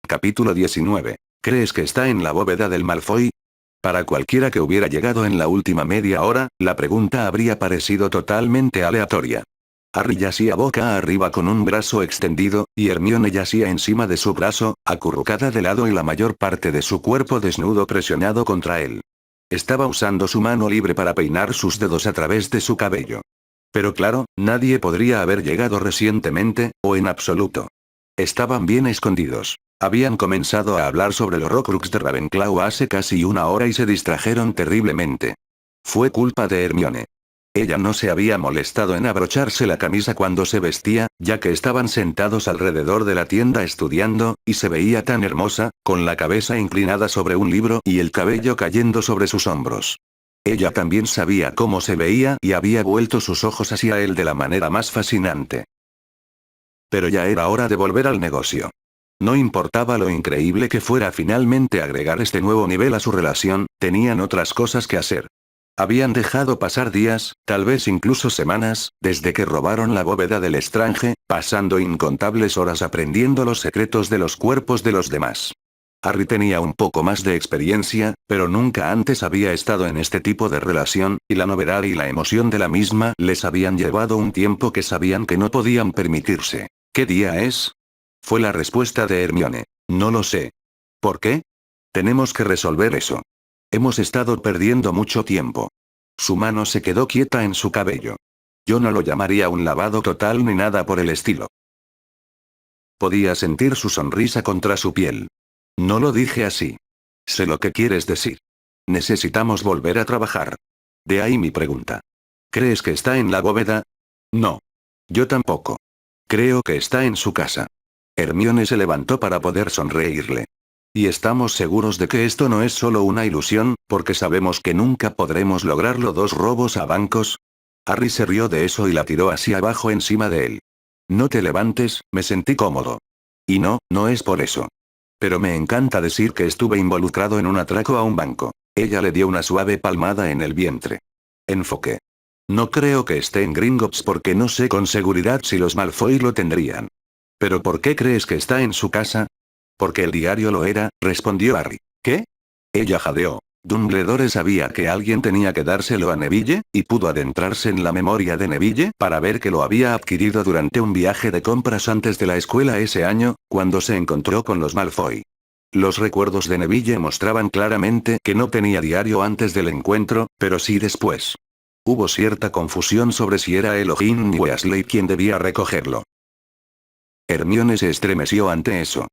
Capítulo 19. ¿Crees que está en la bóveda del Malfoy? Para cualquiera que hubiera llegado en la última media hora, la pregunta habría parecido totalmente aleatoria. Harry yacía boca arriba con un brazo extendido, y Hermione yacía encima de su brazo, acurrucada de lado y la mayor parte de su cuerpo desnudo presionado contra él. Estaba usando su mano libre para peinar sus dedos a través de su cabello. Pero claro, nadie podría haber llegado recientemente, o en absoluto. Estaban bien escondidos. Habían comenzado a hablar sobre los Horcrux de Ravenclaw hace casi una hora y se distrajeron terriblemente. Fue culpa de Hermione. Ella no se había molestado en abrocharse la camisa cuando se vestía, ya que estaban sentados alrededor de la tienda estudiando, y se veía tan hermosa, con la cabeza inclinada sobre un libro y el cabello cayendo sobre sus hombros. Ella también sabía cómo se veía y había vuelto sus ojos hacia él de la manera más fascinante. Pero ya era hora de volver al negocio. No importaba lo increíble que fuera finalmente agregar este nuevo nivel a su relación, tenían otras cosas que hacer. Habían dejado pasar días, tal vez incluso semanas, desde que robaron la bóveda del Estrange, pasando incontables horas aprendiendo los secretos de los cuerpos de los demás. Harry tenía un poco más de experiencia, pero nunca antes había estado en este tipo de relación, y la novedad y la emoción de la misma les habían llevado un tiempo que sabían que no podían permitirse. ¿Qué día es? Fue la respuesta de Hermione. No lo sé. ¿Por qué? Tenemos que resolver eso. Hemos estado perdiendo mucho tiempo. Su mano se quedó quieta en su cabello. Yo no lo llamaría un lavado total ni nada por el estilo. Podía sentir su sonrisa contra su piel. No lo dije así. Sé lo que quieres decir. Necesitamos volver a trabajar. De ahí mi pregunta. ¿Crees que está en la bóveda? No. Yo tampoco. Creo que está en su casa. Hermione se levantó para poder sonreírle. Y estamos seguros de que esto no es solo una ilusión, porque sabemos que nunca podremos lograrlo. ¿2 robos a bancos? Harry se rió de eso y la tiró hacia abajo encima de él. No te levantes, me sentí cómodo. Y no, no es por eso. Pero me encanta decir que estuve involucrado en un atraco a un banco. Ella le dio una suave palmada en el vientre. Enfoque. No creo que esté en Gringotts porque no sé con seguridad si los Malfoy lo tendrían. ¿Pero por qué crees que está en su casa? Porque el diario lo era, respondió Harry. ¿Qué? Ella jadeó. Dumbledore sabía que alguien tenía que dárselo a Neville, y pudo adentrarse en la memoria de Neville para ver que lo había adquirido durante un viaje de compras antes de la escuela ese año, cuando se encontró con los Malfoy. Los recuerdos de Neville mostraban claramente que no tenía diario antes del encuentro, pero sí después. Hubo cierta confusión sobre si era él o Ginny Weasley quien debía recogerlo. Hermione se estremeció ante eso.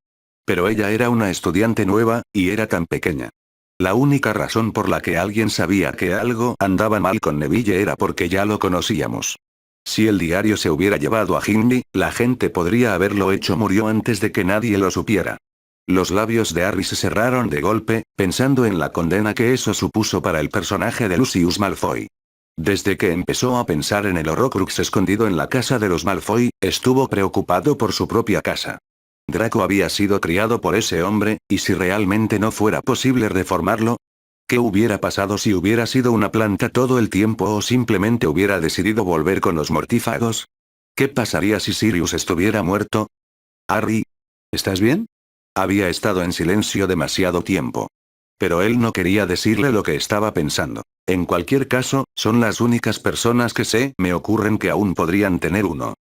Pero ella era una estudiante nueva, y era tan pequeña. La única razón por la que alguien sabía que algo andaba mal con Neville era porque ya lo conocíamos. Si el diario se hubiera llevado a Ginny, la gente podría haberlo hecho. Murió antes de que nadie lo supiera. Los labios de Harry se cerraron de golpe, pensando en la condena que eso supuso para el personaje de Lucius Malfoy. Desde que empezó a pensar en el Horcrux escondido en la casa de los Malfoy, estuvo preocupado por su propia casa. Draco había sido criado por ese hombre, y si realmente no fuera posible reformarlo, ¿qué hubiera pasado si hubiera sido una planta todo el tiempo o simplemente hubiera decidido volver con los mortífagos? ¿Qué pasaría si Sirius estuviera muerto? Harry, ¿estás bien? Había estado en silencio demasiado tiempo. Pero él no quería decirle lo que estaba pensando. En cualquier caso, son las únicas personas que me ocurren que aún podrían tener uno.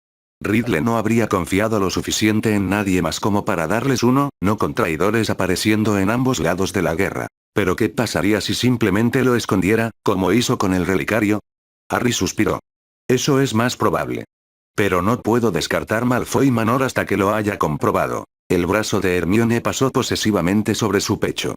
Ridley no habría confiado lo suficiente en nadie más como para darles uno, no con traidores apareciendo en ambos lados de la guerra. Pero ¿qué pasaría si simplemente lo escondiera, como hizo con el relicario? Harry suspiró. Eso es más probable. Pero no puedo descartar Malfoy Manor hasta que lo haya comprobado. El brazo de Hermione pasó posesivamente sobre su pecho.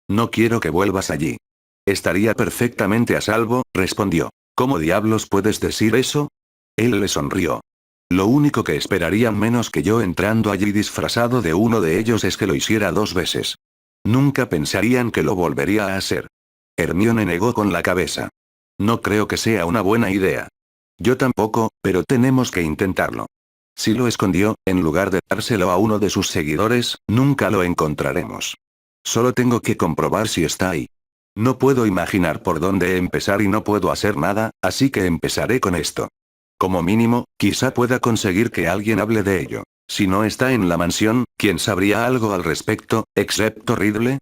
No quiero que vuelvas allí. Estaría perfectamente a salvo, respondió. ¿Cómo diablos puedes decir eso? Él le sonrió. Lo único que esperarían menos que yo entrando allí disfrazado de uno de ellos es que lo hiciera 2 veces. Nunca pensarían que lo volvería a hacer. Hermione negó con la cabeza. No creo que sea una buena idea. Yo tampoco, pero tenemos que intentarlo. Si lo escondió, en lugar de dárselo a uno de sus seguidores, nunca lo encontraremos. Solo tengo que comprobar si está ahí. No puedo imaginar por dónde empezar y no puedo hacer nada, así que empezaré con esto. Como mínimo, quizá pueda conseguir que alguien hable de ello. Si no está en la mansión, ¿quién sabría algo al respecto, excepto Ridley?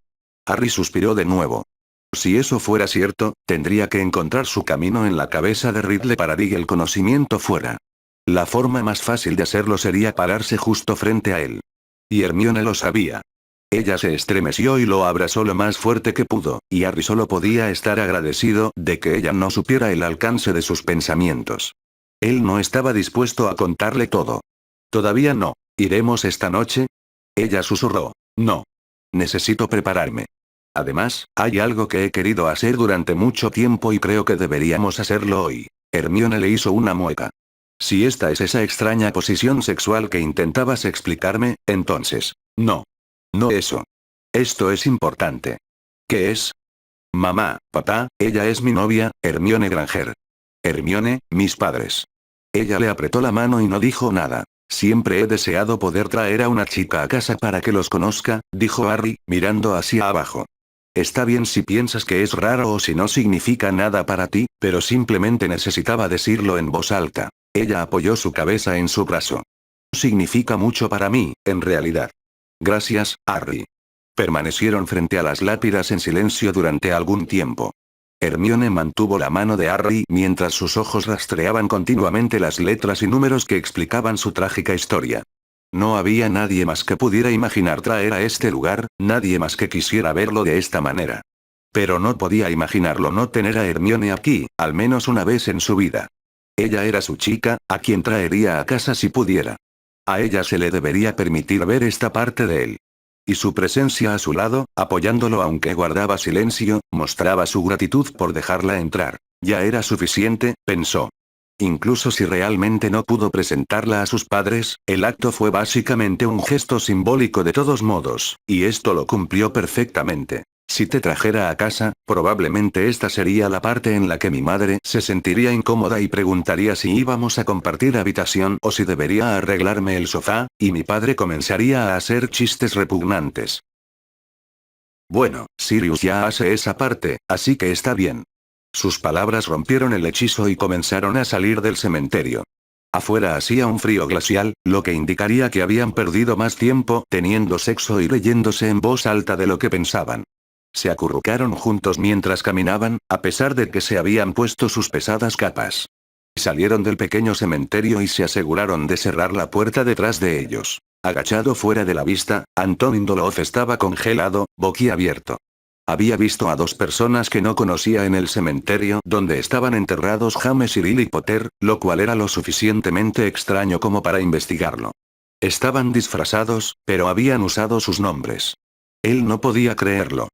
Harry suspiró de nuevo. Si eso fuera cierto, tendría que encontrar su camino en la cabeza de Ridley para que el conocimiento fuera. La forma más fácil de hacerlo sería pararse justo frente a él. Y Hermione lo sabía. Ella se estremeció y lo abrazó lo más fuerte que pudo, y Harry solo podía estar agradecido de que ella no supiera el alcance de sus pensamientos. Él no estaba dispuesto a contarle todo. Todavía no. ¿Iremos esta noche? Ella susurró. No. Necesito prepararme. Además, hay algo que he querido hacer durante mucho tiempo y creo que deberíamos hacerlo hoy. Hermione le hizo una mueca. Si esta es esa extraña posición sexual que intentabas explicarme, entonces, no. No eso. Esto es importante. ¿Qué es? Mamá, papá, ella es mi novia, Hermione Granger. Hermione, mis padres. Ella le apretó la mano y no dijo nada. Siempre he deseado poder traer a una chica a casa para que los conozca, dijo Harry, mirando hacia abajo. Está bien si piensas que es raro o si no significa nada para ti, pero simplemente necesitaba decirlo en voz alta. Ella apoyó su cabeza en su brazo. Significa mucho para mí, en realidad. Gracias, Harry. Permanecieron frente a las lápidas en silencio durante algún tiempo. Hermione mantuvo la mano de Harry mientras sus ojos rastreaban continuamente las letras y números que explicaban su trágica historia. No había nadie más que pudiera imaginar traer a este lugar, nadie más que quisiera verlo de esta manera. Pero no podía imaginarlo no tener a Hermione aquí, al menos una vez en su vida. Ella era su chica, a quien traería a casa si pudiera. A ella se le debería permitir ver esta parte de él. Y su presencia a su lado, apoyándolo aunque guardaba silencio, mostraba su gratitud por dejarla entrar. Ya era suficiente, pensó. Incluso si realmente no pudo presentarla a sus padres, el acto fue básicamente un gesto simbólico de todos modos, y esto lo cumplió perfectamente. Si te trajera a casa, probablemente esta sería la parte en la que mi madre se sentiría incómoda y preguntaría si íbamos a compartir habitación o si debería arreglarme el sofá, y mi padre comenzaría a hacer chistes repugnantes. Bueno, Sirius ya hace esa parte, así que está bien. Sus palabras rompieron el hechizo y comenzaron a salir del cementerio. Afuera hacía un frío glacial, lo que indicaría que habían perdido más tiempo teniendo sexo y leyéndose en voz alta de lo que pensaban. Se acurrucaron juntos mientras caminaban, a pesar de que se habían puesto sus pesadas capas. Salieron del pequeño cementerio y se aseguraron de cerrar la puerta detrás de ellos. Agachado fuera de la vista, Antonin Doloz estaba congelado, boquiabierto. Había visto a dos personas que no conocía en el cementerio donde estaban enterrados James y Lily Potter, lo cual era lo suficientemente extraño como para investigarlo. Estaban disfrazados, pero habían usado sus nombres. Él no podía creerlo.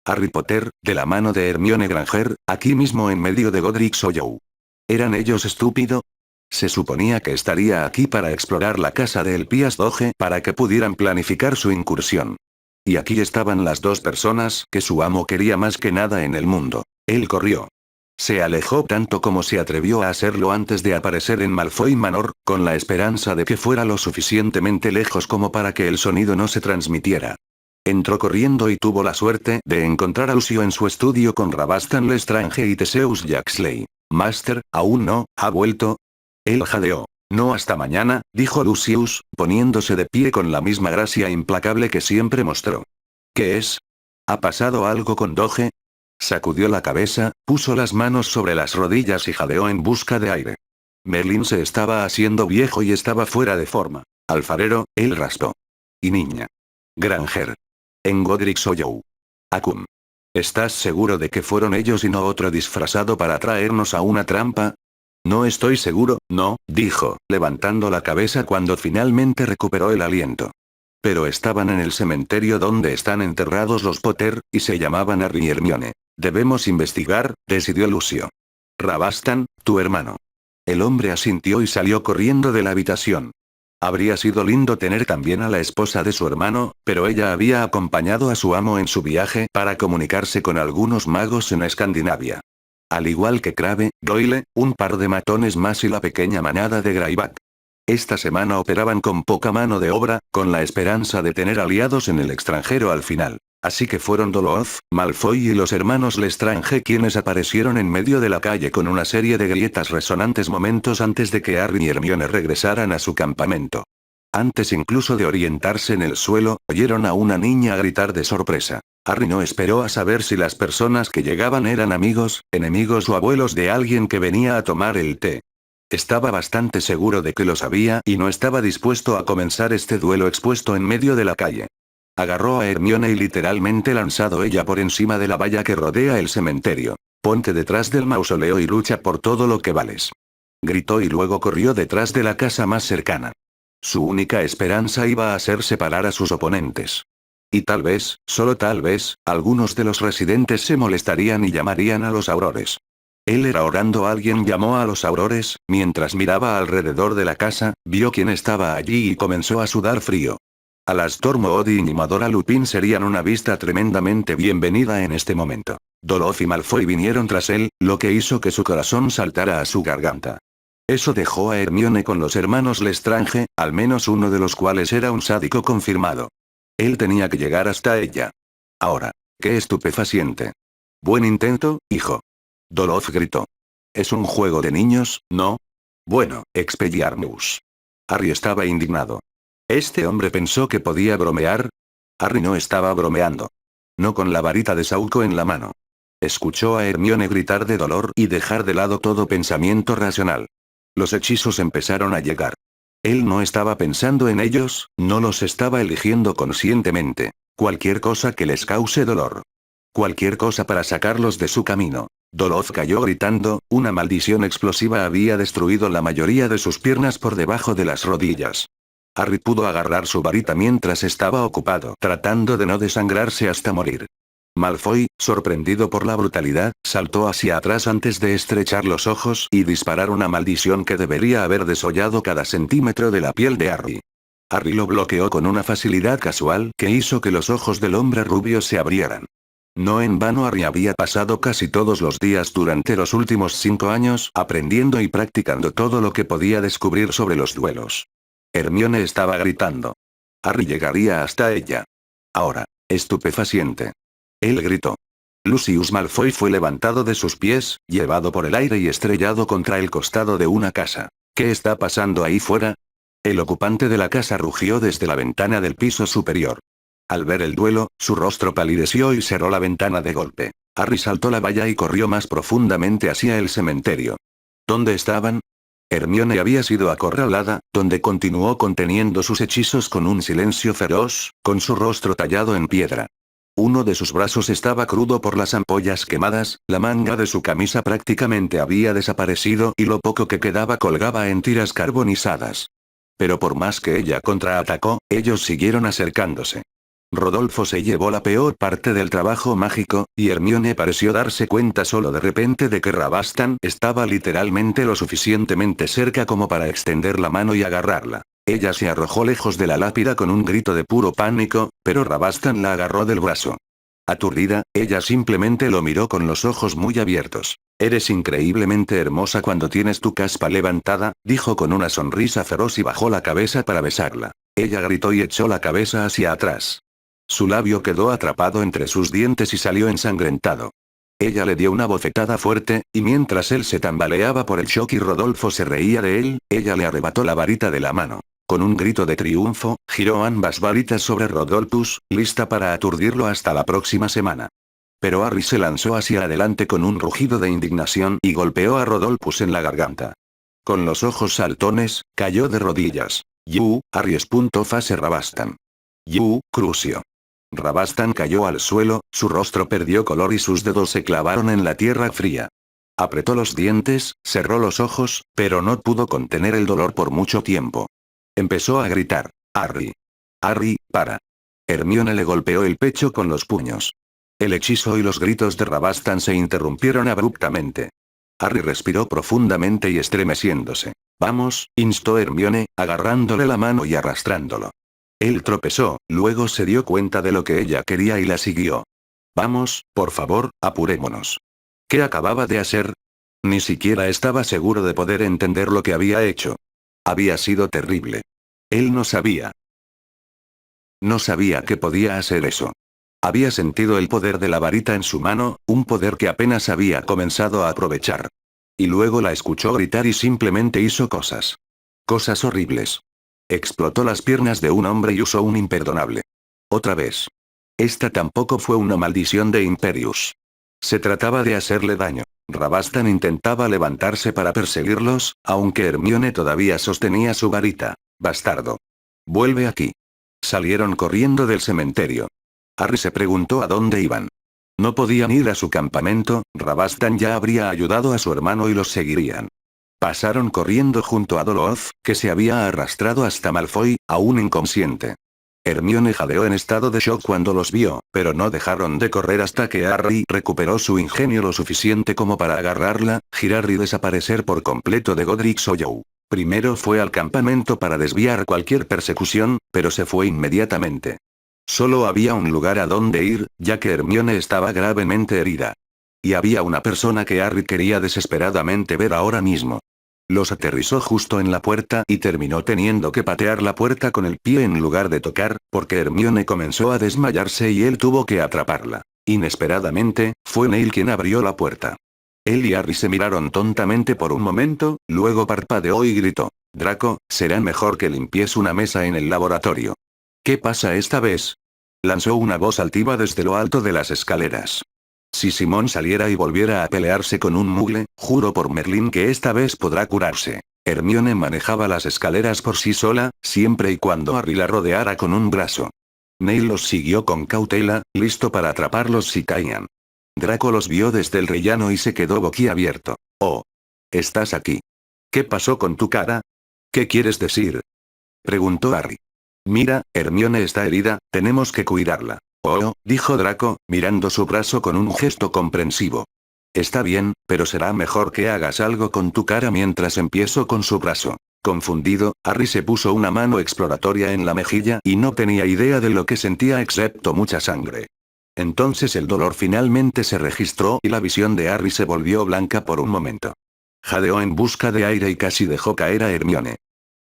Harry Potter, de la mano de Hermione Granger, aquí mismo en medio de Godric Hollow. ¿Eran ellos estúpido? Se suponía que estaría aquí para explorar la casa de Elphias Doge para que pudieran planificar su incursión. Y aquí estaban las dos personas que su amo quería más que nada en el mundo. Él corrió. Se alejó tanto como se atrevió a hacerlo antes de aparecer en Malfoy Manor, con la esperanza de que fuera lo suficientemente lejos como para que el sonido no se transmitiera. Entró corriendo y tuvo la suerte de encontrar a Lucio en su estudio con Rabastan Lestrange y Theseus Jaxley. Master, ¿aún no ha vuelto? Él jadeó. No hasta mañana, dijo Lucius, poniéndose de pie con la misma gracia implacable que siempre mostró. ¿Qué es? ¿Ha pasado algo con Doge? Sacudió la cabeza, puso las manos sobre las rodillas y jadeó en busca de aire. Merlin se estaba haciendo viejo y estaba fuera de forma. Alfarero, él raspó. Y niña. Granger. En Godric Hollow. Acum. ¿Estás seguro de que fueron ellos y no otro disfrazado para traernos a una trampa? No estoy seguro, no, dijo, levantando la cabeza cuando finalmente recuperó el aliento. Pero estaban en el cementerio donde están enterrados los Potter, y se llamaban Harry y Hermione. Debemos investigar, decidió Lucio. Rabastan, tu hermano. El hombre asintió y salió corriendo de la habitación. Habría sido lindo tener también a la esposa de su hermano, pero ella había acompañado a su amo en su viaje para comunicarse con algunos magos en Escandinavia. Al igual que Crabbe, Goyle, un par de matones más y la pequeña manada de Greyback. Esta semana operaban con poca mano de obra, con la esperanza de tener aliados en el extranjero al final. Así que fueron Doloz, Malfoy y los hermanos Lestrange quienes aparecieron en medio de la calle con una serie de grietas resonantes momentos antes de que Harry y Hermione regresaran a su campamento. Antes incluso de orientarse en el suelo, oyeron a una niña gritar de sorpresa. Harry no esperó a saber si las personas que llegaban eran amigos, enemigos o abuelos de alguien que venía a tomar el té. Estaba bastante seguro de que lo sabía y no estaba dispuesto a comenzar este duelo expuesto en medio de la calle. Agarró a Hermione y literalmente lanzado ella por encima de la valla que rodea el cementerio. Ponte detrás del mausoleo y lucha por todo lo que vales. Gritó y luego corrió detrás de la casa más cercana. Su única esperanza iba a ser separar a sus oponentes. Y tal vez, solo tal vez, algunos de los residentes se molestarían y llamarían a los aurores. Él era orando. Alguien llamó a los aurores, mientras miraba alrededor de la casa, vio quién estaba allí y comenzó a sudar frío. Alastor Moody y Madora Lupin serían una vista tremendamente bienvenida en este momento. Dolores y Malfoy vinieron tras él, lo que hizo que su corazón saltara a su garganta. Eso dejó a Hermione con los hermanos Lestrange, al menos uno de los cuales era un sádico confirmado. Él tenía que llegar hasta ella. Ahora. ¡Qué estupefaciente! Buen intento, hijo. Dolores gritó. Es un juego de niños, ¿no? Bueno, Expelliarmus. Harry estaba indignado. ¿Este hombre pensó que podía bromear? Harry no estaba bromeando. No con la varita de Sauco en la mano. Escuchó a Hermione gritar de dolor y dejar de lado todo pensamiento racional. Los hechizos empezaron a llegar. Él no estaba pensando en ellos, no los estaba eligiendo conscientemente. Cualquier cosa que les cause dolor. Cualquier cosa para sacarlos de su camino. Dolores cayó gritando, una maldición explosiva había destruido la mayoría de sus piernas por debajo de las rodillas. Harry pudo agarrar su varita mientras estaba ocupado tratando de no desangrarse hasta morir. Malfoy, sorprendido por la brutalidad, saltó hacia atrás antes de estrechar los ojos y disparar una maldición que debería haber desollado cada centímetro de la piel de Harry. Harry lo bloqueó con una facilidad casual que hizo que los ojos del hombre rubio se abrieran. No en vano Harry había pasado casi todos los días durante los últimos 5 años aprendiendo y practicando todo lo que podía descubrir sobre los duelos. Hermione estaba gritando. Harry llegaría hasta ella. Ahora. Estupefaciente. Él gritó. Lucius Malfoy fue levantado de sus pies, llevado por el aire y estrellado contra el costado de una casa. ¿Qué está pasando ahí fuera? El ocupante de la casa rugió desde la ventana del piso superior. Al ver el duelo, su rostro palideció y cerró la ventana de golpe. Harry saltó la valla y corrió más profundamente hacia el cementerio. ¿Dónde estaban? Hermione había sido acorralada, donde continuó conteniendo sus hechizos con un silencio feroz, con su rostro tallado en piedra. Uno de sus brazos estaba crudo por las ampollas quemadas, la manga de su camisa prácticamente había desaparecido y lo poco que quedaba colgaba en tiras carbonizadas. Pero por más que ella contraatacó, ellos siguieron acercándose. Rodolfo se llevó la peor parte del trabajo mágico, y Hermione pareció darse cuenta solo de repente de que Rabastan estaba literalmente lo suficientemente cerca como para extender la mano y agarrarla. Ella se arrojó lejos de la lápida con un grito de puro pánico, pero Rabastan la agarró del brazo. Aturdida, ella simplemente lo miró con los ojos muy abiertos. Eres increíblemente hermosa cuando tienes tu caspa levantada, dijo con una sonrisa feroz y bajó la cabeza para besarla. Ella gritó y echó la cabeza hacia atrás. Su labio quedó atrapado entre sus dientes y salió ensangrentado. Ella le dio una bofetada fuerte, y mientras él se tambaleaba por el shock y Rodolfo se reía de él, ella le arrebató la varita de la mano. Con un grito de triunfo, giró ambas varitas sobre Rodolphus, lista para aturdirlo hasta la próxima semana. Pero Harry se lanzó hacia adelante con un rugido de indignación y golpeó a Rodolphus en la garganta. Con los ojos saltones, cayó de rodillas. You, Harry. Fase Rabastan. You, Crucio. Rabastan cayó al suelo, su rostro perdió color y sus dedos se clavaron en la tierra fría. Apretó los dientes, cerró los ojos, pero no pudo contener el dolor por mucho tiempo. Empezó a gritar. Harry. Harry, para. Hermione le golpeó el pecho con los puños. El hechizo y los gritos de Rabastan se interrumpieron abruptamente. Harry respiró profundamente y estremeciéndose. Vamos, instó Hermione, agarrándole la mano y arrastrándolo. Él tropezó, luego se dio cuenta de lo que ella quería y la siguió. Vamos, por favor, apurémonos. ¿Qué acababa de hacer? Ni siquiera estaba seguro de poder entender lo que había hecho. Había sido terrible. Él no sabía. No sabía que podía hacer eso. Había sentido el poder de la varita en su mano, un poder que apenas había comenzado a aprovechar. Y luego la escuchó gritar y simplemente hizo cosas. Cosas horribles. Explotó las piernas de un hombre y usó un imperdonable. Otra vez. Esta tampoco fue una maldición de Imperius. Se trataba de hacerle daño. Rabastan intentaba levantarse para perseguirlos, aunque Hermione todavía sostenía su varita. Bastardo. Vuelve aquí. Salieron corriendo del cementerio. Harry se preguntó a dónde iban. No podían ir a su campamento, Rabastan ya habría ayudado a su hermano y los seguirían. Pasaron corriendo junto a Dolores, que se había arrastrado hasta Malfoy, aún inconsciente. Hermione jadeó en estado de shock cuando los vio, pero no dejaron de correr hasta que Harry recuperó su ingenio lo suficiente como para agarrarla, girar y desaparecer por completo de Godric's Hollow. Primero fue al campamento para desviar cualquier persecución, pero se fue inmediatamente. Solo había un lugar a donde ir, ya que Hermione estaba gravemente herida. Y había una persona que Harry quería desesperadamente ver ahora mismo. Los aterrizó justo en la puerta y terminó teniendo que patear la puerta con el pie en lugar de tocar, porque Hermione comenzó a desmayarse y él tuvo que atraparla. Inesperadamente, fue Neil quien abrió la puerta. Él y Harry se miraron tontamente por un momento, luego parpadeó y gritó: «Draco, será mejor que limpies una mesa en el laboratorio». «¿Qué pasa esta vez?», lanzó una voz altiva desde lo alto de las escaleras. Si Simón saliera y volviera a pelearse con un mugle, juro por Merlín que esta vez podrá curarse. Hermione manejaba las escaleras por sí sola, siempre y cuando Harry la rodeara con un brazo. Neil los siguió con cautela, listo para atraparlos si caían. Draco los vio desde el rellano y se quedó boquiabierto. «Oh. ¿Estás aquí? ¿Qué pasó con tu cara? ¿Qué quieres decir?», preguntó Harry. «Mira, Hermione está herida, tenemos que cuidarla». «Oh», dijo Draco, mirando su brazo con un gesto comprensivo. «Está bien, pero será mejor que hagas algo con tu cara mientras empiezo con su brazo». Confundido, Harry se puso una mano exploratoria en la mejilla y no tenía idea de lo que sentía excepto mucha sangre. Entonces el dolor finalmente se registró y la visión de Harry se volvió blanca por un momento. Jadeó en busca de aire y casi dejó caer a Hermione.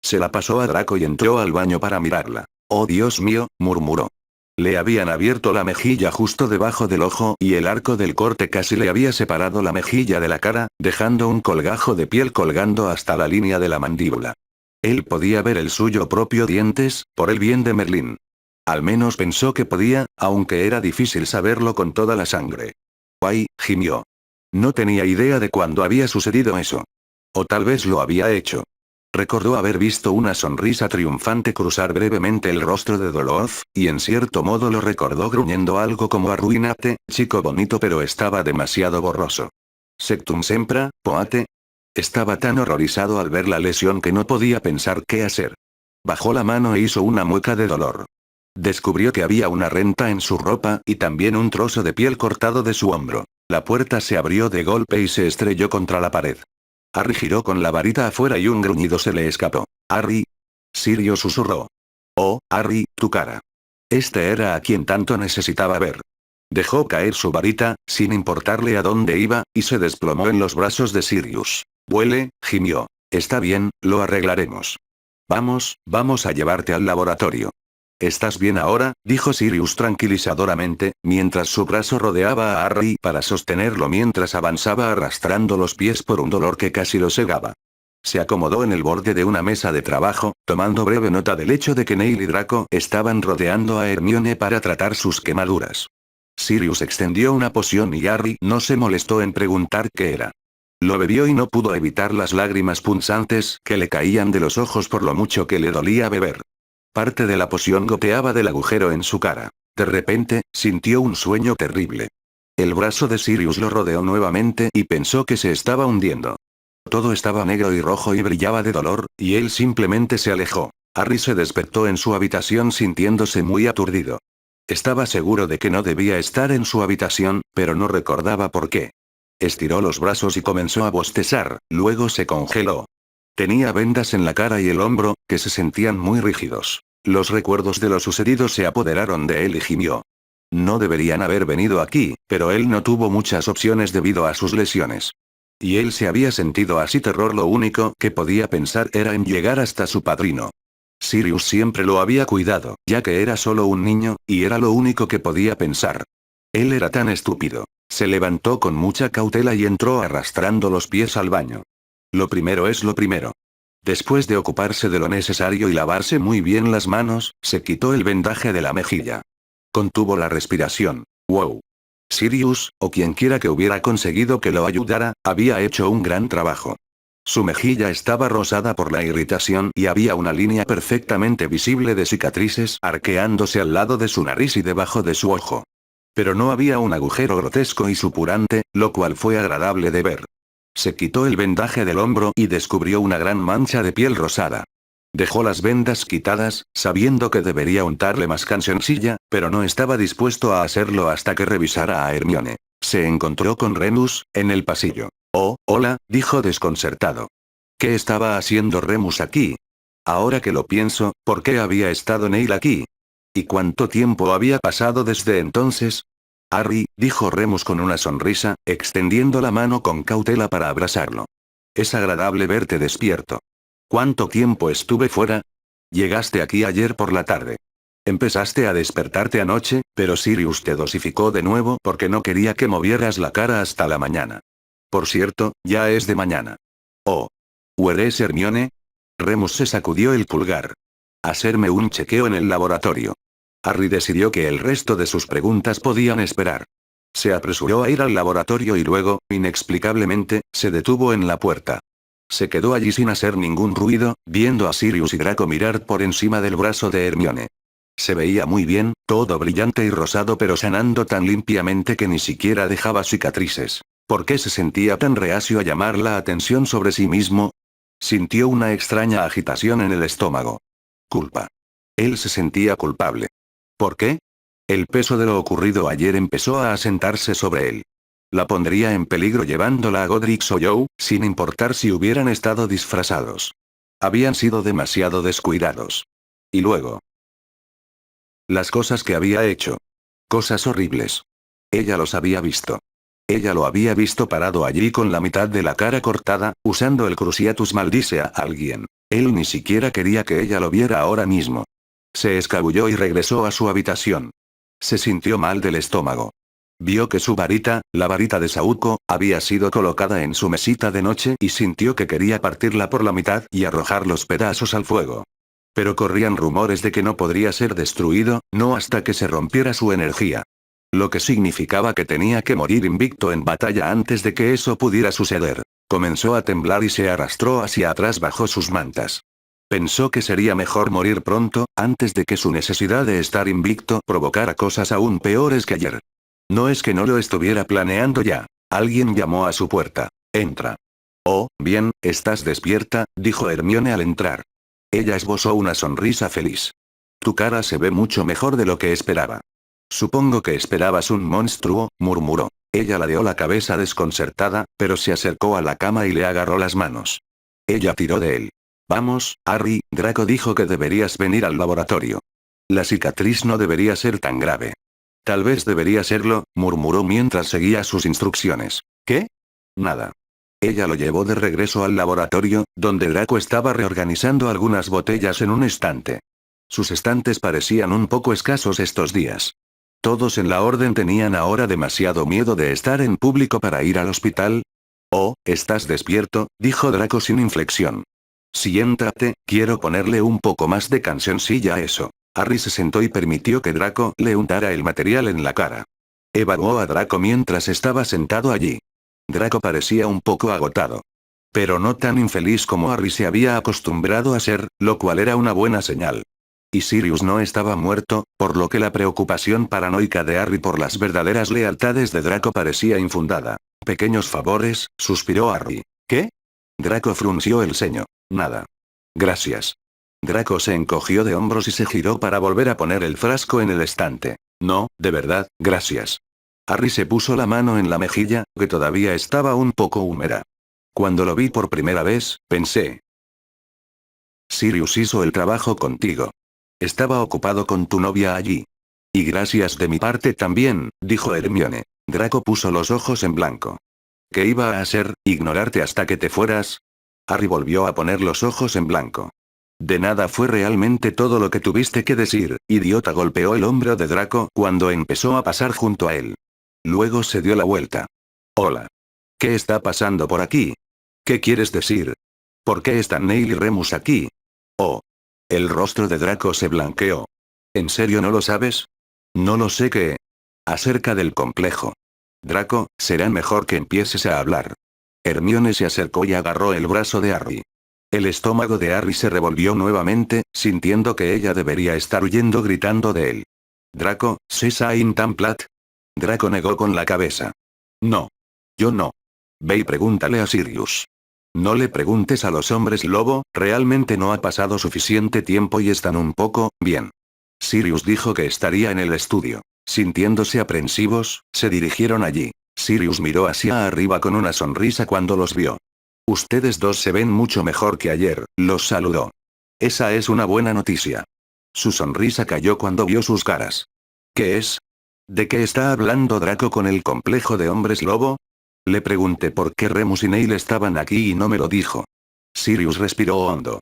Se la pasó a Draco y entró al baño para mirarla. «Oh Dios mío», murmuró. Le habían abierto la mejilla justo debajo del ojo y el arco del corte casi le había separado la mejilla de la cara, dejando un colgajo de piel colgando hasta la línea de la mandíbula. Él podía ver el suyo propio dientes, por el bien de Merlín. Al menos pensó que podía, aunque era difícil saberlo con toda la sangre. «¡Ay!», gimió. No tenía idea de cuándo había sucedido eso. O tal vez lo había hecho. Recordó haber visto una sonrisa triunfante cruzar brevemente el rostro de Dolores, y en cierto modo lo recordó gruñendo algo como «Arruínate, chico bonito», pero estaba demasiado borroso. «Sectum sempra, poate». Estaba tan horrorizado al ver la lesión que no podía pensar qué hacer. Bajó la mano e hizo una mueca de dolor. Descubrió que había una renta en su ropa y también un trozo de piel cortado de su hombro. La puerta se abrió de golpe y se estrelló contra la pared. Harry giró con la varita afuera y un gruñido se le escapó. «Harry». Sirius susurró. «Oh, Harry, tu cara». Este era a quien tanto necesitaba ver. Dejó caer su varita, sin importarle a dónde iba, y se desplomó en los brazos de Sirius. «Vuele», gimió. «Está bien, lo arreglaremos». Vamos a llevarte al laboratorio». «¿Estás bien ahora?», dijo Sirius tranquilizadoramente, mientras su brazo rodeaba a Harry para sostenerlo mientras avanzaba arrastrando los pies por un dolor que casi lo cegaba. Se acomodó en el borde de una mesa de trabajo, tomando breve nota del hecho de que Neil y Draco estaban rodeando a Hermione para tratar sus quemaduras. Sirius extendió una poción y Harry no se molestó en preguntar qué era. Lo bebió y no pudo evitar las lágrimas punzantes que le caían de los ojos por lo mucho que le dolía beber. Parte de la poción goteaba del agujero en su cara. De repente, sintió un sueño terrible. El brazo de Sirius lo rodeó nuevamente y pensó que se estaba hundiendo. Todo estaba negro y rojo y brillaba de dolor, y él simplemente se alejó. Harry se despertó en su habitación sintiéndose muy aturdido. Estaba seguro de que no debía estar en su habitación, pero no recordaba por qué. Estiró los brazos y comenzó a bostezar, luego se congeló. Tenía vendas en la cara y el hombro, que se sentían muy rígidos. Los recuerdos de lo sucedido se apoderaron de él y gimió. No deberían haber venido aquí, pero él no tuvo muchas opciones debido a sus lesiones. Y él se había sentido así terror, lo único que podía pensar era en llegar hasta su padrino. Sirius siempre lo había cuidado, ya que era solo un niño, y era lo único que podía pensar. Él era tan estúpido. Se levantó con mucha cautela y entró arrastrando los pies al baño. Lo primero es lo primero. Después de ocuparse de lo necesario y lavarse muy bien las manos, se quitó el vendaje de la mejilla. Contuvo la respiración. ¡Wow! Sirius, o quienquiera que hubiera conseguido que lo ayudara, había hecho un gran trabajo. Su mejilla estaba rosada por la irritación y había una línea perfectamente visible de cicatrices arqueándose al lado de su nariz y debajo de su ojo. Pero no había un agujero grotesco y supurante, lo cual fue agradable de ver. Se quitó el vendaje del hombro y descubrió una gran mancha de piel rosada. Dejó las vendas quitadas, sabiendo que debería untarle más cancioncilla, pero no estaba dispuesto a hacerlo hasta que revisara a Hermione. Se encontró con Remus, en el pasillo. Oh, hola, dijo desconcertado. ¿Qué estaba haciendo Remus aquí? Ahora que lo pienso, ¿por qué había estado Neil aquí? ¿Y cuánto tiempo había pasado desde entonces? Harry, dijo Remus con una sonrisa, extendiendo la mano con cautela para abrazarlo. Es agradable verte despierto. ¿Cuánto tiempo estuve fuera? Llegaste aquí ayer por la tarde. Empezaste a despertarte anoche, pero Sirius te dosificó de nuevo porque no quería que movieras la cara hasta la mañana. Por cierto, ya es de mañana. Oh. ¿Eres Hermione? Remus se sacudió el pulgar. Hacerme un chequeo en el laboratorio. Harry decidió que el resto de sus preguntas podían esperar. Se apresuró a ir al laboratorio y luego, inexplicablemente, se detuvo en la puerta. Se quedó allí sin hacer ningún ruido, viendo a Sirius y Draco mirar por encima del brazo de Hermione. Se veía muy bien, todo brillante y rosado pero sanando tan limpiamente que ni siquiera dejaba cicatrices. ¿Por qué se sentía tan reacio a llamar la atención sobre sí mismo? Sintió una extraña agitación en el estómago. Culpa. Él se sentía culpable. ¿Por qué? El peso de lo ocurrido ayer empezó a asentarse sobre él. La pondría en peligro llevándola a Godric's Hollow, sin importar si hubieran estado disfrazados. Habían sido demasiado descuidados. Y luego. Las cosas que había hecho. Cosas horribles. Ella los había visto. Ella lo había visto parado allí con la mitad de la cara cortada, usando el Cruciatus maldice a alguien. Él ni siquiera quería que ella lo viera ahora mismo. Se escabulló y regresó a su habitación. Se sintió mal del estómago. Vio que su varita, la varita de Saúco, había sido colocada en su mesita de noche y sintió que quería partirla por la mitad y arrojar los pedazos al fuego. Pero corrían rumores de que no podría ser destruido, no hasta que se rompiera su energía. Lo que significaba que tenía que morir invicto en batalla antes de que eso pudiera suceder. Comenzó a temblar y se arrastró hacia atrás bajo sus mantas. Pensó que sería mejor morir pronto, antes de que su necesidad de estar invicto provocara cosas aún peores que ayer. No es que no lo estuviera planeando ya. Alguien llamó a su puerta. Entra. Oh, bien, estás despierta, dijo Hermione al entrar. Ella esbozó una sonrisa feliz. Tu cara se ve mucho mejor de lo que esperaba. Supongo que esperabas un monstruo, murmuró. Ella ladeó la cabeza desconcertada, pero se acercó a la cama y le agarró las manos. Ella tiró de él. Vamos, Harry, Draco dijo que deberías venir al laboratorio. La cicatriz no debería ser tan grave. Tal vez debería serlo, murmuró mientras seguía sus instrucciones. ¿Qué? Nada. Ella lo llevó de regreso al laboratorio, donde Draco estaba reorganizando algunas botellas en un estante. Sus estantes parecían un poco escasos estos días. Todos en la orden tenían ahora demasiado miedo de estar en público para ir al hospital. Oh, ¿estás despierto?, dijo Draco sin inflexión. Siéntate, quiero ponerle un poco más de cancioncilla a eso. Harry se sentó y permitió que Draco le untara el material en la cara. Evaluó a Draco mientras estaba sentado allí. Draco parecía un poco agotado. Pero no tan infeliz como Harry se había acostumbrado a ser, lo cual era una buena señal. Y Sirius no estaba muerto, por lo que la preocupación paranoica de Harry por las verdaderas lealtades de Draco parecía infundada. Pequeños favores, suspiró Harry. ¿Qué? Draco frunció el ceño. Nada. Gracias. Draco se encogió de hombros y se giró para volver a poner el frasco en el estante. No, de verdad, gracias. Harry se puso la mano en la mejilla, que todavía estaba un poco húmeda. Cuando lo vi por primera vez, pensé. Sirius hizo el trabajo contigo. Estaba ocupado con tu novia allí. Y gracias de mi parte también, dijo Hermione. Draco puso los ojos en blanco. ¿Qué iba a hacer, ignorarte hasta que te fueras? Harry volvió a poner los ojos en blanco. De nada fue realmente todo lo que tuviste que decir, idiota, golpeó el hombro de Draco cuando empezó a pasar junto a él. Luego se dio la vuelta. Hola. ¿Qué está pasando por aquí? ¿Qué quieres decir? ¿Por qué están Neil y Remus aquí? Oh. El rostro de Draco se blanqueó. ¿En serio no lo sabes? No lo sé qué. Acerca del complejo. Draco, será mejor que empieces a hablar. Hermione se acercó y agarró el brazo de Harry. El estómago de Harry se revolvió nuevamente, sintiendo que ella debería estar huyendo gritando de él. Draco, ¿Sesain Tamplat? Draco negó con la cabeza. No. Yo no. Ve y pregúntale a Sirius. No le preguntes a los hombres lobo, realmente no ha pasado suficiente tiempo y están un poco, bien. Sirius dijo que estaría en el estudio. Sintiéndose aprensivos, se dirigieron allí. Sirius miró hacia arriba con una sonrisa cuando los vio. Ustedes dos se ven mucho mejor que ayer, los saludó. Esa es una buena noticia. Su sonrisa cayó cuando vio sus caras. ¿Qué es? ¿De qué está hablando Draco con el complejo de hombres lobo? Le pregunté por qué Remus y Neil estaban aquí y no me lo dijo. Sirius respiró hondo.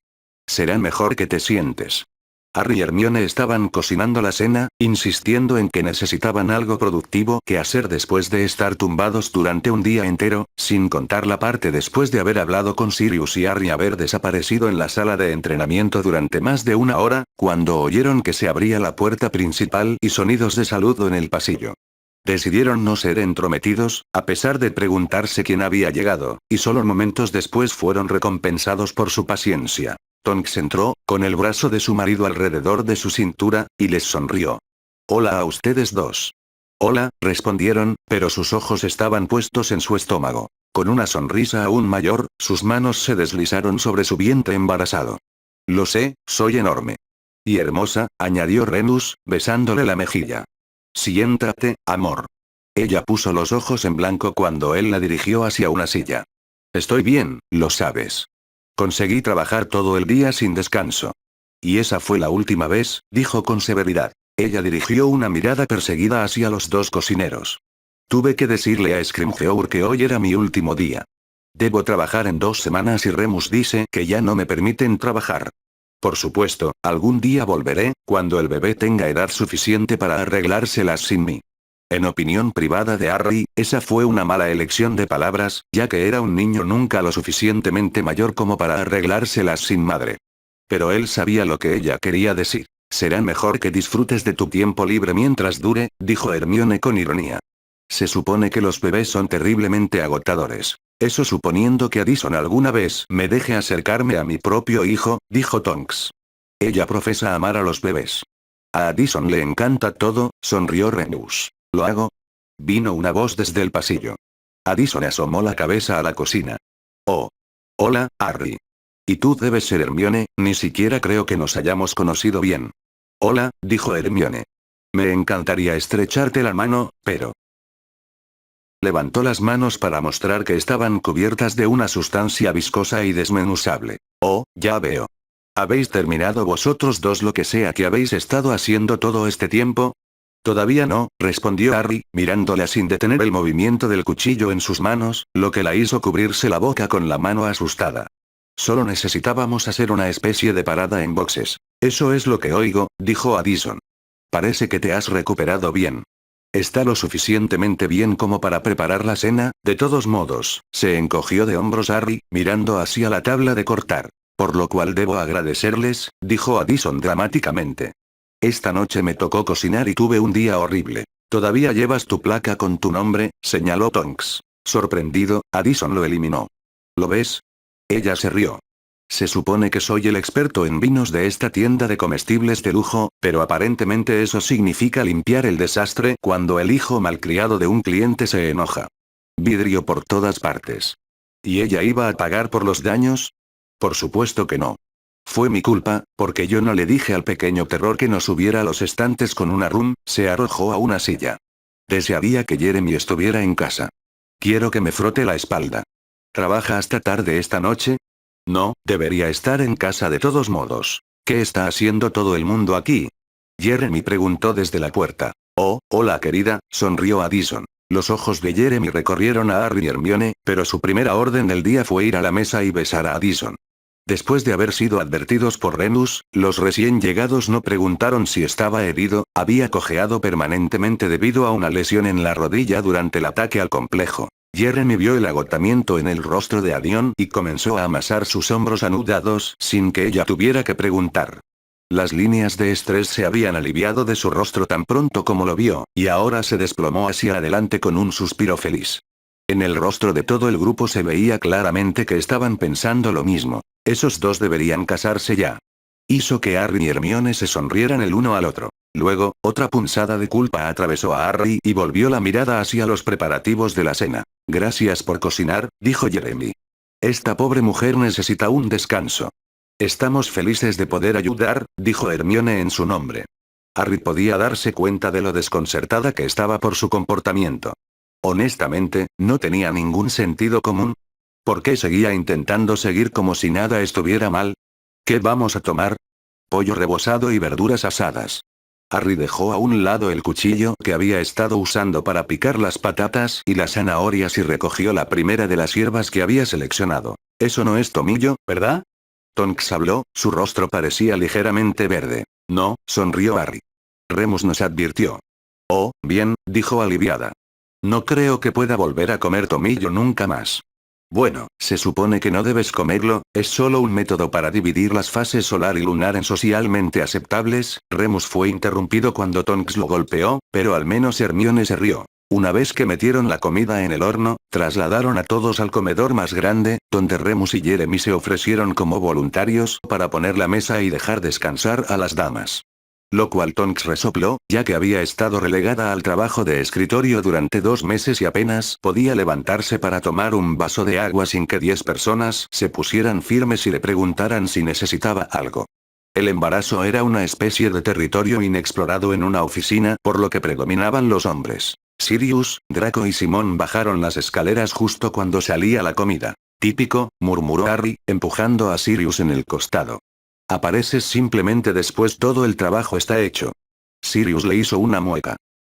Será mejor que te sientes. Harry y Hermione estaban cocinando la cena, insistiendo en que necesitaban algo productivo que hacer después de estar tumbados durante un día entero, sin contar la parte después de haber hablado con Sirius y Harry haber desaparecido en la sala de entrenamiento durante más de una hora, cuando oyeron que se abría la puerta principal y sonidos de saludo en el pasillo. Decidieron no ser entrometidos, a pesar de preguntarse quién había llegado, y solo momentos después fueron recompensados por su paciencia. Tonks entró, con el brazo de su marido alrededor de su cintura, y les sonrió. Hola a ustedes dos. Hola, respondieron, pero sus ojos estaban puestos en su estómago. Con una sonrisa aún mayor, sus manos se deslizaron sobre su vientre embarazado. Lo sé, soy enorme. Y hermosa, añadió Remus, besándole la mejilla. Siéntate, amor. Ella puso los ojos en blanco cuando él la dirigió hacia una silla. Estoy bien, lo sabes. Conseguí trabajar todo el día sin descanso. Y esa fue la última vez, dijo con severidad. Ella dirigió una mirada perseguida hacia los dos cocineros. Tuve que decirle a Scrimgeour que hoy era mi último día. Debo trabajar en 2 semanas y Remus dice que ya no me permiten trabajar. Por supuesto, algún día volveré, cuando el bebé tenga edad suficiente para arreglárselas sin mí. En opinión privada de Harry, esa fue una mala elección de palabras, ya que era un niño nunca lo suficientemente mayor como para arreglárselas sin madre. Pero él sabía lo que ella quería decir. Será mejor que disfrutes de tu tiempo libre mientras dure, dijo Hermione con ironía. Se supone que los bebés son terriblemente agotadores. Eso suponiendo que Addison alguna vez me deje acercarme a mi propio hijo, dijo Tonks. Ella profesa amar a los bebés. A Addison le encanta todo, sonrió Remus. ¿Lo hago? Vino una voz desde el pasillo. Addison asomó la cabeza a la cocina. Oh. Hola, Harry. Y tú debes ser Hermione, ni siquiera creo que nos hayamos conocido bien. Hola, dijo Hermione. Me encantaría estrecharte la mano, pero... Levantó las manos para mostrar que estaban cubiertas de una sustancia viscosa y desmenuzable. Oh, ya veo. ¿Habéis terminado vosotros dos lo que sea que habéis estado haciendo todo este tiempo? Todavía no, respondió Harry, mirándola sin detener el movimiento del cuchillo en sus manos, lo que la hizo cubrirse la boca con la mano asustada. Solo necesitábamos hacer una especie de parada en boxes. Eso es lo que oigo, dijo Addison. Parece que te has recuperado bien. Está lo suficientemente bien como para preparar la cena, de todos modos, se encogió de hombros Harry, mirando hacia la tabla de cortar. Por lo cual debo agradecerles, dijo Addison dramáticamente. Esta noche me tocó cocinar y tuve un día horrible. Todavía llevas tu placa con tu nombre, señaló Tonks. Sorprendido, Addison lo eliminó. ¿Lo ves? Ella se rió. Se supone que soy el experto en vinos de esta tienda de comestibles de lujo, pero aparentemente eso significa limpiar el desastre cuando el hijo malcriado de un cliente se enoja. Vidrio por todas partes. ¿Y ella iba a pagar por los daños? Por supuesto que no. Fue mi culpa, porque yo no le dije al pequeño terror que no subiera a los estantes con una rum, se arrojó a una silla. Desearía que Jeremy estuviera en casa. Quiero que me frote la espalda. ¿Trabaja hasta tarde esta noche? No, debería estar en casa de todos modos. ¿Qué está haciendo todo el mundo aquí? Jeremy preguntó desde la puerta. Oh, hola querida, sonrió Addison. Los ojos de Jeremy recorrieron a Harry y Hermione, pero su primera orden del día fue ir a la mesa y besar a Addison. Después de haber sido advertidos por Remus, los recién llegados no preguntaron si estaba herido, había cojeado permanentemente debido a una lesión en la rodilla durante el ataque al complejo. Jeremy vio el agotamiento en el rostro de Adion y comenzó a amasar sus hombros anudados sin que ella tuviera que preguntar. Las líneas de estrés se habían aliviado de su rostro tan pronto como lo vio, y ahora se desplomó hacia adelante con un suspiro feliz. En el rostro de todo el grupo se veía claramente que estaban pensando lo mismo. Esos dos deberían casarse ya. Hizo que Harry y Hermione se sonrieran el uno al otro. Luego, otra punzada de culpa atravesó a Harry y volvió la mirada hacia los preparativos de la cena. Gracias por cocinar, dijo Jeremy. Esta pobre mujer necesita un descanso. Estamos felices de poder ayudar, dijo Hermione en su nombre. Harry podía darse cuenta de lo desconcertada que estaba por su comportamiento. Honestamente, no tenía ningún sentido común. ¿Por qué seguía intentando seguir como si nada estuviera mal? ¿Qué vamos a tomar? Pollo rebozado y verduras asadas. Harry dejó a un lado el cuchillo que había estado usando para picar las patatas y las zanahorias y recogió la primera de las hierbas que había seleccionado. Eso no es tomillo, ¿verdad? Tonks habló, su rostro parecía ligeramente verde. No, sonrió Harry. Remus nos advirtió. Oh, bien, dijo aliviada. No creo que pueda volver a comer tomillo nunca más. Bueno, se supone que no debes comerlo, es solo un método para dividir las fases solar y lunar en socialmente aceptables. Remus fue interrumpido cuando Tonks lo golpeó, pero al menos Hermione se rió. Una vez que metieron la comida en el horno, trasladaron a todos al comedor más grande, donde Remus y Jeremy se ofrecieron como voluntarios para poner la mesa y dejar descansar a las damas. Lo cual Tonks resopló, ya que había estado relegada al trabajo de escritorio durante 2 meses y apenas podía levantarse para tomar un vaso de agua sin que 10 personas se pusieran firmes y le preguntaran si necesitaba algo. El embarazo era una especie de territorio inexplorado en una oficina, por lo que predominaban los hombres. Sirius, Draco y Simón bajaron las escaleras justo cuando salía la comida. Típico, murmuró Harry, empujando a Sirius en el costado. Apareces simplemente después, todo el trabajo está hecho. Sirius le hizo una mueca.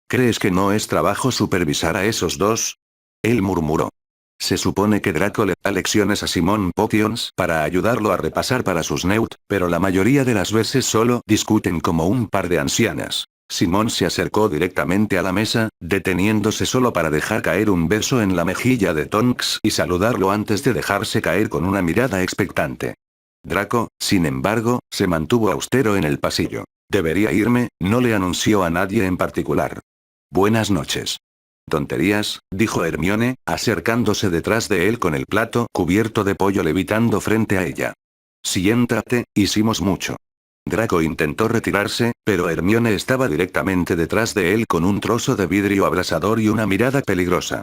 ¿Crees que no es trabajo supervisar a esos dos? Él murmuró. Se supone que Draco le da lecciones a Simón Potions para ayudarlo a repasar para sus Neut, pero la mayoría de las veces solo discuten como un par de ancianas. Simón se acercó directamente a la mesa, deteniéndose solo para dejar caer un beso en la mejilla de Tonks y saludarlo antes de dejarse caer con una mirada expectante. Draco, sin embargo, se mantuvo austero en el pasillo. Debería irme, no le anunció a nadie en particular. Buenas noches. Tonterías, dijo Hermione, acercándose detrás de él con el plato cubierto de pollo levitando frente a ella. Siéntate, hicimos mucho. Draco intentó retirarse, pero Hermione estaba directamente detrás de él con un trozo de vidrio abrasador y una mirada peligrosa.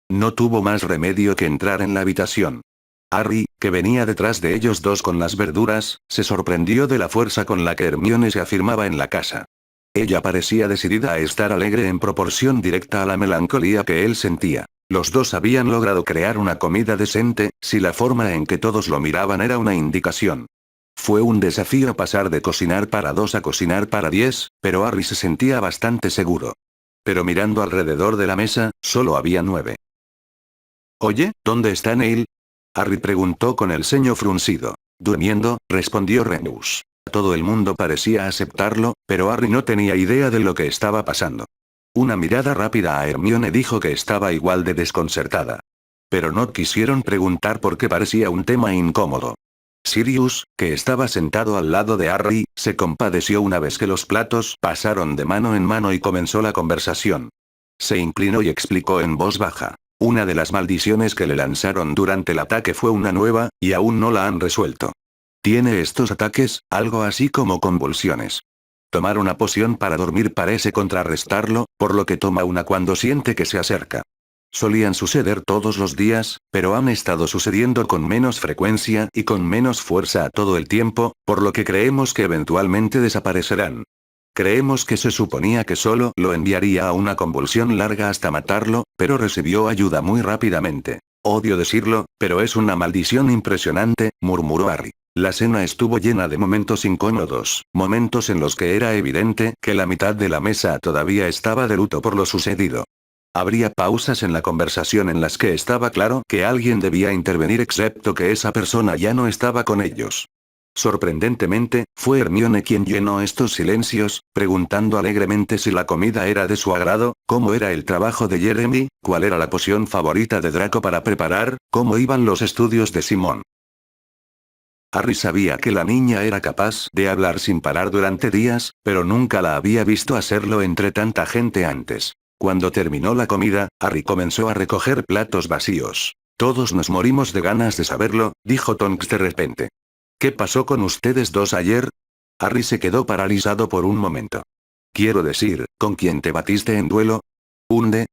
No tuvo más remedio que entrar en la habitación. Harry, que venía detrás de ellos dos con las verduras, se sorprendió de la fuerza con la que Hermione se afirmaba en la casa. Ella parecía decidida a estar alegre en proporción directa a la melancolía que él sentía. Los dos habían logrado crear una comida decente, si la forma en que todos lo miraban era una indicación. Fue un desafío pasar de cocinar para 2 a cocinar para 10, pero Harry se sentía bastante seguro. Pero mirando alrededor de la mesa, solo había 9. Oye, ¿dónde está Neil? Harry preguntó con el ceño fruncido. Durmiendo, respondió Remus. Todo el mundo parecía aceptarlo, pero Harry no tenía idea de lo que estaba pasando. Una mirada rápida a Hermione dijo que estaba igual de desconcertada. Pero no quisieron preguntar porque parecía un tema incómodo. Sirius, que estaba sentado al lado de Harry, se compadeció una vez que los platos pasaron de mano en mano y comenzó la conversación. Se inclinó y explicó en voz baja. Una de las maldiciones que le lanzaron durante el ataque fue una nueva, y aún no la han resuelto. Tiene estos ataques, algo así como convulsiones. Tomar una poción para dormir parece contrarrestarlo, por lo que toma una cuando siente que se acerca. Solían suceder todos los días, pero han estado sucediendo con menos frecuencia y con menos fuerza todo el tiempo, por lo que creemos que eventualmente desaparecerán. Creemos que se suponía que solo lo enviaría a una convulsión larga hasta matarlo, pero recibió ayuda muy rápidamente. Odio decirlo, pero es una maldición impresionante, murmuró Harry. La cena estuvo llena de momentos incómodos, momentos en los que era evidente que la mitad de la mesa todavía estaba de luto por lo sucedido. Habría pausas en la conversación en las que estaba claro que alguien debía intervenir excepto que esa persona ya no estaba con ellos. Sorprendentemente, fue Hermione quien llenó estos silencios, preguntando alegremente si la comida era de su agrado, cómo era el trabajo de Jeremy, cuál era la poción favorita de Draco para preparar, cómo iban los estudios de Simón. Harry sabía que la niña era capaz de hablar sin parar durante días, pero nunca la había visto hacerlo entre tanta gente antes. Cuando terminó la comida, Harry comenzó a recoger platos vacíos. Todos nos morimos de ganas de saberlo, dijo Tonks de repente. ¿Qué pasó con ustedes dos ayer? Harry se quedó paralizado por un momento. Quiero decir, ¿con quién te batiste en duelo? ¿Hunde?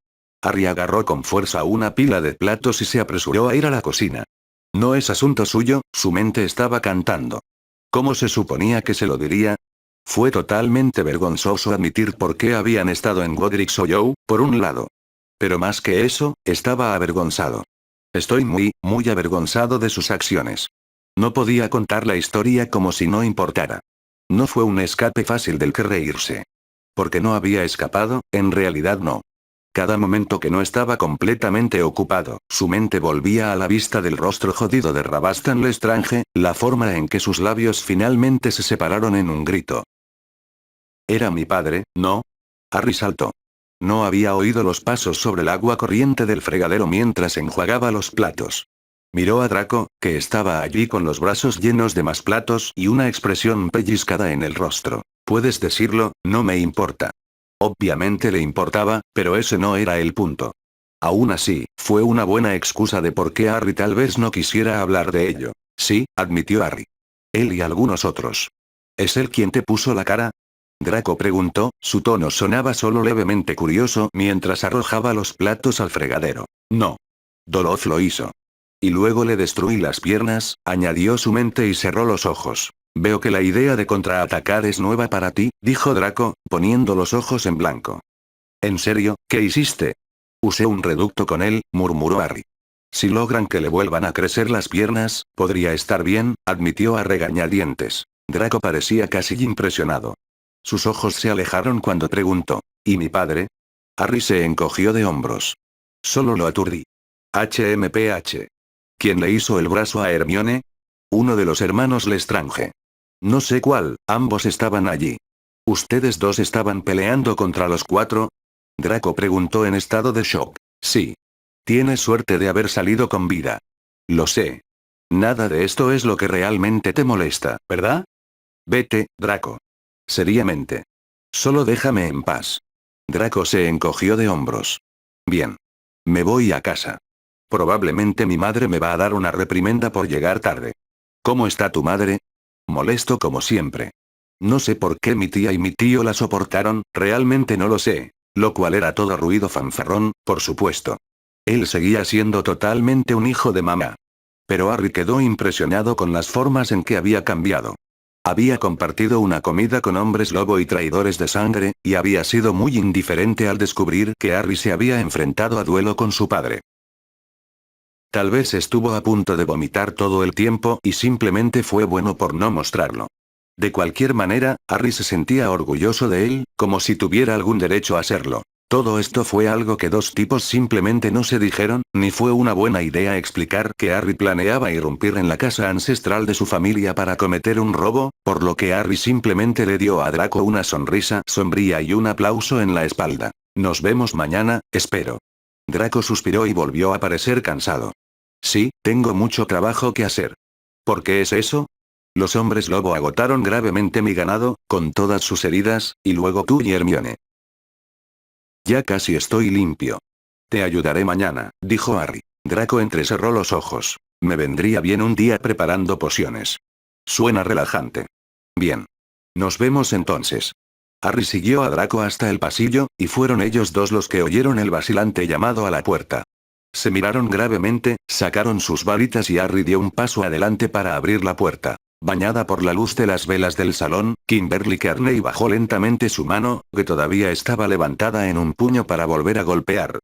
Harry agarró con fuerza una pila de platos y se apresuró a ir a la cocina. No es asunto suyo, su mente estaba cantando. ¿Cómo se suponía que se lo diría? Fue totalmente vergonzoso admitir por qué habían estado en Godric Hollow, por un lado. Pero más que eso, estaba avergonzado. Estoy muy avergonzado de sus acciones. No podía contar la historia como si no importara. No fue un escape fácil del que reírse. Porque no había escapado, en realidad no. Cada momento que no estaba completamente ocupado, su mente volvía a la vista del rostro jodido de Rabastan Lestrange, la forma en que sus labios finalmente se separaron en un grito. Era mi padre, ¿no? Harry saltó. No había oído los pasos sobre el agua corriente del fregadero mientras enjuagaba los platos. Miró a Draco, que estaba allí con los brazos llenos de más platos y una expresión pellizcada en el rostro. Puedes decirlo, no me importa. Obviamente le importaba, pero ese no era el punto. Aún así, fue una buena excusa de por qué Harry tal vez no quisiera hablar de ello. Sí, admitió Harry. Él y algunos otros. ¿Es él quien te puso la cara? Draco preguntó, su tono sonaba solo levemente curioso mientras arrojaba los platos al fregadero. No. Doloz lo hizo. Y luego le destruí las piernas, añadió su mente y cerró los ojos. Veo que la idea de contraatacar es nueva para ti, dijo Draco, poniendo los ojos en blanco. ¿En serio, qué hiciste? Usé un reducto con él, murmuró Harry. Si logran que le vuelvan a crecer las piernas, podría estar bien, admitió a regañadientes. Draco parecía casi impresionado. Sus ojos se alejaron cuando preguntó. ¿Y mi padre? Harry se encogió de hombros. Solo lo aturdí. HMPH. ¿Quién le hizo el brazo a Hermione? Uno de los hermanos Lestrange. No sé cuál, ambos estaban allí. ¿Ustedes dos estaban peleando contra los cuatro? Draco preguntó en estado de shock. Sí. Tienes suerte de haber salido con vida. Lo sé. Nada de esto es lo que realmente te molesta, ¿verdad? Vete, Draco. Seriamente. Solo déjame en paz. Draco se encogió de hombros. Bien. Me voy a casa. Probablemente mi madre me va a dar una reprimenda por llegar tarde. ¿Cómo está tu madre? Molesto como siempre. No sé por qué mi tía y mi tío la soportaron, realmente no lo sé. Lo cual era todo ruido fanfarrón, por supuesto. Él seguía siendo totalmente un hijo de mamá. Pero Harry quedó impresionado con las formas en que había cambiado. Había compartido una comida con hombres lobo y traidores de sangre, y había sido muy indiferente al descubrir que Harry se había enfrentado a duelo con su padre. Tal vez estuvo a punto de vomitar todo el tiempo y simplemente fue bueno por no mostrarlo. De cualquier manera, Harry se sentía orgulloso de él, como si tuviera algún derecho a serlo. Todo esto fue algo que dos tipos simplemente no se dijeron, ni fue una buena idea explicar que Harry planeaba irrumpir en la casa ancestral de su familia para cometer un robo, por lo que Harry simplemente le dio a Draco una sonrisa sombría y un aplauso en la espalda. Nos vemos mañana, espero. Draco suspiró y volvió a parecer cansado. Sí, tengo mucho trabajo que hacer. ¿Por qué es eso? Los hombres lobo agotaron gravemente mi ganado, con todas sus heridas, y luego tú y Hermione. Ya casi estoy limpio. Te ayudaré mañana, dijo Harry. Draco entrecerró los ojos. Me vendría bien un día preparando pociones. Suena relajante. Bien. Nos vemos entonces. Harry siguió a Draco hasta el pasillo, y fueron ellos dos los que oyeron el vacilante llamado a la puerta. Se miraron gravemente, sacaron sus varitas y Harry dio un paso adelante para abrir la puerta. Bañada por la luz de las velas del salón, Kimberly Kearney bajó lentamente su mano, que todavía estaba levantada en un puño para volver a golpear.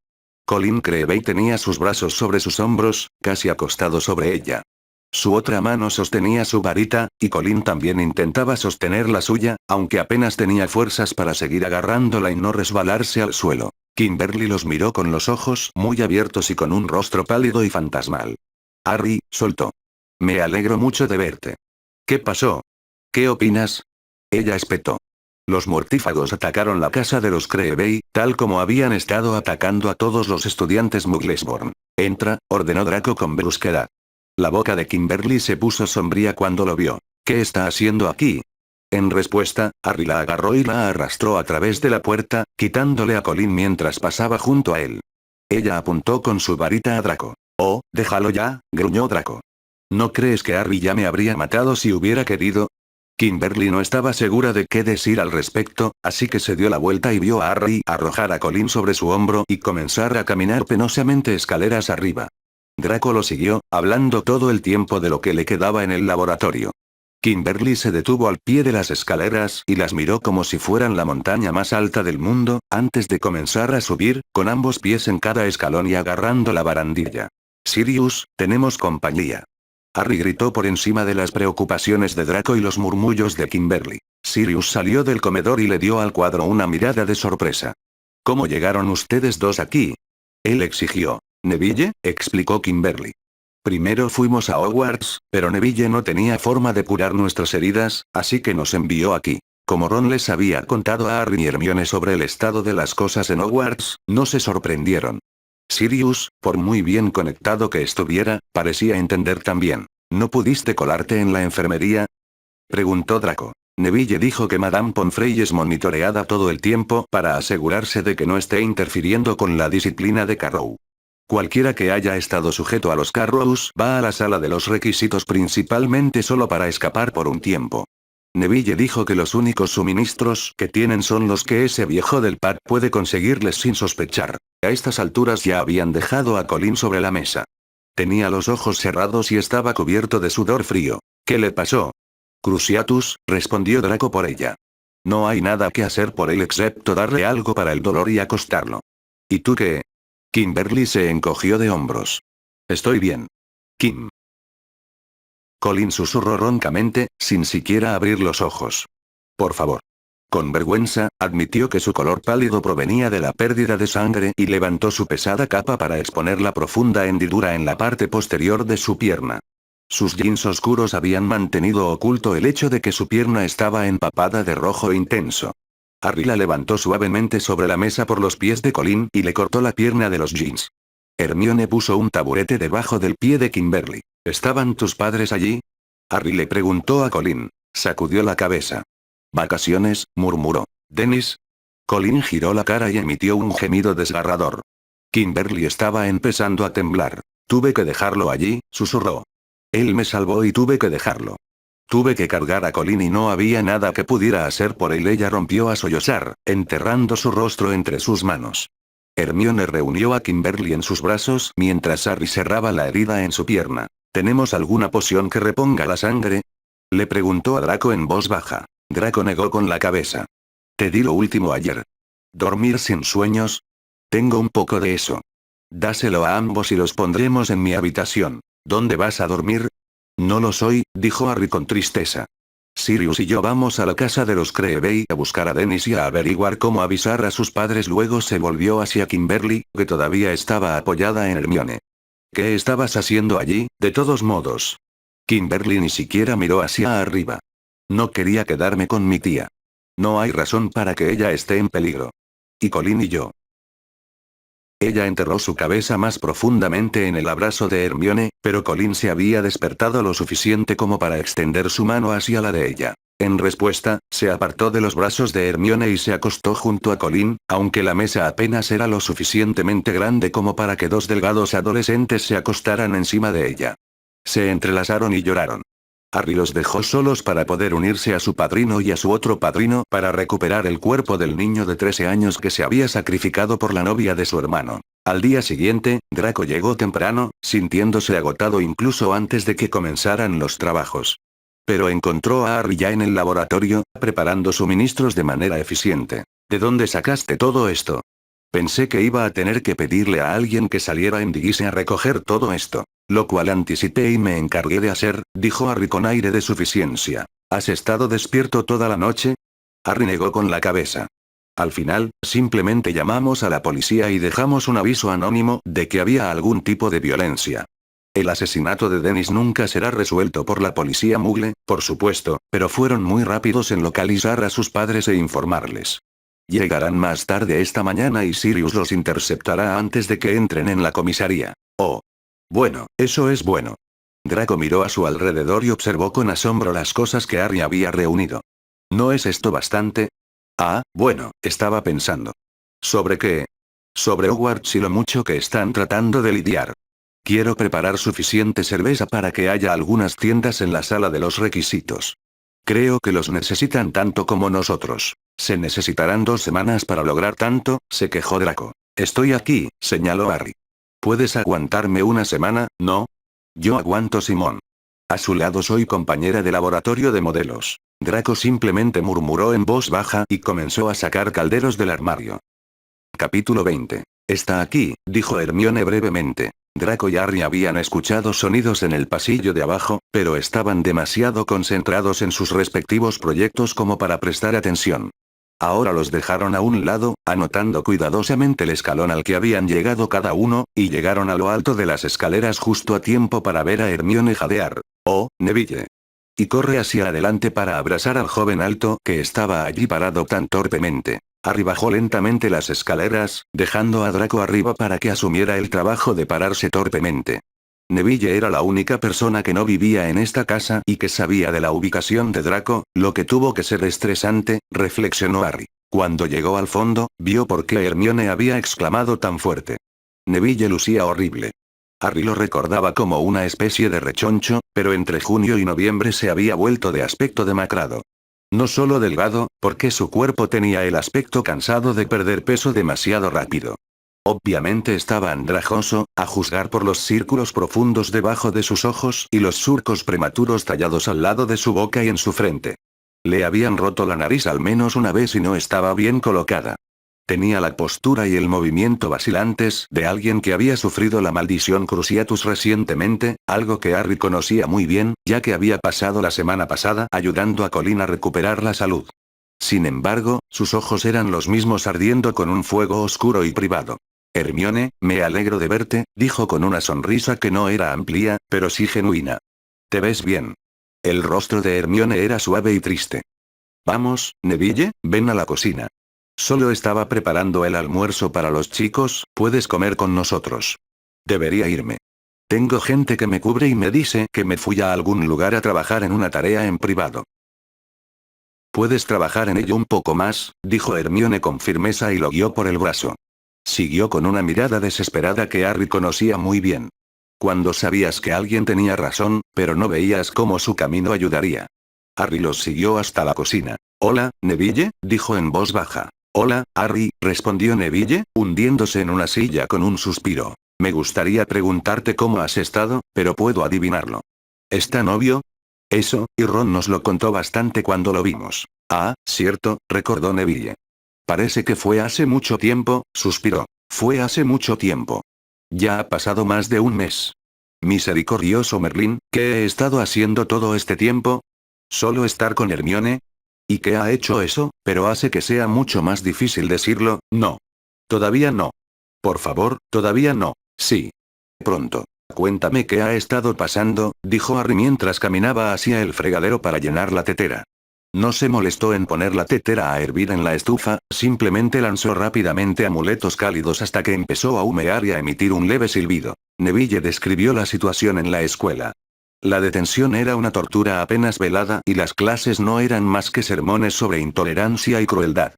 Colin Creevey tenía sus brazos sobre sus hombros, casi acostado sobre ella. Su otra mano sostenía su varita, y Colin también intentaba sostener la suya, aunque apenas tenía fuerzas para seguir agarrándola y no resbalarse al suelo. Kimberly los miró con los ojos muy abiertos y con un rostro pálido y fantasmal. Harry, soltó. Me alegro mucho de verte. ¿Qué pasó? ¿Qué opinas? Ella espetó. Los mortífagos atacaron la casa de los Creevey, tal como habían estado atacando a todos los estudiantes Mugglesborn. Entra, ordenó Draco con brusquedad. La boca de Kimberly se puso sombría cuando lo vio. ¿Qué está haciendo aquí? En respuesta, Harry la agarró y la arrastró a través de la puerta, quitándole a Colin mientras pasaba junto a él. Ella apuntó con su varita a Draco. Oh, déjalo ya, gruñó Draco. ¿No crees que Harry ya me habría matado si hubiera querido? Kimberly no estaba segura de qué decir al respecto, así que se dio la vuelta y vio a Harry arrojar a Colin sobre su hombro y comenzar a caminar penosamente escaleras arriba. Draco lo siguió, hablando todo el tiempo de lo que le quedaba en el laboratorio. Kimberly se detuvo al pie de las escaleras y las miró como si fueran la montaña más alta del mundo, antes de comenzar a subir, con ambos pies en cada escalón y agarrando la barandilla. Sirius, tenemos compañía. Harry gritó por encima de las preocupaciones de Draco y los murmullos de Kimberly. Sirius salió del comedor y le dio al cuadro una mirada de sorpresa. ¿Cómo llegaron ustedes dos aquí? Él exigió. Neville, explicó Kimberly. Primero fuimos a Hogwarts, pero Neville no tenía forma de curar nuestras heridas, así que nos envió aquí. Como Ron les había contado a Harry y Hermione sobre el estado de las cosas en Hogwarts, no se sorprendieron. Sirius, por muy bien conectado que estuviera, parecía entender también. ¿No pudiste colarte en la enfermería? Preguntó Draco. Neville dijo que Madame Pomfrey es monitoreada todo el tiempo para asegurarse de que no esté interfiriendo con la disciplina de Carrow. Cualquiera que haya estado sujeto a los Carrows va a la sala de los requisitos principalmente solo para escapar por un tiempo. Neville dijo que los únicos suministros que tienen son los que ese viejo del pad puede conseguirles sin sospechar. A estas alturas ya habían dejado a Colin sobre la mesa. Tenía los ojos cerrados y estaba cubierto de sudor frío. ¿Qué le pasó? Cruciatus, respondió Draco por ella. No hay nada que hacer por él excepto darle algo para el dolor y acostarlo. ¿Y tú qué? Kimberly se encogió de hombros. Estoy bien. Kim. Colin susurró roncamente, sin siquiera abrir los ojos. Por favor. Con vergüenza, admitió que su color pálido provenía de la pérdida de sangre y levantó su pesada capa para exponer la profunda hendidura en la parte posterior de su pierna. Sus jeans oscuros habían mantenido oculto el hecho de que su pierna estaba empapada de rojo intenso. Harry la levantó suavemente sobre la mesa por los pies de Colin y le cortó la pierna de los jeans. Hermione puso un taburete debajo del pie de Kimberly. ¿Estaban tus padres allí? Harry le preguntó a Colin. Sacudió la cabeza. Vacaciones, murmuró. ¿Dennis? Colin giró la cara y emitió un gemido desgarrador. Kimberly estaba empezando a temblar. Tuve que dejarlo allí, susurró. Él me salvó y tuve que dejarlo. Tuve que cargar a Colin y no había nada que pudiera hacer por él. Ella rompió a sollozar, enterrando su rostro entre sus manos. Hermione reunió a Kimberly en sus brazos mientras Harry cerraba la herida en su pierna. ¿Tenemos alguna poción que reponga la sangre? Le preguntó a Draco en voz baja. Draco negó con la cabeza. Te di lo último ayer. ¿Dormir sin sueños? Tengo un poco de eso. Dáselo a ambos y los pondremos en mi habitación. ¿Dónde vas a dormir? No lo soy, dijo Harry con tristeza. Sirius y yo vamos a la casa de los Creevey a buscar a Dennis y a averiguar cómo avisar a sus padres. Luego se volvió hacia Kimberly, que todavía estaba apoyada en Hermione. ¿Qué estabas haciendo allí, de todos modos? Kimberly ni siquiera miró hacia arriba. No quería quedarme con mi tía. No hay razón para que ella esté en peligro. ¿Y Colin y yo? Ella enterró su cabeza más profundamente en el abrazo de Hermione, pero Colin se había despertado lo suficiente como para extender su mano hacia la de ella. En respuesta, se apartó de los brazos de Hermione y se acostó junto a Colin, aunque la mesa apenas era lo suficientemente grande como para que dos delgados adolescentes se acostaran encima de ella. Se entrelazaron y lloraron. Harry los dejó solos para poder unirse a su padrino y a su otro padrino para recuperar el cuerpo del niño de 13 años que se había sacrificado por la novia de su hermano. Al día siguiente, Draco llegó temprano, sintiéndose agotado incluso antes de que comenzaran los trabajos. Pero encontró a Harry ya en el laboratorio, preparando suministros de manera eficiente. ¿De dónde sacaste todo esto? Pensé que iba a tener que pedirle a alguien que saliera en Diggis a recoger todo esto. Lo cual anticipé y me encargué de hacer, dijo Harry con aire de suficiencia. ¿Has estado despierto toda la noche? Harry negó con la cabeza. Al final, simplemente llamamos a la policía y dejamos un aviso anónimo de que había algún tipo de violencia. El asesinato de Dennis nunca será resuelto por la policía Muggle, por supuesto, pero fueron muy rápidos en localizar a sus padres e informarles. Llegarán más tarde esta mañana y Sirius los interceptará antes de que entren en la comisaría. Oh. Bueno, eso es bueno. Draco miró a su alrededor y observó con asombro las cosas que Harry había reunido. ¿No es esto bastante? Ah, bueno, estaba pensando. ¿Sobre qué? Sobre Hogwarts y lo mucho que están tratando de lidiar. Quiero preparar suficiente cerveza para que haya algunas tiendas en la sala de los requisitos. Creo que los necesitan tanto como nosotros. Se necesitarán 2 semanas para lograr tanto, se quejó Draco. Estoy aquí, señaló Harry. ¿Puedes aguantarme una semana, no? Yo aguanto, Simón. A su lado soy compañera de laboratorio de modelos. Draco simplemente murmuró en voz baja y comenzó a sacar calderos del armario. Capítulo 20. Está aquí, dijo Hermione brevemente. Draco y Harry habían escuchado sonidos en el pasillo de abajo, pero estaban demasiado concentrados en sus respectivos proyectos como para prestar atención. Ahora los dejaron a un lado, anotando cuidadosamente el escalón al que habían llegado cada uno, y llegaron a lo alto de las escaleras justo a tiempo para ver a Hermione jadear. «Oh, Neville». Y corre hacia adelante para abrazar al joven alto que estaba allí parado tan torpemente. Harry bajó lentamente las escaleras, dejando a Draco arriba para que asumiera el trabajo de pararse torpemente. Neville era la única persona que no vivía en esta casa y que sabía de la ubicación de Draco, lo que tuvo que ser estresante, reflexionó Harry. Cuando llegó al fondo, vio por qué Hermione había exclamado tan fuerte. Neville lucía horrible. Harry lo recordaba como una especie de rechoncho, pero entre junio y noviembre se había vuelto de aspecto demacrado. No solo delgado, porque su cuerpo tenía el aspecto cansado de perder peso demasiado rápido. Obviamente estaba andrajoso, a juzgar por los círculos profundos debajo de sus ojos y los surcos prematuros tallados al lado de su boca y en su frente. Le habían roto la nariz al menos una vez y no estaba bien colocada. Tenía la postura y el movimiento vacilantes de alguien que había sufrido la maldición Cruciatus recientemente, algo que Harry conocía muy bien, ya que había pasado la semana pasada ayudando a Colin a recuperar la salud. Sin embargo, sus ojos eran los mismos ardiendo con un fuego oscuro y privado. Hermione, me alegro de verte, dijo con una sonrisa que no era amplia, pero sí genuina. ¿Te ves bien? El rostro de Hermione era suave y triste. Vamos, Neville, ven a la cocina. Solo estaba preparando el almuerzo para los chicos, puedes comer con nosotros. Debería irme. Tengo gente que me cubre y me dice que me fui a algún lugar a trabajar en una tarea en privado. Puedes trabajar en ello un poco más, dijo Hermione con firmeza y lo guió por el brazo. Siguió con una mirada desesperada que Harry conocía muy bien. Cuando sabías que alguien tenía razón, pero no veías cómo su camino ayudaría. Harry los siguió hasta la cocina. Hola, Neville, dijo en voz baja. Hola, Harry, respondió Neville, hundiéndose en una silla con un suspiro. Me gustaría preguntarte cómo has estado, pero puedo adivinarlo. ¿Es tan obvio? Eso, y Ron nos lo contó bastante cuando lo vimos. Ah, cierto, recordó Neville. Parece que fue hace mucho tiempo, suspiró. Fue hace mucho tiempo. Ya ha pasado más de un mes. Misericordioso Merlín, ¿qué he estado haciendo todo este tiempo? ¿Solo estar con Hermione? ¿Y qué ha hecho eso? Pero hace que sea mucho más difícil decirlo, no. Todavía no. Por favor, todavía no. Sí. Pronto. Cuéntame qué ha estado pasando, dijo Harry mientras caminaba hacia el fregadero para llenar la tetera. No se molestó en poner la tetera a hervir en la estufa, simplemente lanzó rápidamente amuletos cálidos hasta que empezó a humear y a emitir un leve silbido. Neville describió la situación en la escuela. La detención era una tortura apenas velada y las clases no eran más que sermones sobre intolerancia y crueldad.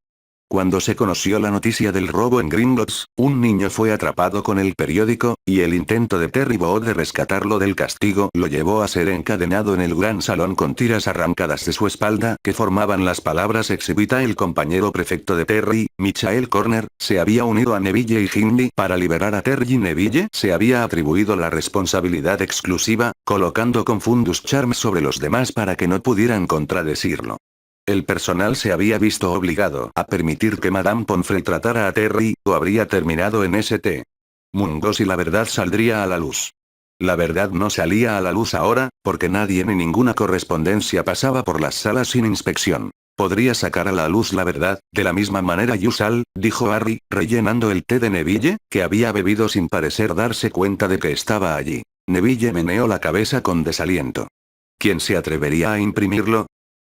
Cuando se conoció la noticia del robo en Gringotts, un niño fue atrapado con el periódico, y el intento de Terry Boot de rescatarlo del castigo lo llevó a ser encadenado en el gran salón con tiras arrancadas de su espalda que formaban las palabras exhibita. El compañero prefecto de Terry, Michael Corner, se había unido a Neville y Hindley para liberar a Terry. Neville se había atribuido la responsabilidad exclusiva, colocando Confundus Charms sobre los demás para que no pudieran contradecirlo. El personal se había visto obligado a permitir que Madame Pomfrey tratara a Terry, o habría terminado en St. Mungos y la verdad saldría a la luz. La verdad no salía a la luz ahora, porque nadie ni ninguna correspondencia pasaba por las salas sin inspección. Podría sacar a la luz la verdad, de la misma manera Yusal, dijo Harry, rellenando el té de Neville, que había bebido sin parecer darse cuenta de que estaba allí. Neville meneó la cabeza con desaliento. ¿Quién se atrevería a imprimirlo?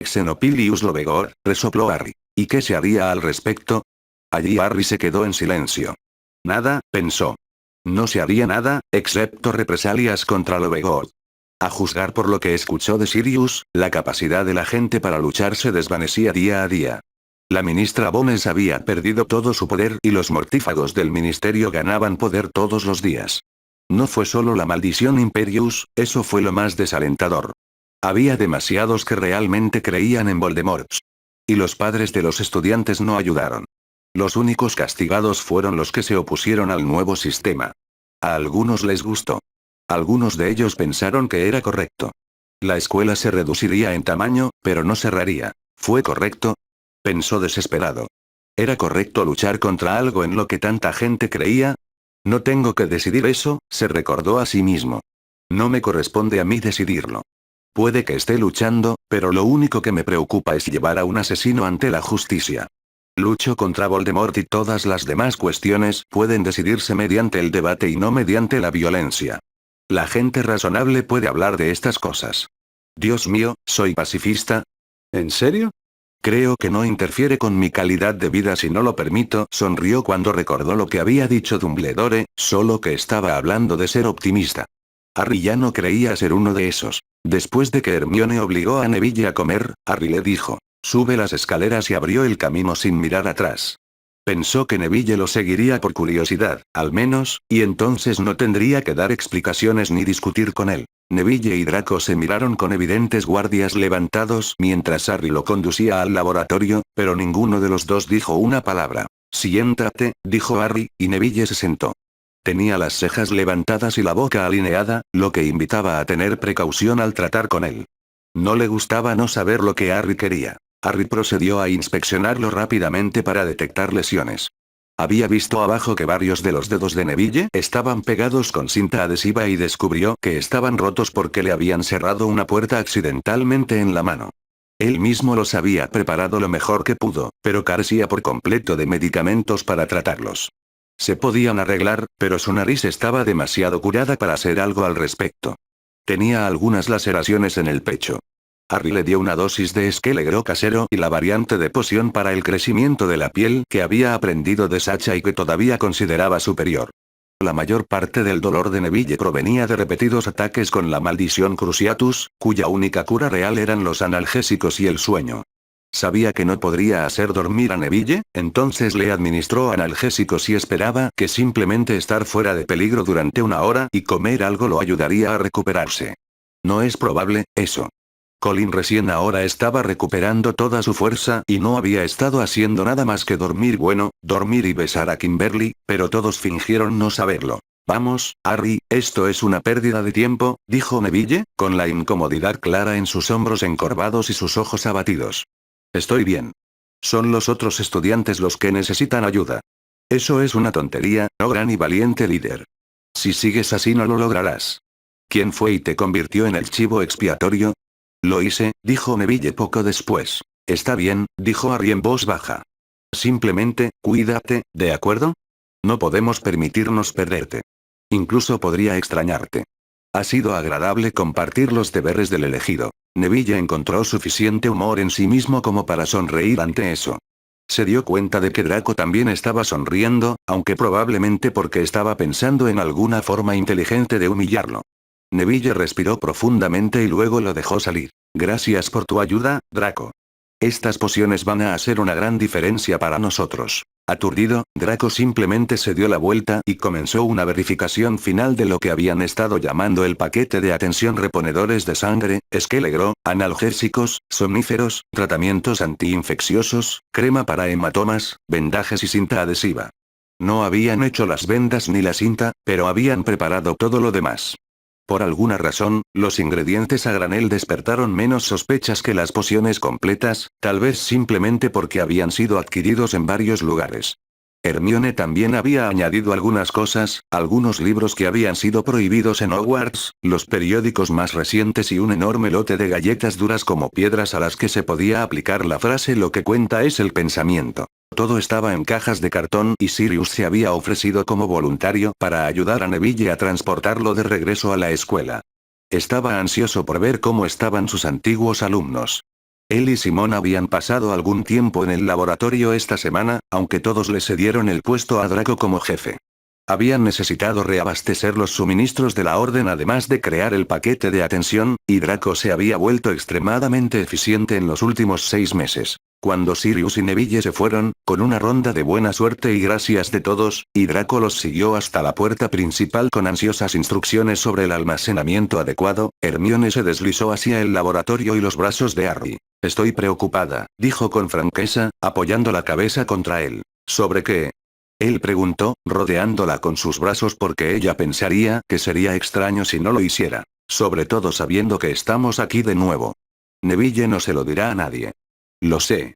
Xenopilius Lobegor, resopló Harry. ¿Y qué se haría al respecto? Allí Harry se quedó en silencio. Nada, pensó. No se haría nada, excepto represalias contra Lobegor. A juzgar por lo que escuchó de Sirius, la capacidad de la gente para luchar se desvanecía día a día. La ministra Bones había perdido todo su poder y los mortífagos del ministerio ganaban poder todos los días. No fue solo la maldición Imperius, eso fue lo más desalentador. Había demasiados que realmente creían en Voldemort. Y los padres de los estudiantes no ayudaron. Los únicos castigados fueron los que se opusieron al nuevo sistema. A algunos les gustó. Algunos de ellos pensaron que era correcto. La escuela se reduciría en tamaño, pero no cerraría. ¿Fue correcto? Pensó desesperado. ¿Era correcto luchar contra algo en lo que tanta gente creía? No tengo que decidir eso, se recordó a sí mismo. No me corresponde a mí decidirlo. Puede que esté luchando, pero lo único que me preocupa es llevar a un asesino ante la justicia. Lucho contra Voldemort y todas las demás cuestiones pueden decidirse mediante el debate y no mediante la violencia. La gente razonable puede hablar de estas cosas. Dios mío, ¿soy pacifista? ¿En serio? Creo que no interfiere con mi calidad de vida si no lo permito, sonrió cuando recordó lo que había dicho Dumbledore, solo que estaba hablando de ser optimista. Harry ya no creía ser uno de esos. Después de que Hermione obligó a Neville a comer, Harry le dijo, sube las escaleras y abrió el camino sin mirar atrás. Pensó que Neville lo seguiría por curiosidad, al menos, y entonces no tendría que dar explicaciones ni discutir con él. Neville y Draco se miraron con evidentes guardias levantados mientras Harry lo conducía al laboratorio, pero ninguno de los dos dijo una palabra. Siéntate, dijo Harry, y Neville se sentó. Tenía las cejas levantadas y la boca alineada, lo que invitaba a tener precaución al tratar con él. No le gustaba no saber lo que Harry quería. Harry procedió a inspeccionarlo rápidamente para detectar lesiones. Había visto abajo que varios de los dedos de Neville estaban pegados con cinta adhesiva y descubrió que estaban rotos porque le habían cerrado una puerta accidentalmente en la mano. Él mismo los había preparado lo mejor que pudo, pero carecía por completo de medicamentos para tratarlos. Se podían arreglar, pero su nariz estaba demasiado curada para hacer algo al respecto. Tenía algunas laceraciones en el pecho. Harry le dio una dosis de Skele-Gro casero y la variante de poción para el crecimiento de la piel que había aprendido de Sacha y que todavía consideraba superior. La mayor parte del dolor de Neville provenía de repetidos ataques con la maldición Cruciatus, cuya única cura real eran los analgésicos y el sueño. Sabía que no podría hacer dormir a Neville, entonces le administró analgésicos y esperaba que simplemente estar fuera de peligro durante una hora y comer algo lo ayudaría a recuperarse. No es probable, eso. Colin recién ahora estaba recuperando toda su fuerza y no había estado haciendo nada más que dormir dormir y besar a Kimberly, pero todos fingieron no saberlo. Vamos, Harry, esto es una pérdida de tiempo, dijo Neville, con la incomodidad clara en sus hombros encorvados y sus ojos abatidos. Estoy bien. Son los otros estudiantes los que necesitan ayuda. Eso es una tontería, oh gran y valiente líder. Si sigues así no lo lograrás. ¿Quién fue y te convirtió en el chivo expiatorio? Lo hice, dijo Neville poco después. Está bien, dijo Harry en voz baja. Simplemente, cuídate, ¿de acuerdo? No podemos permitirnos perderte. Incluso podría extrañarte. Ha sido agradable compartir los deberes del elegido. Neville encontró suficiente humor en sí mismo como para sonreír ante eso. Se dio cuenta de que Draco también estaba sonriendo, aunque probablemente porque estaba pensando en alguna forma inteligente de humillarlo. Neville respiró profundamente y luego lo dejó salir. Gracias por tu ayuda, Draco. Estas pociones van a hacer una gran diferencia para nosotros. Aturdido, Draco simplemente se dio la vuelta y comenzó una verificación final de lo que habían estado llamando el paquete de atención: reponedores de sangre, Skele-Gro, analgésicos, somníferos, tratamientos antiinfecciosos, crema para hematomas, vendajes y cinta adhesiva. No habían hecho las vendas ni la cinta, pero habían preparado todo lo demás. Por alguna razón, los ingredientes a granel despertaron menos sospechas que las pociones completas, tal vez simplemente porque habían sido adquiridos en varios lugares. Hermione también había añadido algunas cosas, algunos libros que habían sido prohibidos en Hogwarts, los periódicos más recientes y un enorme lote de galletas duras como piedras a las que se podía aplicar la frase "lo que cuenta es el pensamiento". Todo estaba en cajas de cartón y Sirius se había ofrecido como voluntario para ayudar a Neville a transportarlo de regreso a la escuela. Estaba ansioso por ver cómo estaban sus antiguos alumnos. Él y Simón habían pasado algún tiempo en el laboratorio esta semana, aunque todos le cedieron el puesto a Draco como jefe. Habían necesitado reabastecer los suministros de la orden además de crear el paquete de atención, y Draco se había vuelto extremadamente eficiente en los últimos 6 meses. Cuando Sirius y Neville se fueron, con una ronda de buena suerte y gracias de todos, y Draco los siguió hasta la puerta principal con ansiosas instrucciones sobre el almacenamiento adecuado, Hermione se deslizó hacia el laboratorio y los brazos de Harry. Estoy preocupada, dijo con franqueza, apoyando la cabeza contra él. ¿Sobre qué? Él preguntó, rodeándola con sus brazos porque ella pensaría que sería extraño si no lo hiciera. Sobre todo sabiendo que estamos aquí de nuevo. Neville no se lo dirá a nadie. Lo sé.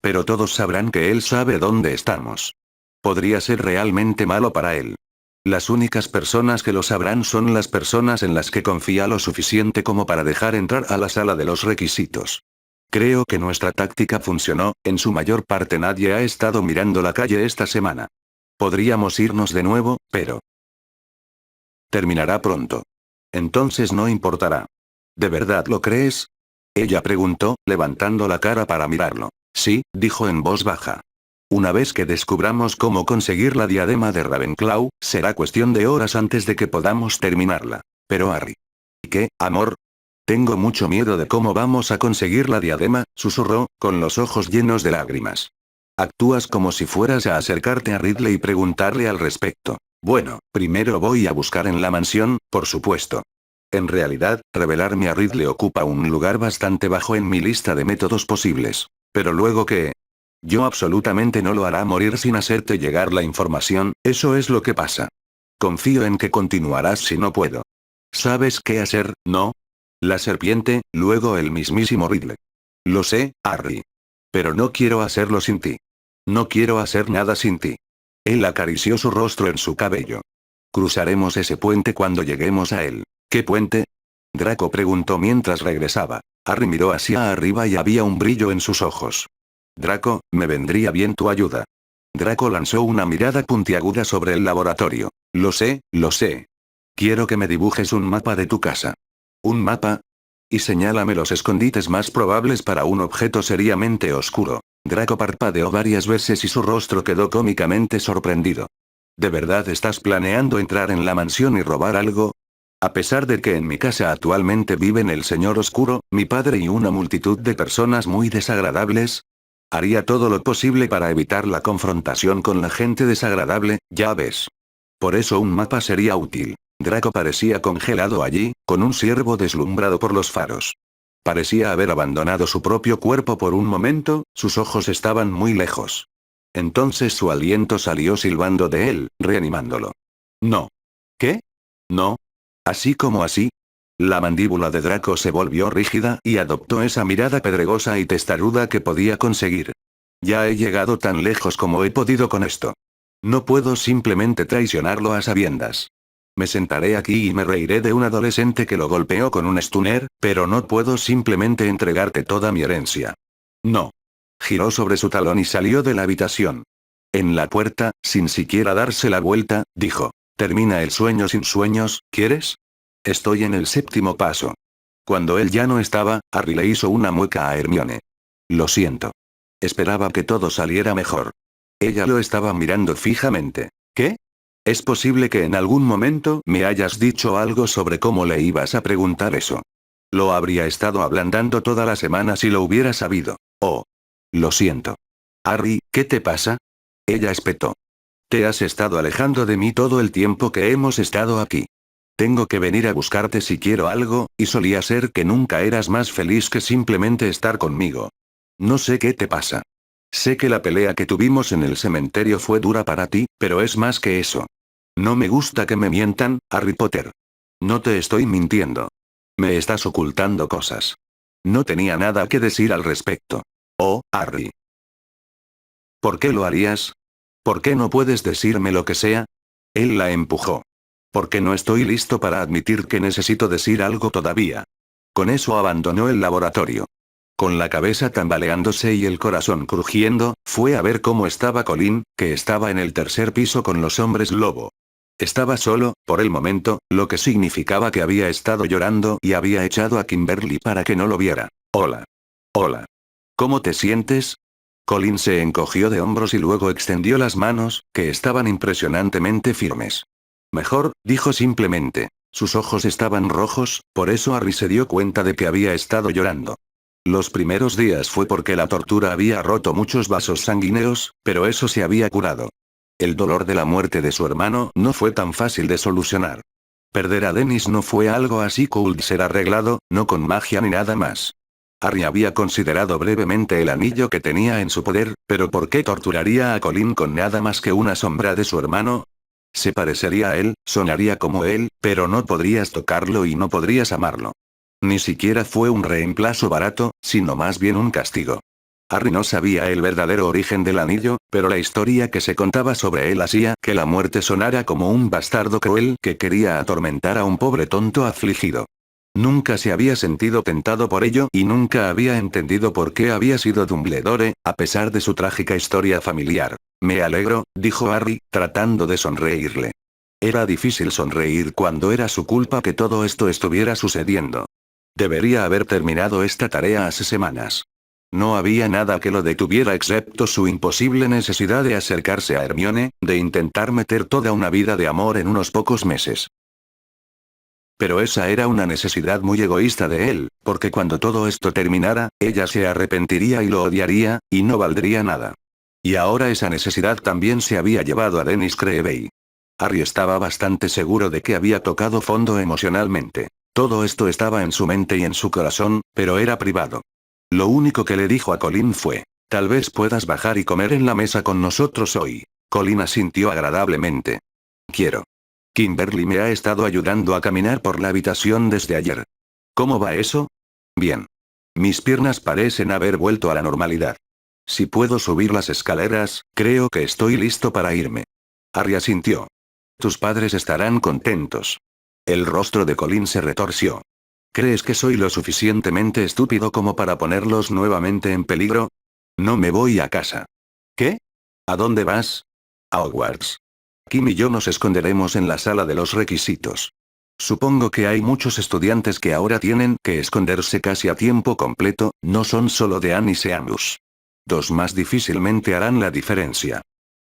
Pero todos sabrán que él sabe dónde estamos. Podría ser realmente malo para él. Las únicas personas que lo sabrán son las personas en las que confía lo suficiente como para dejar entrar a la sala de los requisitos. Creo que nuestra táctica funcionó, en su mayor parte nadie ha estado mirando la calle esta semana. Podríamos irnos de nuevo, pero terminará pronto. Entonces no importará. ¿De verdad lo crees? Ella preguntó, levantando la cara para mirarlo. Sí, dijo en voz baja. Una vez que descubramos cómo conseguir la diadema de Ravenclaw, será cuestión de horas antes de que podamos terminarla. Pero Harry. ¿Qué, amor? Tengo mucho miedo de cómo vamos a conseguir la diadema, susurró, con los ojos llenos de lágrimas. Actúas como si fueras a acercarte a Ridley y preguntarle al respecto. Bueno, primero voy a buscar en la mansión, por supuesto. En realidad, revelarme a Ridley ocupa un lugar bastante bajo en mi lista de métodos posibles. Pero luego ¿qué? Yo absolutamente no lo hará morir sin hacerte llegar la información, eso es lo que pasa. Confío en que continuarás si no puedo. ¿Sabes qué hacer, no? La serpiente, luego el mismísimo Ridley. Lo sé, Harry. Pero no quiero hacerlo sin ti. No quiero hacer nada sin ti. Él acarició su rostro en su cabello. Cruzaremos ese puente cuando lleguemos a él. ¿Qué puente? Draco preguntó mientras regresaba. Harry miró hacia arriba y había un brillo en sus ojos. Draco, me vendría bien tu ayuda. Draco lanzó una mirada puntiaguda sobre el laboratorio. Lo sé, lo sé. Quiero que me dibujes un mapa de tu casa. ¿Un mapa? Y señálame los escondites más probables para un objeto seriamente oscuro. Draco parpadeó varias veces y su rostro quedó cómicamente sorprendido. ¿De verdad estás planeando entrar en la mansión y robar algo? A pesar de que en mi casa actualmente viven el Señor Oscuro, mi padre y una multitud de personas muy desagradables, haría todo lo posible para evitar la confrontación con la gente desagradable, ya ves. Por eso un mapa sería útil. Draco parecía congelado allí, con un ciervo deslumbrado por los faros. Parecía haber abandonado su propio cuerpo por un momento, sus ojos estaban muy lejos. Entonces su aliento salió silbando de él, reanimándolo. No. ¿Qué? No. ¿Así como así? La mandíbula de Draco se volvió rígida y adoptó esa mirada pedregosa y testaruda que podía conseguir. Ya he llegado tan lejos como he podido con esto. No puedo simplemente traicionarlo a sabiendas. Me sentaré aquí y me reiré de un adolescente que lo golpeó con un stunner, pero no puedo simplemente entregarte toda mi herencia. No. Giró sobre su talón y salió de la habitación. En la puerta, sin siquiera darse la vuelta, dijo, termina el sueño sin sueños, ¿quieres? Estoy en el 7º paso. Cuando él ya no estaba, Harry le hizo una mueca a Hermione. Lo siento. Esperaba que todo saliera mejor. Ella lo estaba mirando fijamente. ¿Qué? Es posible que en algún momento me hayas dicho algo sobre cómo le ibas a preguntar eso. Lo habría estado ablandando toda la semana si lo hubiera sabido. Oh. Lo siento. Harry, ¿qué te pasa? Ella espetó. Te has estado alejando de mí todo el tiempo que hemos estado aquí. Tengo que venir a buscarte si quiero algo, y solía ser que nunca eras más feliz que simplemente estar conmigo. No sé qué te pasa. Sé que la pelea que tuvimos en el cementerio fue dura para ti, pero es más que eso. No me gusta que me mientan, Harry Potter. No te estoy mintiendo. Me estás ocultando cosas. No tenía nada que decir al respecto. Oh, Harry. ¿Por qué lo harías? ¿Por qué no puedes decirme lo que sea? Él la empujó. Porque no estoy listo para admitir que necesito decir algo todavía. Con eso abandonó el laboratorio. Con la cabeza tambaleándose y el corazón crujiendo, fue a ver cómo estaba Colin, que estaba en el tercer piso con los hombres lobo. Estaba solo, por el momento, lo que significaba que había estado llorando y había echado a Kimberly para que no lo viera. Hola. Hola. ¿Cómo te sientes? Colin se encogió de hombros y luego extendió las manos, que estaban impresionantemente firmes. Mejor, dijo simplemente. Sus ojos estaban rojos, por eso Harry se dio cuenta de que había estado llorando. Los primeros días fue porque la tortura había roto muchos vasos sanguíneos, pero eso se había curado. El dolor de la muerte de su hermano no fue tan fácil de solucionar. Perder a Dennis no fue algo así cool de ser arreglado, no con magia ni nada más. Harry había considerado brevemente el anillo que tenía en su poder, pero ¿por qué torturaría a Colin con nada más que una sombra de su hermano? Se parecería a él, sonaría como él, pero no podrías tocarlo y no podrías amarlo. Ni siquiera fue un reemplazo barato, sino más bien un castigo. Harry no sabía el verdadero origen del anillo, pero la historia que se contaba sobre él hacía que la muerte sonara como un bastardo cruel que quería atormentar a un pobre tonto afligido. Nunca se había sentido tentado por ello y nunca había entendido por qué había sido Dumbledore, a pesar de su trágica historia familiar. Me alegro, dijo Harry, tratando de sonreírle. Era difícil sonreír cuando era su culpa que todo esto estuviera sucediendo. Debería haber terminado esta tarea hace semanas. No había nada que lo detuviera excepto su imposible necesidad de acercarse a Hermione, de intentar meter toda una vida de amor en unos pocos meses. Pero esa era una necesidad muy egoísta de él, porque cuando todo esto terminara, ella se arrepentiría y lo odiaría, y no valdría nada. Y ahora esa necesidad también se había llevado a Dennis Creevey. Harry estaba bastante seguro de que había tocado fondo emocionalmente. Todo esto estaba en su mente y en su corazón, pero era privado. Lo único que le dijo a Colin fue, tal vez puedas bajar y comer en la mesa con nosotros hoy. Colin asintió agradablemente. Quiero. Kimberly me ha estado ayudando a caminar por la habitación desde ayer. ¿Cómo va eso? Bien. Mis piernas parecen haber vuelto a la normalidad. Si puedo subir las escaleras, creo que estoy listo para irme. Harry asintió. Tus padres estarán contentos. El rostro de Colin se retorció. ¿Crees que soy lo suficientemente estúpido como para ponerlos nuevamente en peligro? No me voy a casa. ¿Qué? ¿A dónde vas? A Hogwarts. Kim y yo nos esconderemos en la sala de los requisitos. Supongo que hay muchos estudiantes que ahora tienen que esconderse casi a tiempo completo, no son solo Dean y Seamus. Dos más difícilmente harán la diferencia.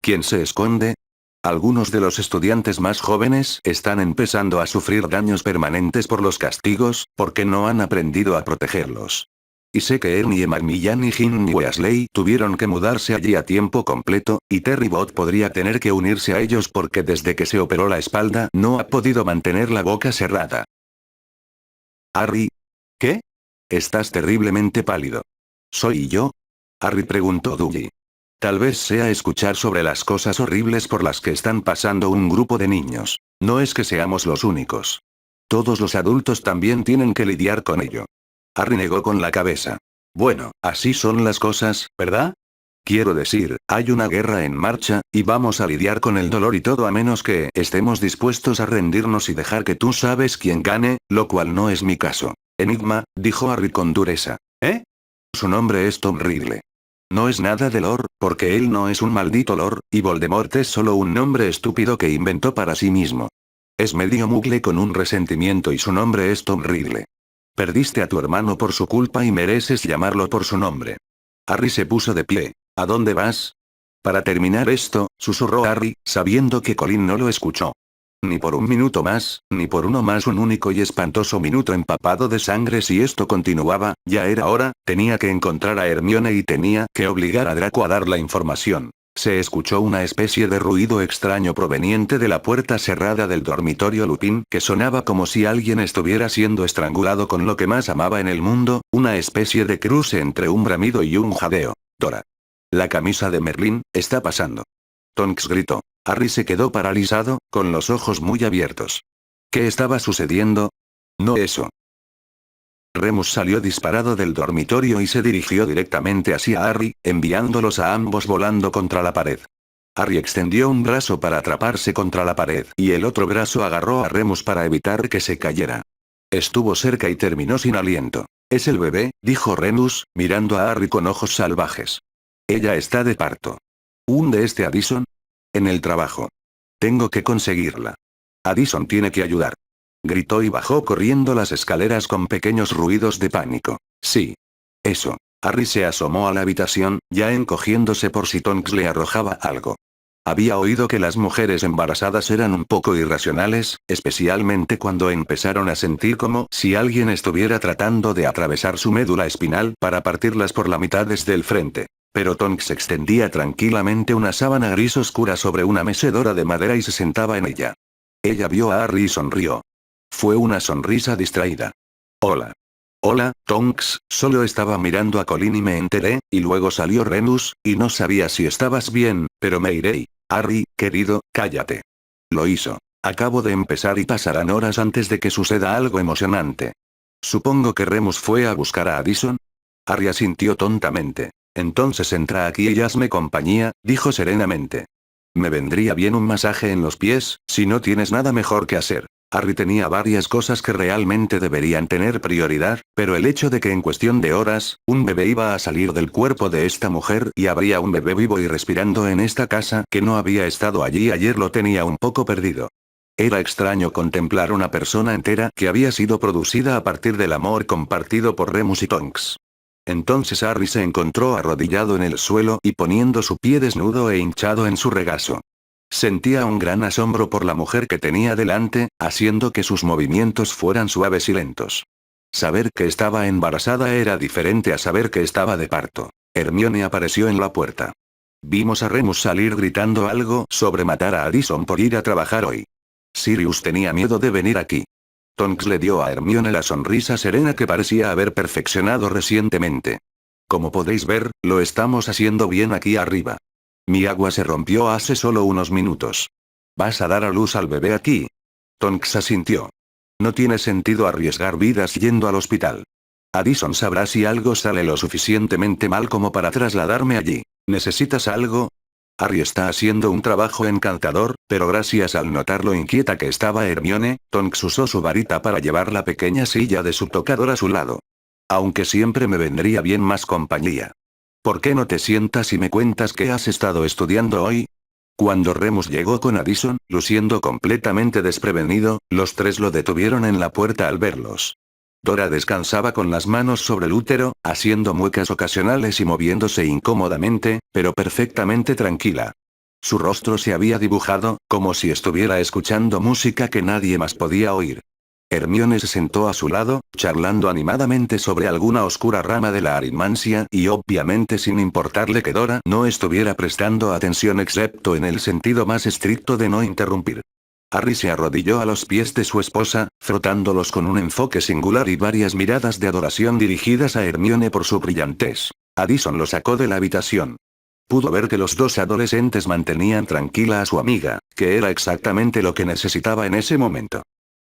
¿Quién se esconde? Algunos de los estudiantes más jóvenes están empezando a sufrir daños permanentes por los castigos, porque no han aprendido a protegerlos. Y sé que Ernie Macmillan y Ginny Weasley tuvieron que mudarse allí a tiempo completo, y Terry Bott podría tener que unirse a ellos porque desde que se operó la espalda no ha podido mantener la boca cerrada. Harry. ¿Qué? Estás terriblemente pálido. ¿Soy yo? Harry preguntó Dudley. Tal vez sea escuchar sobre las cosas horribles por las que están pasando un grupo de niños. No es que seamos los únicos. Todos los adultos también tienen que lidiar con ello. Harry negó con la cabeza. Bueno, así son las cosas, ¿verdad? Quiero decir, hay una guerra en marcha, y vamos a lidiar con el dolor y todo a menos que estemos dispuestos a rendirnos y dejar que tú sabes quién gane, lo cual no es mi caso. Enigma, dijo Harry con dureza. ¿Eh? Su nombre es Tom Riddle. No es nada de Lord, porque él no es un maldito Lord, y Voldemort es solo un nombre estúpido que inventó para sí mismo. Es medio mugle con un resentimiento y su nombre es Tom Riddle. Perdiste a tu hermano por su culpa y mereces llamarlo por su nombre. Harry se puso de pie. ¿A dónde vas? Para terminar esto, susurró Harry, sabiendo que Colin no lo escuchó. Ni por un minuto más, ni por uno más un único y espantoso minuto empapado de sangre si esto continuaba, ya era hora, tenía que encontrar a Hermione y tenía que obligar a Draco a dar la información. Se escuchó una especie de ruido extraño proveniente de la puerta cerrada del dormitorio Lupin que sonaba como si alguien estuviera siendo estrangulado con lo que más amaba en el mundo, una especie de cruce entre un bramido y un jadeo. Dora. La camisa de Merlín, está pasando. Tonks gritó. Harry se quedó paralizado, con los ojos muy abiertos. ¿Qué estaba sucediendo? No eso. Remus salió disparado del dormitorio y se dirigió directamente hacia Harry, enviándolos a ambos volando contra la pared. Harry extendió un brazo para atraparse contra la pared y el otro brazo agarró a Remus para evitar que se cayera. Estuvo cerca y terminó sin aliento. «Es el bebé», dijo Remus, mirando a Harry con ojos salvajes. «Ella está de parto». «¿Hunde este Addison?» «En el trabajo. Tengo que conseguirla. Addison tiene que ayudar». Gritó y bajó corriendo las escaleras con pequeños ruidos de pánico. «Sí. Eso». Harry se asomó a la habitación, ya encogiéndose por si Tonks le arrojaba algo. Había oído que las mujeres embarazadas eran un poco irracionales, especialmente cuando empezaron a sentir como si alguien estuviera tratando de atravesar su médula espinal para partirlas por la mitad desde el frente. Pero Tonks extendía tranquilamente una sábana gris oscura sobre una mecedora de madera y se sentaba en ella. Ella vio a Harry y sonrió. Fue una sonrisa distraída. «Hola». «Hola, Tonks», solo estaba mirando a Colin y me enteré, y luego salió Remus, y no sabía si estabas bien, pero me iré. «Harry, querido, cállate». Lo hizo. «Acabo de empezar y pasarán horas antes de que suceda algo emocionante». «Supongo que Remus fue a buscar a Addison». Harry asintió tontamente. «Entonces entra aquí y hazme compañía», dijo serenamente. «Me vendría bien un masaje en los pies, si no tienes nada mejor que hacer». Harry tenía varias cosas que realmente deberían tener prioridad, pero el hecho de que en cuestión de horas, un bebé iba a salir del cuerpo de esta mujer y habría un bebé vivo y respirando en esta casa que no había estado allí ayer lo tenía un poco perdido. Era extraño contemplar una persona entera que había sido producida a partir del amor compartido por Remus y Tonks. Entonces Harry se encontró arrodillado en el suelo y poniendo su pie desnudo e hinchado en su regazo. Sentía un gran asombro por la mujer que tenía delante, haciendo que sus movimientos fueran suaves y lentos. Saber que estaba embarazada era diferente a saber que estaba de parto. Hermione apareció en la puerta. Vimos a Remus salir gritando algo sobre matar a Addison por ir a trabajar hoy. Sirius tenía miedo de venir aquí. Tonks le dio a Hermione la sonrisa serena que parecía haber perfeccionado recientemente. Como podéis ver, lo estamos haciendo bien aquí arriba. Mi agua se rompió hace solo unos minutos. ¿Vas a dar a luz al bebé aquí? Tonks asintió. No tiene sentido arriesgar vidas yendo al hospital. Addison sabrá si algo sale lo suficientemente mal como para trasladarme allí. ¿Necesitas algo? Harry está haciendo un trabajo encantador, pero gracias al notar lo inquieta que estaba Hermione, Tonks usó su varita para llevar la pequeña silla de su tocador a su lado. Aunque siempre me vendría bien más compañía. ¿Por qué no te sientas y me cuentas qué has estado estudiando hoy? Cuando Remus llegó con Addison, luciendo completamente desprevenido, los tres lo detuvieron en la puerta al verlos. Dora descansaba con las manos sobre el útero, haciendo muecas ocasionales y moviéndose incómodamente, pero perfectamente tranquila. Su rostro se había dibujado, como si estuviera escuchando música que nadie más podía oír. Hermione se sentó a su lado, charlando animadamente sobre alguna oscura rama de la aritmancia y obviamente sin importarle que Dora no estuviera prestando atención excepto en el sentido más estricto de no interrumpir. Harry se arrodilló a los pies de su esposa, frotándolos con un enfoque singular y varias miradas de adoración dirigidas a Hermione por su brillantez. Addison lo sacó de la habitación. Pudo ver que los dos adolescentes mantenían tranquila a su amiga, que era exactamente lo que necesitaba en ese momento.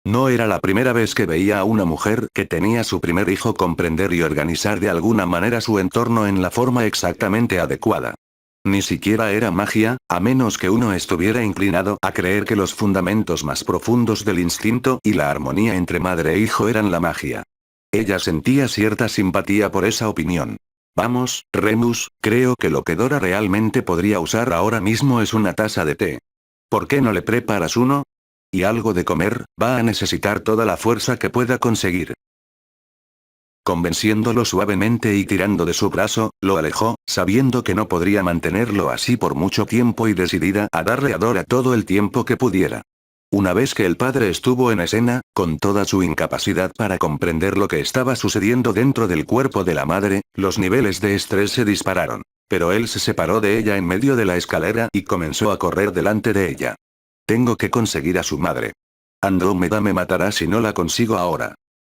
No era la primera vez que veía a una mujer que tenía su primer hijo comprender y organizar de alguna manera su entorno en la forma exactamente adecuada. Ni siquiera era magia, a menos que uno estuviera inclinado a creer que los fundamentos más profundos del instinto y la armonía entre madre e hijo eran la magia. Ella sentía cierta simpatía por esa opinión. Vamos, Remus, creo que lo que Dora realmente podría usar ahora mismo es una taza de té. ¿Por qué no le preparas uno? Y algo de comer, va a necesitar toda la fuerza que pueda conseguir. Convenciéndolo suavemente y tirando de su brazo, lo alejó, sabiendo que no podría mantenerlo así por mucho tiempo y decidida a darle a Dora todo el tiempo que pudiera. Una vez que el padre estuvo en escena, con toda su incapacidad para comprender lo que estaba sucediendo dentro del cuerpo de la madre, los niveles de estrés se dispararon. Pero él se separó de ella en medio de la escalera y comenzó a correr delante de ella. Tengo que conseguir a su madre. Andrómeda me matará si no la consigo ahora.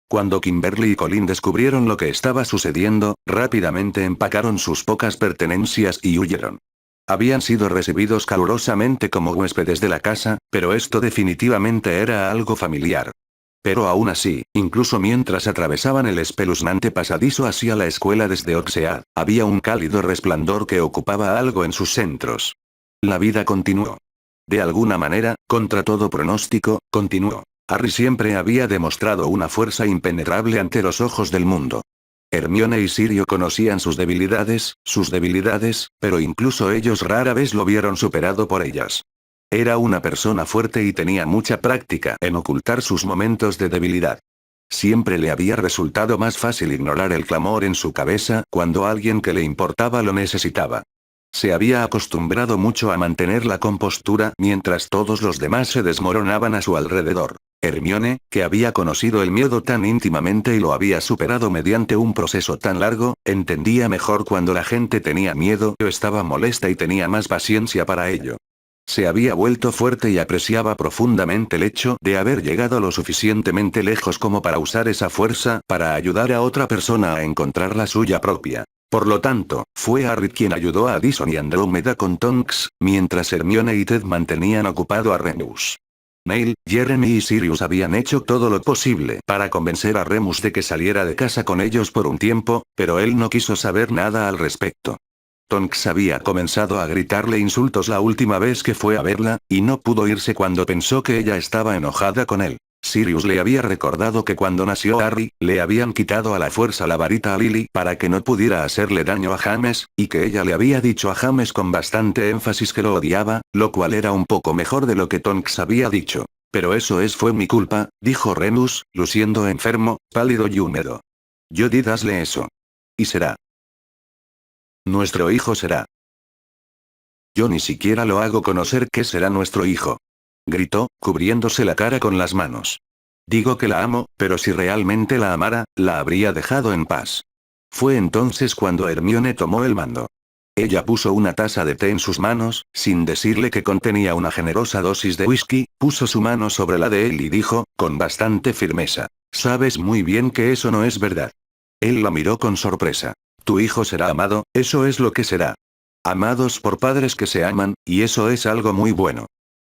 Cuando Kimberly y Colin descubrieron lo que estaba sucediendo, rápidamente empacaron sus pocas pertenencias y huyeron. Habían sido recibidos calurosamente como huéspedes de la casa, pero esto definitivamente era algo familiar. Pero aún así, incluso mientras atravesaban el espeluznante pasadizo hacia la escuela desde Oxead, había un cálido resplandor que ocupaba algo en sus centros. La vida continuó. De alguna manera, contra todo pronóstico, continuó. Harry siempre había demostrado una fuerza impenetrable ante los ojos del mundo. Hermione y Sirio conocían sus debilidades, pero incluso ellos rara vez lo vieron superado por ellas. Era una persona fuerte y tenía mucha práctica en ocultar sus momentos de debilidad. Siempre le había resultado más fácil ignorar el clamor en su cabeza cuando alguien que le importaba lo necesitaba. Se había acostumbrado mucho a mantener la compostura mientras todos los demás se desmoronaban a su alrededor. Hermione, que había conocido el miedo tan íntimamente y lo había superado mediante un proceso tan largo, entendía mejor cuando la gente tenía miedo o estaba molesta y tenía más paciencia para ello. Se había vuelto fuerte y apreciaba profundamente el hecho de haber llegado lo suficientemente lejos como para usar esa fuerza para ayudar a otra persona a encontrar la suya propia. Por lo tanto, fue Harry quien ayudó a Addison y Andrómeda con Tonks, mientras Hermione y Ted mantenían ocupado a Remus. Neil, Jeremy y Sirius habían hecho todo lo posible para convencer a Remus de que saliera de casa con ellos por un tiempo, pero él no quiso saber nada al respecto. Tonks había comenzado a gritarle insultos la última vez que fue a verla, y no pudo irse cuando pensó que ella estaba enojada con él. Sirius le había recordado que cuando nació Harry, le habían quitado a la fuerza la varita a Lily para que no pudiera hacerle daño a James, y que ella le había dicho a James con bastante énfasis que lo odiaba, lo cual era un poco mejor de lo que Tonks había dicho. Pero fue mi culpa, dijo Remus, luciendo enfermo, pálido y húmedo. Yo di dasle eso. Y será. Nuestro hijo será. Yo ni siquiera lo hago conocer que será nuestro hijo. Gritó, cubriéndose la cara con las manos. Digo que la amo, pero si realmente la amara, la habría dejado en paz. Fue entonces cuando Hermione tomó el mando. Ella puso una taza de té en sus manos, sin decirle que contenía una generosa dosis de whisky, puso su mano sobre la de él y dijo, con bastante firmeza, sabes muy bien que eso no es verdad. Él la miró con sorpresa. Tu hijo será amado, eso es lo que será. Amados por padres que se aman, y eso es algo muy bueno.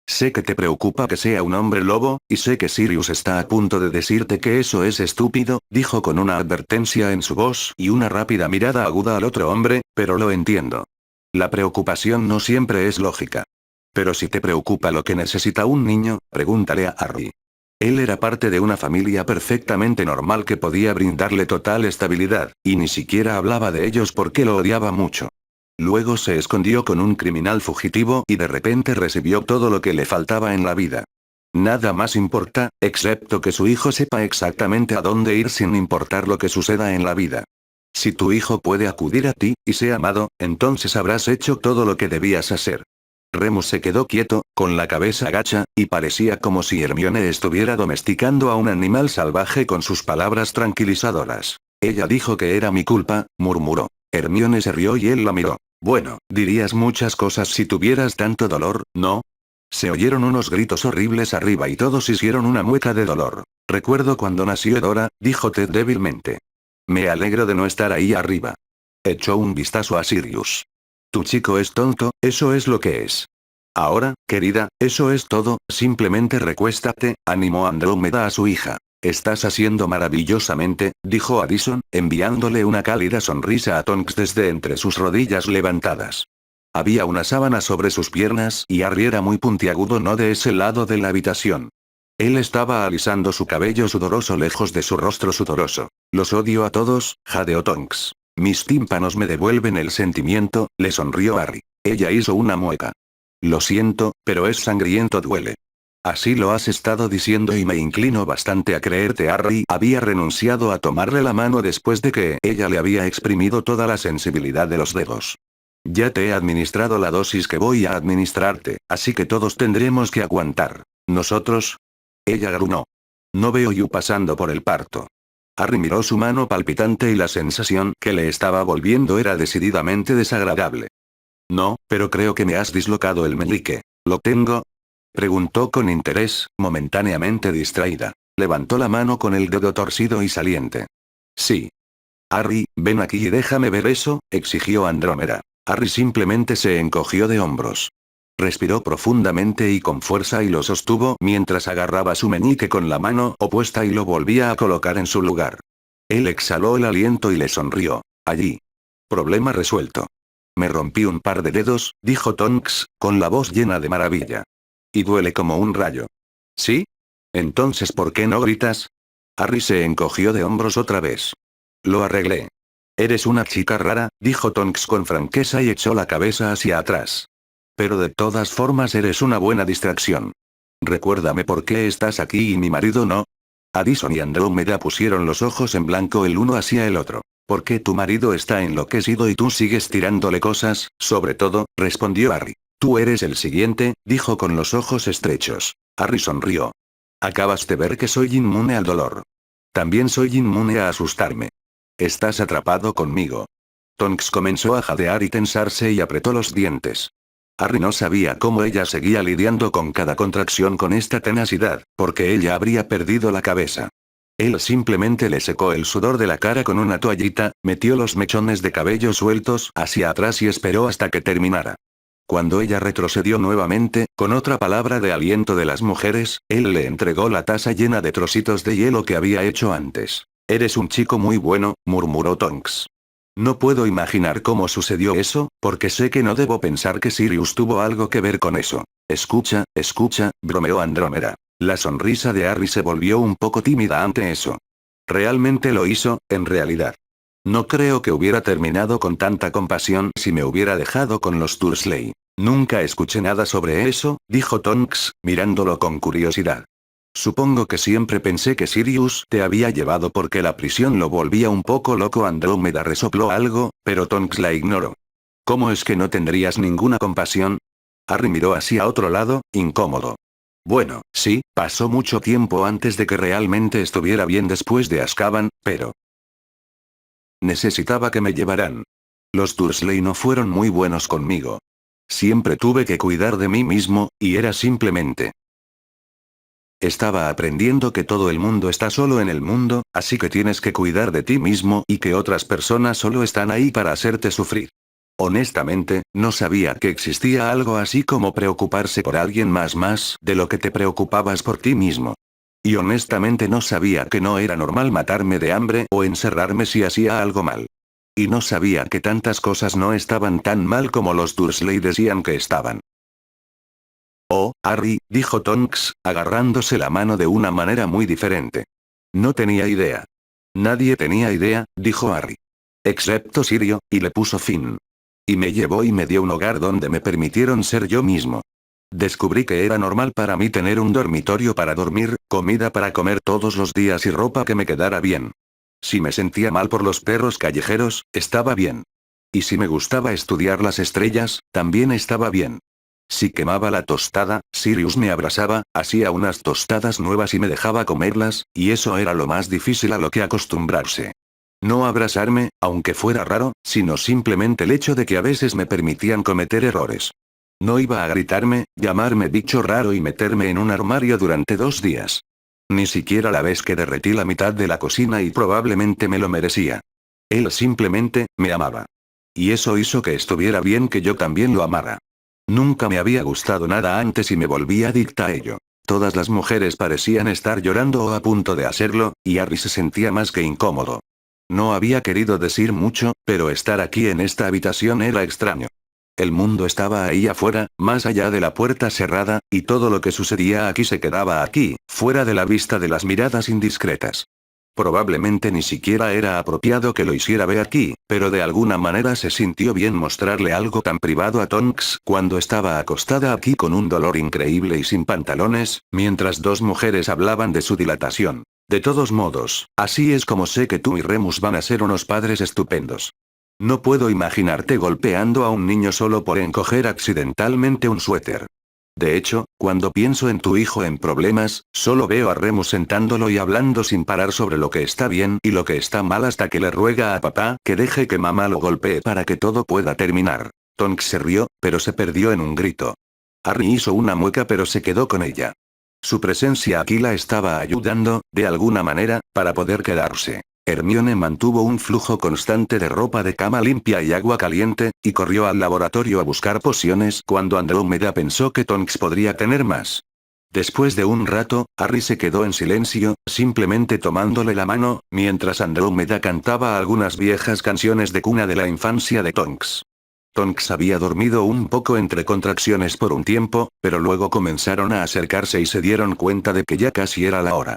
Sé que te preocupa que sea un hombre lobo, y sé que Sirius está a punto de decirte que eso es estúpido, dijo con una advertencia en su voz y una rápida mirada aguda al otro hombre, pero lo entiendo. La preocupación no siempre es lógica. Pero si te preocupa lo que necesita un niño, pregúntale a Harry. Él era parte de una familia perfectamente normal que podía brindarle total estabilidad, y ni siquiera hablaba de ellos porque lo odiaba mucho. Luego se escondió con un criminal fugitivo y de repente recibió todo lo que le faltaba en la vida. Nada más importa, excepto que su hijo sepa exactamente a dónde ir sin importar lo que suceda en la vida. Si tu hijo puede acudir a ti, y sea amado, entonces habrás hecho todo lo que debías hacer. Remus se quedó quieto, con la cabeza gacha, y parecía como si Hermione estuviera domesticando a un animal salvaje con sus palabras tranquilizadoras. Ella dijo que era mi culpa, murmuró. Hermione se rió y él la miró. Bueno, dirías muchas cosas si tuvieras tanto dolor, ¿no? Se oyeron unos gritos horribles arriba y todos hicieron una mueca de dolor. Recuerdo cuando nació Dora, dijo Ted débilmente. Me alegro de no estar ahí arriba. Echó un vistazo a Sirius. Tu chico es tonto, eso es lo que es. Ahora, querida, eso es todo, simplemente recuéstate, animó Andrómeda a su hija. Estás haciendo maravillosamente, dijo Addison, enviándole una cálida sonrisa a Tonks desde entre sus rodillas levantadas. Había una sábana sobre sus piernas y Harry era muy puntiagudo no de ese lado de la habitación. Él estaba alisando su cabello sudoroso lejos de su rostro sudoroso. Los odio a todos, jadeó Tonks. Mis tímpanos me devuelven el sentimiento, le sonrió Harry. Ella hizo una mueca. Lo siento, pero es sangriento, duele. Así lo has estado diciendo y me inclino bastante a creerte. Harry había renunciado a tomarle la mano después de que ella le había exprimido toda la sensibilidad de los dedos. Ya te he administrado la dosis que voy a administrarte, así que todos tendremos que aguantar. ¿Nosotros? Ella gruñó. No veo you pasando por el parto. Harry miró su mano palpitante y la sensación que le estaba volviendo era decididamente desagradable. No, pero creo que me has dislocado el meñique. ¿Lo tengo? Preguntó con interés, momentáneamente distraída. Levantó la mano con el dedo torcido y saliente. Sí. Harry, ven aquí y déjame ver eso, exigió Andrómeda. Harry simplemente se encogió de hombros. Respiró profundamente y con fuerza y lo sostuvo mientras agarraba su meñique con la mano opuesta y lo volvía a colocar en su lugar. Él exhaló el aliento y le sonrió. Allí. Problema resuelto. Me rompí un par de dedos, dijo Tonks, con la voz llena de maravilla. Y duele como un rayo. ¿Sí? Entonces ¿por qué no gritas? Harry se encogió de hombros otra vez. Lo arreglé. Eres una chica rara, dijo Tonks con franqueza y echó la cabeza hacia atrás. Pero de todas formas eres una buena distracción. Recuérdame por qué estás aquí y mi marido no. Addison y Andrómeda pusieron los ojos en blanco el uno hacia el otro. ¿Por qué tu marido está enloquecido y tú sigues tirándole cosas? Sobre todo, respondió Harry. Tú eres el siguiente, dijo con los ojos estrechos. Harry sonrió. Acabas de ver que soy inmune al dolor. También soy inmune a asustarme. Estás atrapado conmigo. Tonks comenzó a jadear y tensarse y apretó los dientes. Harry no sabía cómo ella seguía lidiando con cada contracción con esta tenacidad, porque ella habría perdido la cabeza. Él simplemente le secó el sudor de la cara con una toallita, metió los mechones de cabello sueltos hacia atrás y esperó hasta que terminara. Cuando ella retrocedió nuevamente, con otra palabra de aliento de las mujeres, él le entregó la taza llena de trocitos de hielo que había hecho antes. Eres un chico muy bueno, murmuró Tonks. No puedo imaginar cómo sucedió eso, porque sé que no debo pensar que Sirius tuvo algo que ver con eso. Escucha, bromeó Andrómeda. La sonrisa de Harry se volvió un poco tímida ante eso. Realmente lo hizo, en realidad. No creo que hubiera terminado con tanta compasión si me hubiera dejado con los Dursley. Nunca escuché nada sobre eso, dijo Tonks, mirándolo con curiosidad. Supongo que siempre pensé que Sirius te había llevado porque la prisión lo volvía un poco loco. Andrómeda resopló algo, pero Tonks la ignoró. ¿Cómo es que no tendrías ninguna compasión? Harry miró hacia otro lado, incómodo. Bueno, sí, pasó mucho tiempo antes de que realmente estuviera bien después de Azkaban, pero... necesitaba que me llevaran. Los Dursley no fueron muy buenos conmigo. Siempre tuve que cuidar de mí mismo, y era simplemente... Estaba aprendiendo que todo el mundo está solo en el mundo, así que tienes que cuidar de ti mismo y que otras personas solo están ahí para hacerte sufrir. Honestamente, no sabía que existía algo así como preocuparse por alguien más de lo que te preocupabas por ti mismo. Y honestamente no sabía que no era normal matarme de hambre o encerrarme si hacía algo mal. Y no sabía que tantas cosas no estaban tan mal como los Dursley decían que estaban. Oh, Harry, dijo Tonks, agarrándose la mano de una manera muy diferente. No tenía idea. Nadie tenía idea, dijo Harry. Excepto Sirio, y le puso fin. Y me llevó y me dio un hogar donde me permitieron ser yo mismo. Descubrí que era normal para mí tener un dormitorio para dormir, comida para comer todos los días y ropa que me quedara bien. Si me sentía mal por los perros callejeros, estaba bien. Y si me gustaba estudiar las estrellas, también estaba bien. Si quemaba la tostada, Sirius me abrazaba, hacía unas tostadas nuevas y me dejaba comerlas, y eso era lo más difícil a lo que acostumbrarse. No abrazarme, aunque fuera raro, sino simplemente el hecho de que a veces me permitían cometer errores. No iba a gritarme, llamarme bicho raro y meterme en un armario durante 2 días. Ni siquiera la vez que derretí la mitad de la cocina y probablemente me lo merecía. Él simplemente, me amaba. Y eso hizo que estuviera bien que yo también lo amara. Nunca me había gustado nada antes y me volví adicta a ello. Todas las mujeres parecían estar llorando o a punto de hacerlo, y Harry se sentía más que incómodo. No había querido decir mucho, pero estar aquí en esta habitación era extraño. El mundo estaba ahí afuera, más allá de la puerta cerrada, y todo lo que sucedía aquí se quedaba aquí, fuera de la vista de las miradas indiscretas. Probablemente ni siquiera era apropiado que lo hiciera ver aquí, pero de alguna manera se sintió bien mostrarle algo tan privado a Tonks cuando estaba acostada aquí con un dolor increíble y sin pantalones, mientras 2 mujeres hablaban de su dilatación. De todos modos, así es como sé que tú y Remus van a ser unos padres estupendos. No puedo imaginarte golpeando a un niño solo por encoger accidentalmente un suéter. De hecho, cuando pienso en tu hijo en problemas, solo veo a Remus sentándolo y hablando sin parar sobre lo que está bien y lo que está mal hasta que le ruega a papá que deje que mamá lo golpee para que todo pueda terminar. Tonks se rió, pero se perdió en un grito. Harry hizo una mueca pero se quedó con ella. Su presencia aquí la estaba ayudando, de alguna manera, para poder quedarse. Hermione mantuvo un flujo constante de ropa de cama limpia y agua caliente, y corrió al laboratorio a buscar pociones cuando Andrómeda pensó que Tonks podría tener más. Después de un rato, Harry se quedó en silencio, simplemente tomándole la mano, mientras Andrómeda cantaba algunas viejas canciones de cuna de la infancia de Tonks. Tonks había dormido un poco entre contracciones por un tiempo, pero luego comenzaron a acercarse y se dieron cuenta de que ya casi era la hora.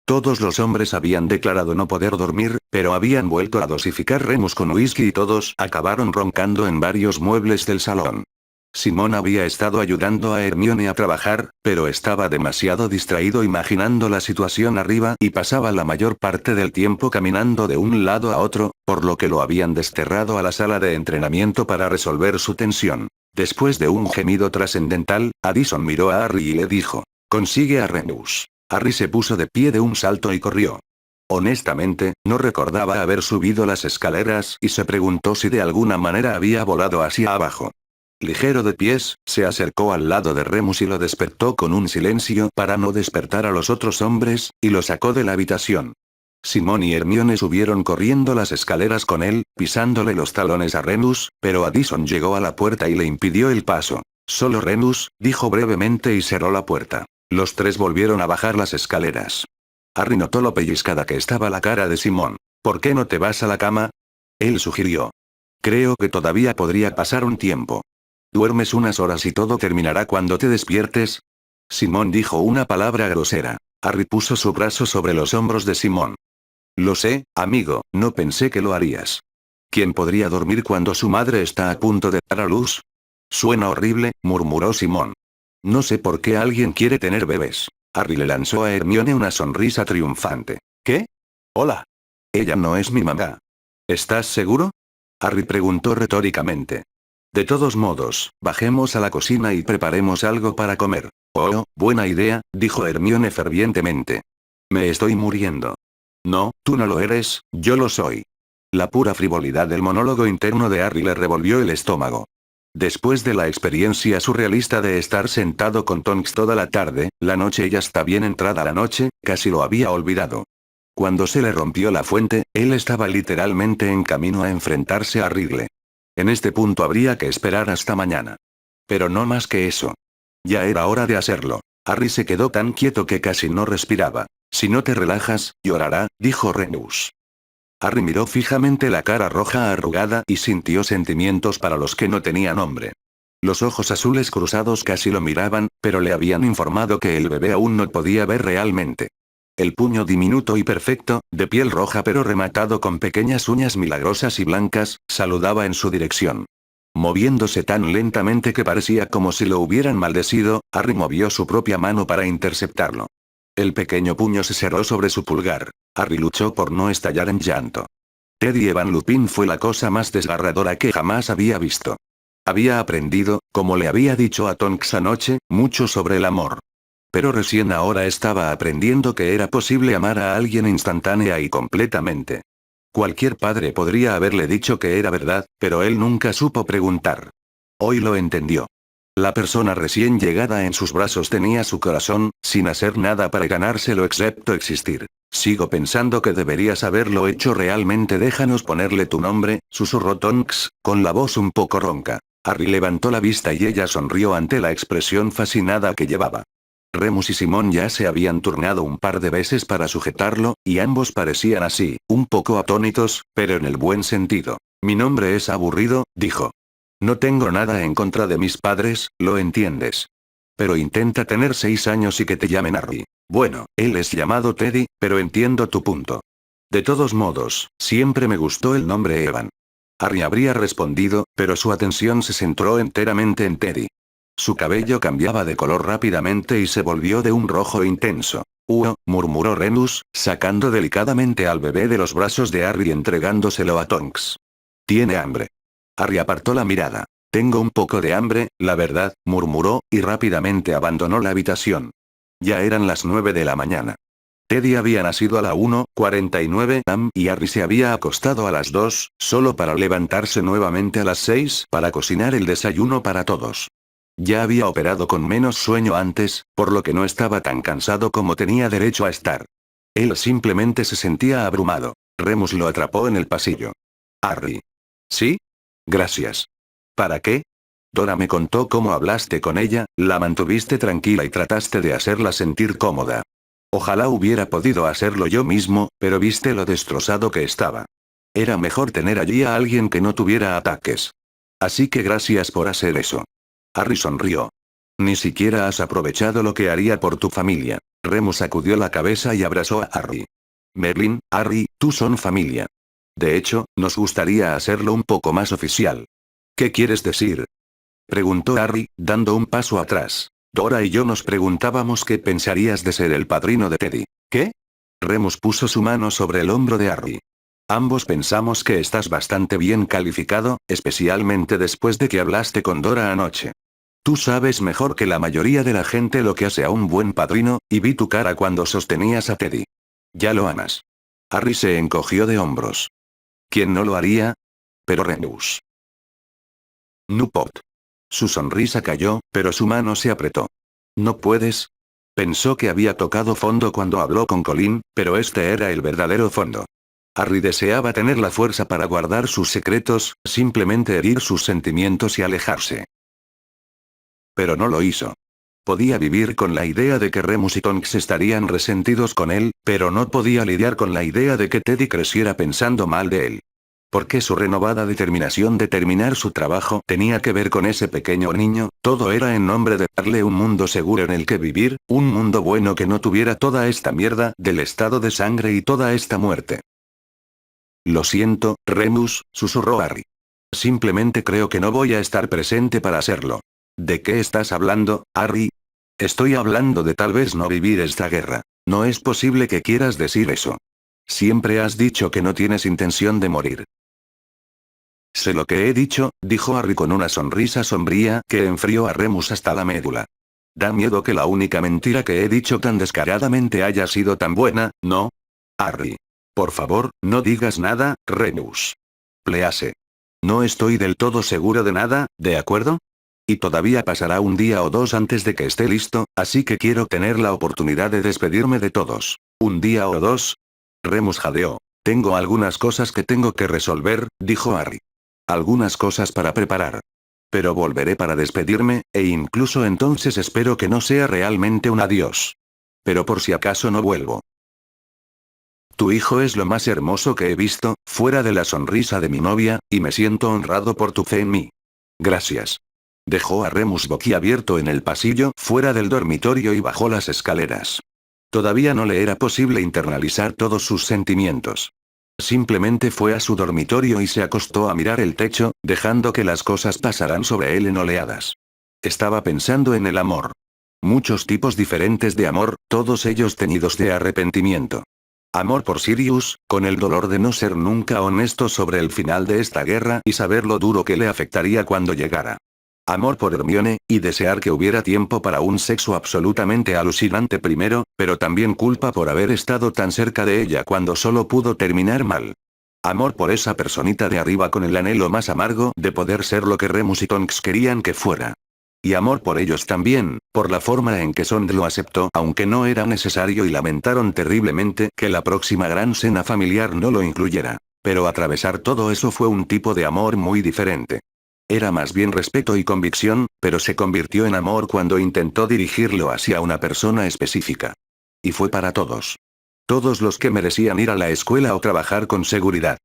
Todos los hombres habían declarado no poder dormir, pero habían vuelto a dosificar Remus con whisky y todos acabaron roncando en varios muebles del salón. Simón había estado ayudando a Hermione a trabajar, pero estaba demasiado distraído imaginando la situación arriba y pasaba la mayor parte del tiempo caminando de un lado a otro, por lo que lo habían desterrado a la sala de entrenamiento para resolver su tensión. Después de un gemido trascendental, Addison miró a Harry y le dijo: «Consigue a Remus». Harry se puso de pie de un salto y corrió. Honestamente, no recordaba haber subido las escaleras y se preguntó si de alguna manera había volado hacia abajo. Ligero de pies, se acercó al lado de Remus y lo despertó con un silencio para no despertar a los otros hombres, y lo sacó de la habitación. Simón y Hermione subieron corriendo las escaleras con él, pisándole los talones a Remus, pero Addison llegó a la puerta y le impidió el paso. «Solo Remus», dijo brevemente y cerró la puerta. Los tres volvieron a bajar las escaleras. Harry notó lo pellizcada que estaba la cara de Simón. «¿Por qué no te vas a la cama?», él sugirió. «Creo que todavía podría pasar un tiempo. Duermes unas horas y todo terminará cuando te despiertes». Simón dijo una palabra grosera. Harry puso su brazo sobre los hombros de Simón. «Lo sé, amigo, no pensé que lo harías. ¿Quién podría dormir cuando su madre está a punto de dar a luz?». «Suena horrible», murmuró Simón. «No sé por qué alguien quiere tener bebés». Harry le lanzó a Hermione una sonrisa triunfante. «¿Qué? Hola. Ella no es mi mamá». «¿Estás seguro?», Harry preguntó retóricamente. «De todos modos, bajemos a la cocina y preparemos algo para comer». «Oh, buena idea», dijo Hermione fervientemente. «Me estoy muriendo». «No, tú no lo eres, yo lo soy». La pura frivolidad del monólogo interno de Harry le revolvió el estómago. Después de la experiencia surrealista de estar sentado con Tonks toda la tarde, la noche ya está bien entrada la noche, casi lo había olvidado. Cuando se le rompió la fuente, él estaba literalmente en camino a enfrentarse a Ridley. En este punto habría que esperar hasta mañana. Pero no más que eso. Ya era hora de hacerlo. Harry se quedó tan quieto que casi no respiraba. «Si no te relajas, llorará», dijo Remus. Harry miró fijamente la cara roja arrugada y sintió sentimientos para los que no tenía nombre. Los ojos azules cruzados casi lo miraban, pero le habían informado que el bebé aún no podía ver realmente. El puño diminuto y perfecto, de piel roja pero rematado con pequeñas uñas milagrosas y blancas, saludaba en su dirección. Moviéndose tan lentamente que parecía como si lo hubieran maldecido, Harry movió su propia mano para interceptarlo. El pequeño puño se cerró sobre su pulgar. Harry luchó por no estallar en llanto. Teddy Van Lupin fue la cosa más desgarradora que jamás había visto. Había aprendido, como le había dicho a Tonks anoche, mucho sobre el amor. Pero recién ahora estaba aprendiendo que era posible amar a alguien instantánea y completamente. Cualquier padre podría haberle dicho que era verdad, pero él nunca supo preguntar. Hoy lo entendió. La persona recién llegada en sus brazos tenía su corazón, sin hacer nada para ganárselo excepto existir. «Sigo pensando que deberías haberlo hecho realmente. Déjanos ponerle tu nombre», susurró Tonks, con la voz un poco ronca. Harry levantó la vista y ella sonrió ante la expresión fascinada que llevaba. Remus y Simón ya se habían turnado un par de veces para sujetarlo, y ambos parecían así, un poco atónitos, pero en el buen sentido. «Mi nombre es aburrido», dijo. «No tengo nada en contra de mis padres, lo entiendes. Pero intenta tener 6 años y que te llamen Harry. Bueno, él es llamado Teddy, pero entiendo tu punto. De todos modos, siempre me gustó el nombre Evan». Harry habría respondido, pero su atención se centró enteramente en Teddy. Su cabello cambiaba de color rápidamente y se volvió de un rojo intenso. Murmuró Remus, sacando delicadamente al bebé de los brazos de Harry y entregándoselo a Tonks. «Tiene hambre». Harry apartó la mirada. «Tengo un poco de hambre, la verdad», murmuró, y rápidamente abandonó la habitación. Ya eran las 9 de la mañana. Teddy había nacido a la 1:49 am y Harry se había acostado a las 2, solo para levantarse nuevamente a las 6 para cocinar el desayuno para todos. Ya había operado con menos sueño antes, por lo que no estaba tan cansado como tenía derecho a estar. Él simplemente se sentía abrumado. Remus lo atrapó en el pasillo. «Harry». «¿Sí? Gracias». «¿Para qué?». «Dora me contó cómo hablaste con ella, la mantuviste tranquila y trataste de hacerla sentir cómoda. Ojalá hubiera podido hacerlo yo mismo, pero viste lo destrozado que estaba. Era mejor tener allí a alguien que no tuviera ataques». Así que gracias por hacer eso. Harry sonrió. Ni siquiera has aprovechado lo que haría por tu familia. Remus sacudió la cabeza y abrazó a Harry. Merlin, Harry, tú son familia. De hecho, nos gustaría hacerlo un poco más oficial. ¿Qué quieres decir? Preguntó Harry, dando un paso atrás. Dora y yo nos preguntábamos qué pensarías de ser el padrino de Teddy. ¿Qué? Remus puso su mano sobre el hombro de Harry. Ambos pensamos que estás bastante bien calificado, especialmente después de que hablaste con Dora anoche. Tú sabes mejor que la mayoría de la gente lo que hace a un buen padrino, y vi tu cara cuando sostenías a Teddy. Ya lo amas. Harry se encogió de hombros. ¿Quién no lo haría? Pero Remus. Nupot. Su sonrisa cayó, pero su mano se apretó. ¿No puedes? Pensó que había tocado fondo cuando habló con Colin, pero este era el verdadero fondo. Harry deseaba tener la fuerza para guardar sus secretos, simplemente herir sus sentimientos y alejarse. Pero no lo hizo. Podía vivir con la idea de que Remus y Tonks estarían resentidos con él, pero no podía lidiar con la idea de que Teddy creciera pensando mal de él. Porque su renovada determinación de terminar su trabajo tenía que ver con ese pequeño niño, todo era en nombre de darle un mundo seguro en el que vivir, un mundo bueno que no tuviera toda esta mierda del estado de sangre y toda esta muerte. Lo siento, Remus, susurró Harry. Simplemente creo que no voy a estar presente para hacerlo. ¿De qué estás hablando, Harry? Estoy hablando de tal vez no vivir esta guerra. No es posible que quieras decir eso. Siempre has dicho que no tienes intención de morir. Sé lo que he dicho, dijo Harry con una sonrisa sombría que enfrió a Remus hasta la médula. Da miedo que la única mentira que he dicho tan descaradamente haya sido tan buena, ¿no? Harry. Por favor, no digas nada, Remus. Please. No estoy del todo seguro de nada, ¿de acuerdo? Y todavía pasará un día o dos antes de que esté listo, así que quiero tener la oportunidad de despedirme de todos. ¿Un día o dos? Remus jadeó. Tengo algunas cosas que tengo que resolver, dijo Harry. Algunas cosas para preparar. Pero volveré para despedirme, e incluso entonces espero que no sea realmente un adiós. Pero por si acaso no vuelvo. Tu hijo es lo más hermoso que he visto, fuera de la sonrisa de mi novia, y me siento honrado por tu fe en mí. Gracias. Dejó a Remus boquiabierto en el pasillo fuera del dormitorio y bajó las escaleras. Todavía no le era posible internalizar todos sus sentimientos. Simplemente fue a su dormitorio y se acostó a mirar el techo, dejando que las cosas pasaran sobre él en oleadas. Estaba pensando en el amor. Muchos tipos diferentes de amor, todos ellos teñidos de arrepentimiento. Amor por Sirius, con el dolor de no ser nunca honesto sobre el final de esta guerra y saber lo duro que le afectaría cuando llegara. Amor por Hermione, y desear que hubiera tiempo para un sexo absolutamente alucinante primero, pero también culpa por haber estado tan cerca de ella cuando solo pudo terminar mal. Amor por esa personita de arriba con el anhelo más amargo de poder ser lo que Remus y Tonks querían que fuera. Y amor por ellos también, por la forma en que Sond lo aceptó aunque no era necesario y lamentaron terriblemente que la próxima gran cena familiar no lo incluyera. Pero atravesar todo eso fue un tipo de amor muy diferente. Era más bien respeto y convicción, pero se convirtió en amor cuando intentó dirigirlo hacia una persona específica. Y fue para todos. Todos los que merecían ir a la escuela o trabajar con seguridad.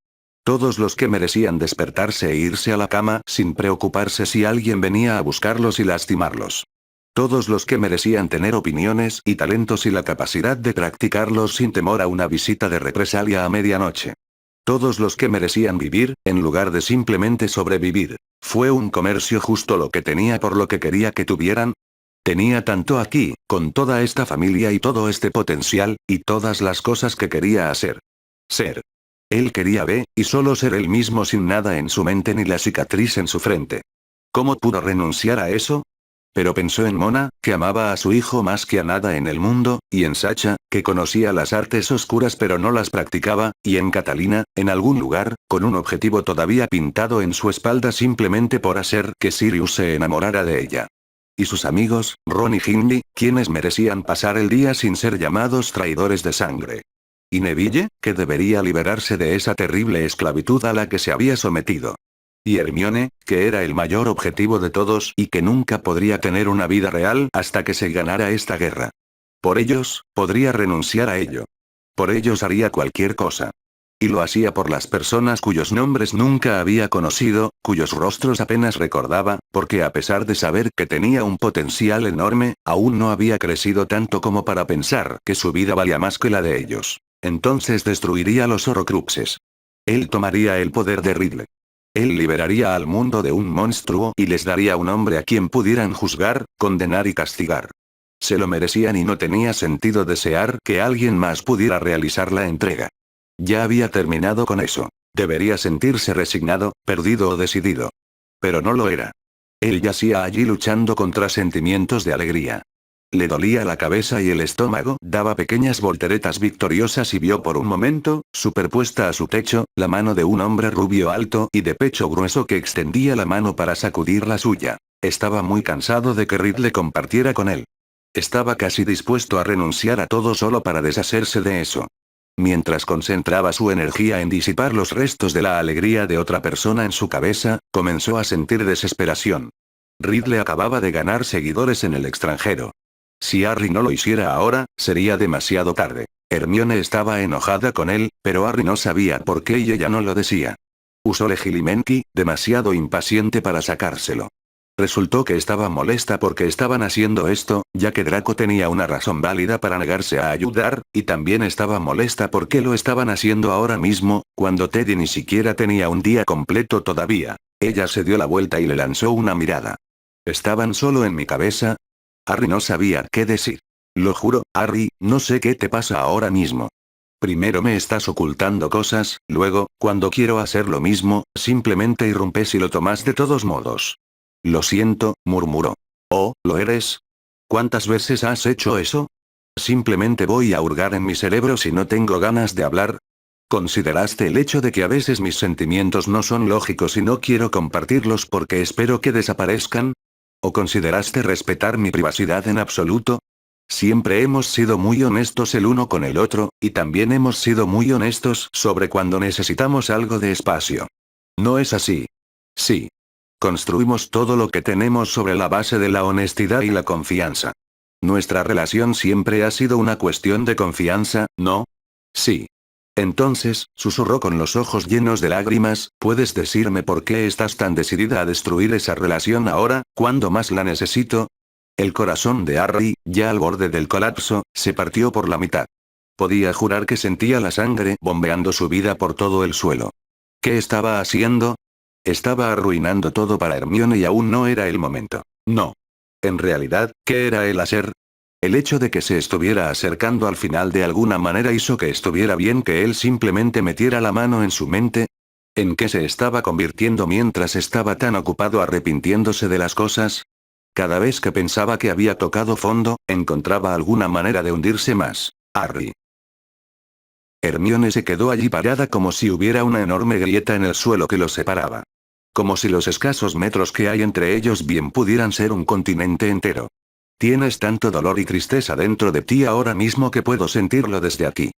Todos los que merecían despertarse e irse a la cama sin preocuparse si alguien venía a buscarlos y lastimarlos. Todos los que merecían tener opiniones y talentos y la capacidad de practicarlos sin temor a una visita de represalia a medianoche. Todos los que merecían vivir, en lugar de simplemente sobrevivir. ¿Fue un comercio justo lo que tenía por lo que quería que tuvieran? Tenía tanto aquí, con toda esta familia y todo este potencial, y todas las cosas que quería hacer. Ser. Él quería ver, y solo ser él mismo sin nada en su mente ni la cicatriz en su frente. ¿Cómo pudo renunciar a eso? Pero pensó en Mona, que amaba a su hijo más que a nada en el mundo, y en Sacha, que conocía las artes oscuras pero no las practicaba, y en Catalina, en algún lugar, con un objetivo todavía pintado en su espalda simplemente por hacer que Sirius se enamorara de ella. Y sus amigos, Ron y Ginny, quienes merecían pasar el día sin ser llamados traidores de sangre. Y Neville, que debería liberarse de esa terrible esclavitud a la que se había sometido. Y Hermione, que era el mayor objetivo de todos y que nunca podría tener una vida real hasta que se ganara esta guerra. Por ellos, podría renunciar a ello. Por ellos haría cualquier cosa. Y lo hacía por las personas cuyos nombres nunca había conocido, cuyos rostros apenas recordaba, porque a pesar de saber que tenía un potencial enorme, aún no había crecido tanto como para pensar que su vida valía más que la de ellos. Entonces destruiría los Horrocruxes. Él tomaría el poder de Ridley. Él liberaría al mundo de un monstruo y les daría un hombre a quien pudieran juzgar, condenar y castigar. Se lo merecían y no tenía sentido desear que alguien más pudiera realizar la entrega. Ya había terminado con eso. Debería sentirse resignado, perdido o decidido. Pero no lo era. Él yacía allí luchando contra sentimientos de alegría. Le dolía la cabeza y el estómago daba pequeñas volteretas victoriosas y vio por un momento, superpuesta a su techo, la mano de un hombre rubio alto y de pecho grueso que extendía la mano para sacudir la suya. Estaba muy cansado de que Ridley compartiera con él. Estaba casi dispuesto a renunciar a todo solo para deshacerse de eso. Mientras concentraba su energía en disipar los restos de la alegría de otra persona en su cabeza, comenzó a sentir desesperación. Ridley acababa de ganar seguidores en el extranjero. Si Harry no lo hiciera ahora, sería demasiado tarde. Hermione estaba enojada con él, pero Harry no sabía por qué y ella no lo decía. Usó Legilimenki, demasiado impaciente para sacárselo. Resultó que estaba molesta porque estaban haciendo esto, ya que Draco tenía una razón válida para negarse a ayudar, y también estaba molesta porque lo estaban haciendo ahora mismo, cuando Teddy ni siquiera tenía un día completo todavía. Ella se dio la vuelta y le lanzó una mirada. ¿Estaban solo en mi cabeza? Harry no sabía qué decir. Lo juro, Harry, no sé qué te pasa ahora mismo. Primero me estás ocultando cosas, luego, cuando quiero hacer lo mismo, simplemente irrumpes y lo tomas de todos modos. Lo siento, murmuró. Oh, ¿lo eres? ¿Cuántas veces has hecho eso? Simplemente voy a hurgar en mi cerebro si no tengo ganas de hablar. ¿Consideraste el hecho de que a veces mis sentimientos no son lógicos y no quiero compartirlos porque espero que desaparezcan? ¿O consideraste respetar mi privacidad en absoluto? Siempre hemos sido muy honestos el uno con el otro, y también hemos sido muy honestos sobre cuando necesitamos algo de espacio. ¿No es así? Sí. Construimos todo lo que tenemos sobre la base de la honestidad y la confianza. Nuestra relación siempre ha sido una cuestión de confianza, ¿no? Sí. Entonces, susurró con los ojos llenos de lágrimas, ¿puedes decirme por qué estás tan decidida a destruir esa relación ahora, cuando más la necesito? El corazón de Harry, ya al borde del colapso, se partió por la mitad. Podía jurar que sentía la sangre bombeando su vida por todo el suelo. ¿Qué estaba haciendo? Estaba arruinando todo para Hermione y aún no era el momento. No. En realidad, ¿qué era el hacer? El hecho de que se estuviera acercando al final de alguna manera hizo que estuviera bien que él simplemente metiera la mano en su mente. ¿En qué se estaba convirtiendo mientras estaba tan ocupado arrepintiéndose de las cosas? Cada vez que pensaba que había tocado fondo, encontraba alguna manera de hundirse más. Harry. Hermione se quedó allí parada como si hubiera una enorme grieta en el suelo que los separaba. Como si los escasos metros que hay entre ellos bien pudieran ser un continente entero. Tienes tanto dolor y tristeza dentro de ti ahora mismo que puedo sentirlo desde aquí.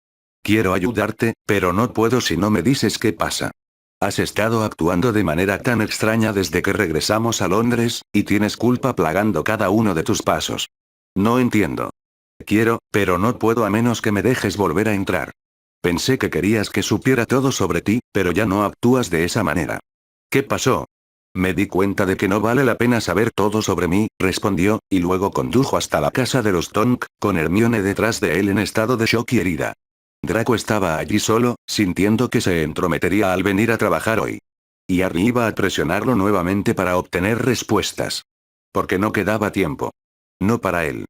Quiero ayudarte, pero no puedo si no me dices qué pasa. Has estado actuando de manera tan extraña desde que regresamos a Londres, y tienes culpa plagando cada uno de tus pasos. No entiendo. Quiero, pero no puedo a menos que me dejes volver a entrar. Pensé que querías que supiera todo sobre ti, pero ya no actúas de esa manera. ¿Qué pasó? Me di cuenta de que no vale la pena saber todo sobre mí, respondió, y luego condujo hasta la casa de los Tonk, con Hermione detrás de él en estado de shock y herida. Draco estaba allí solo, sintiendo que se entrometería al venir a trabajar hoy. Y Harry iba a presionarlo nuevamente para obtener respuestas. Porque no quedaba tiempo. No para él.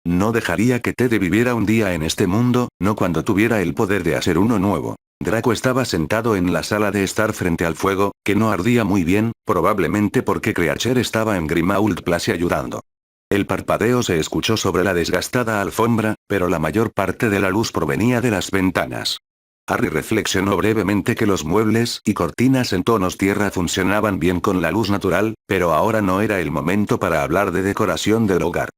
No dejaría que Teddy viviera un día en este mundo, no cuando tuviera el poder de hacer uno nuevo. Draco estaba sentado en la sala de estar frente al fuego, que no ardía muy bien, probablemente porque Creature estaba en Grimmauld Place ayudando. El parpadeo se escuchó sobre la desgastada alfombra, pero la mayor parte de la luz provenía de las ventanas. Harry reflexionó brevemente que los muebles y cortinas en tonos tierra funcionaban bien con la luz natural, pero ahora no era el momento para hablar de decoración del hogar.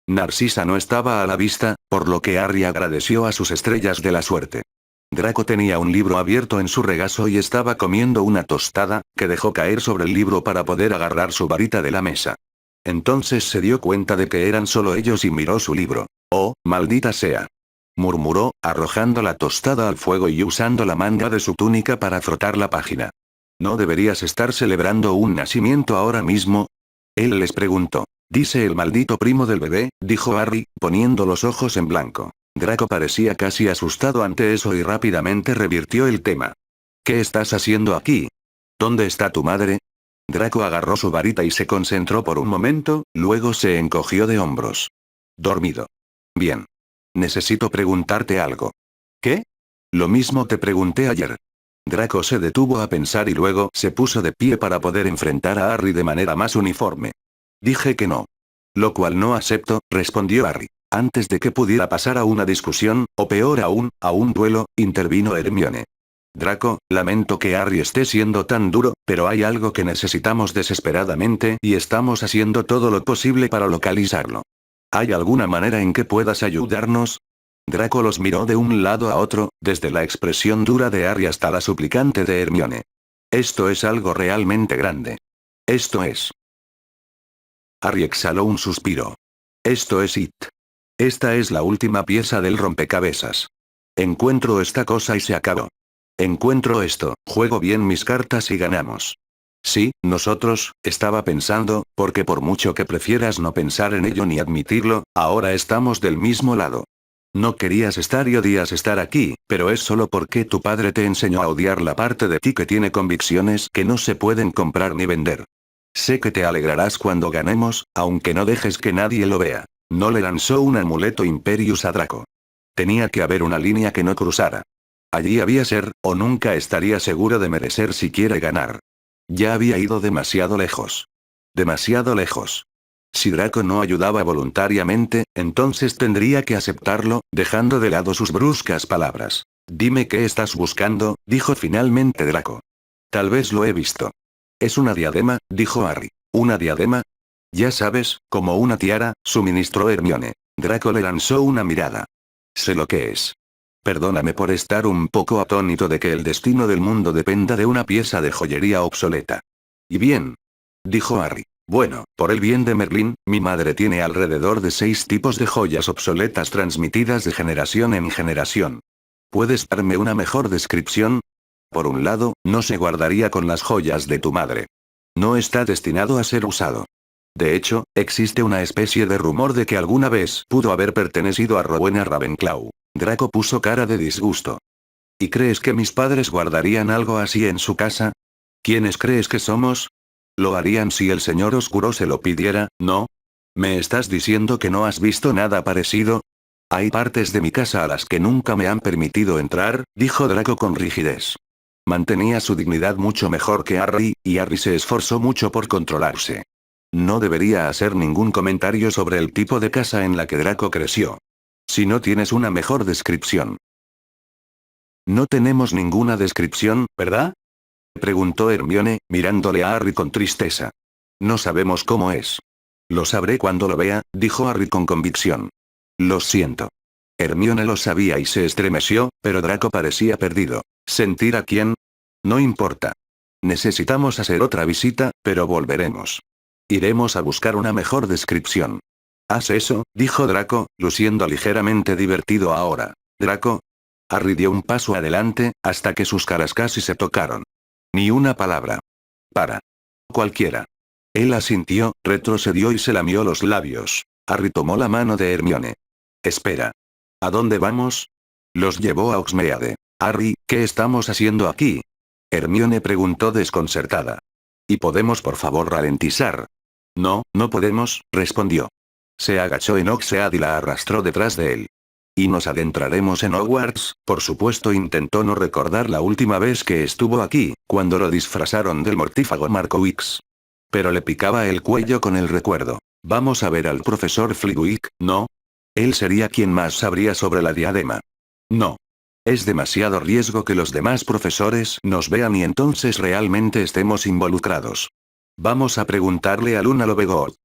Narcisa no estaba a la vista, por lo que Harry agradeció a sus estrellas de la suerte. Draco tenía un libro abierto en su regazo y estaba comiendo una tostada, que dejó caer sobre el libro para poder agarrar su varita de la mesa. Entonces se dio cuenta de que eran solo ellos y miró su libro. ¡Oh, maldita sea! murmuró, arrojando la tostada al fuego y usando la manga de su túnica para frotar la página. ¿No deberías estar celebrando un nacimiento ahora mismo? Él les preguntó. Dice el maldito primo del bebé, dijo Harry, poniendo los ojos en blanco. Draco parecía casi asustado ante eso y rápidamente revirtió el tema. ¿Qué estás haciendo aquí? ¿Dónde está tu madre? Draco agarró su varita y se concentró por un momento, luego se encogió de hombros. Dormido. Bien. Necesito preguntarte algo. ¿Qué? Lo mismo te pregunté ayer. Draco se detuvo a pensar y luego se puso de pie para poder enfrentar a Harry de manera más uniforme. Dije que no. Lo cual no acepto, respondió Harry. Antes de que pudiera pasar a una discusión, o peor aún, a un duelo, intervino Hermione. Draco, lamento que Harry esté siendo tan duro, pero hay algo que necesitamos desesperadamente y estamos haciendo todo lo posible para localizarlo. ¿Hay alguna manera en que puedas ayudarnos? Draco los miró de un lado a otro, desde la expresión dura de Harry hasta la suplicante de Hermione. Esto es algo realmente grande. Esto es. Harry exhaló un suspiro. Esto es It. Esta es la última pieza del rompecabezas. Encuentro esta cosa y se acabó. Encuentro esto, juego bien mis cartas y ganamos. Sí, nosotros, estaba pensando, porque por mucho que prefieras no pensar en ello ni admitirlo, ahora estamos del mismo lado. No querías estar y odias estar aquí, pero es solo porque tu padre te enseñó a odiar la parte de ti que tiene convicciones que no se pueden comprar ni vender. Sé que te alegrarás cuando ganemos, aunque no dejes que nadie lo vea. No le lanzó un amuleto Imperius a Draco. Tenía que haber una línea que no cruzara. Allí había ser, o nunca estaría seguro de merecer siquiera ganar. Ya había ido demasiado lejos. Demasiado lejos. Si Draco no ayudaba voluntariamente, entonces tendría que aceptarlo, dejando de lado sus bruscas palabras. Dime qué estás buscando, dijo finalmente Draco. Tal vez lo he visto. Es una diadema, dijo Harry. ¿Una diadema? Ya sabes, como una tiara, suministró Hermione. Draco le lanzó una mirada. Sé lo que es. Perdóname por estar un poco atónito de que el destino del mundo dependa de una pieza de joyería obsoleta. ¿Y bien? Dijo Harry. Bueno, por el bien de Merlín, mi madre tiene alrededor de 6 tipos de joyas obsoletas transmitidas de generación en generación. ¿Puedes darme una mejor descripción? Por un lado, no se guardaría con las joyas de tu madre. No está destinado a ser usado. De hecho, existe una especie de rumor de que alguna vez pudo haber pertenecido a Rowena Ravenclaw. Draco puso cara de disgusto. ¿Y crees que mis padres guardarían algo así en su casa? ¿Quiénes crees que somos? Lo harían si el señor oscuro se lo pidiera, ¿no? ¿Me estás diciendo que no has visto nada parecido? Hay partes de mi casa a las que nunca me han permitido entrar, dijo Draco con rigidez. Mantenía su dignidad mucho mejor que Harry, y Harry se esforzó mucho por controlarse. No debería hacer ningún comentario sobre el tipo de casa en la que Draco creció. Si no tienes una mejor descripción. No tenemos ninguna descripción, ¿verdad? Preguntó Hermione, mirándole a Harry con tristeza. No sabemos cómo es. Lo sabré cuando lo vea, dijo Harry con convicción. Lo siento. Hermione lo sabía y se estremeció, pero Draco parecía perdido. ¿Sentir a quién? No importa. Necesitamos hacer otra visita, pero volveremos. Iremos a buscar una mejor descripción. Haz eso, dijo Draco, luciendo ligeramente divertido ahora. Draco. Harry dio un paso adelante, hasta que sus caras casi se tocaron. Ni una palabra. Para. Cualquiera. Él asintió, retrocedió y se lamió los labios. Harry tomó la mano de Hermione. Espera. ¿A dónde vamos? Los llevó a Hogsmeade. Harry, ¿qué estamos haciendo aquí? Hermione preguntó desconcertada. ¿Y podemos por favor ralentizar? No, no podemos, respondió. Se agachó en Hogsmeade y la arrastró detrás de él. Y nos adentraremos en Hogwarts, por supuesto intentó no recordar la última vez que estuvo aquí, cuando lo disfrazaron del mortífago Markowitz. Pero le picaba el cuello con el recuerdo. Vamos a ver al profesor Flitwick, ¿no? Él sería quien más sabría sobre la diadema. No. Es demasiado riesgo que los demás profesores nos vean y entonces realmente estemos involucrados. Vamos a preguntarle a Luna Lovegood.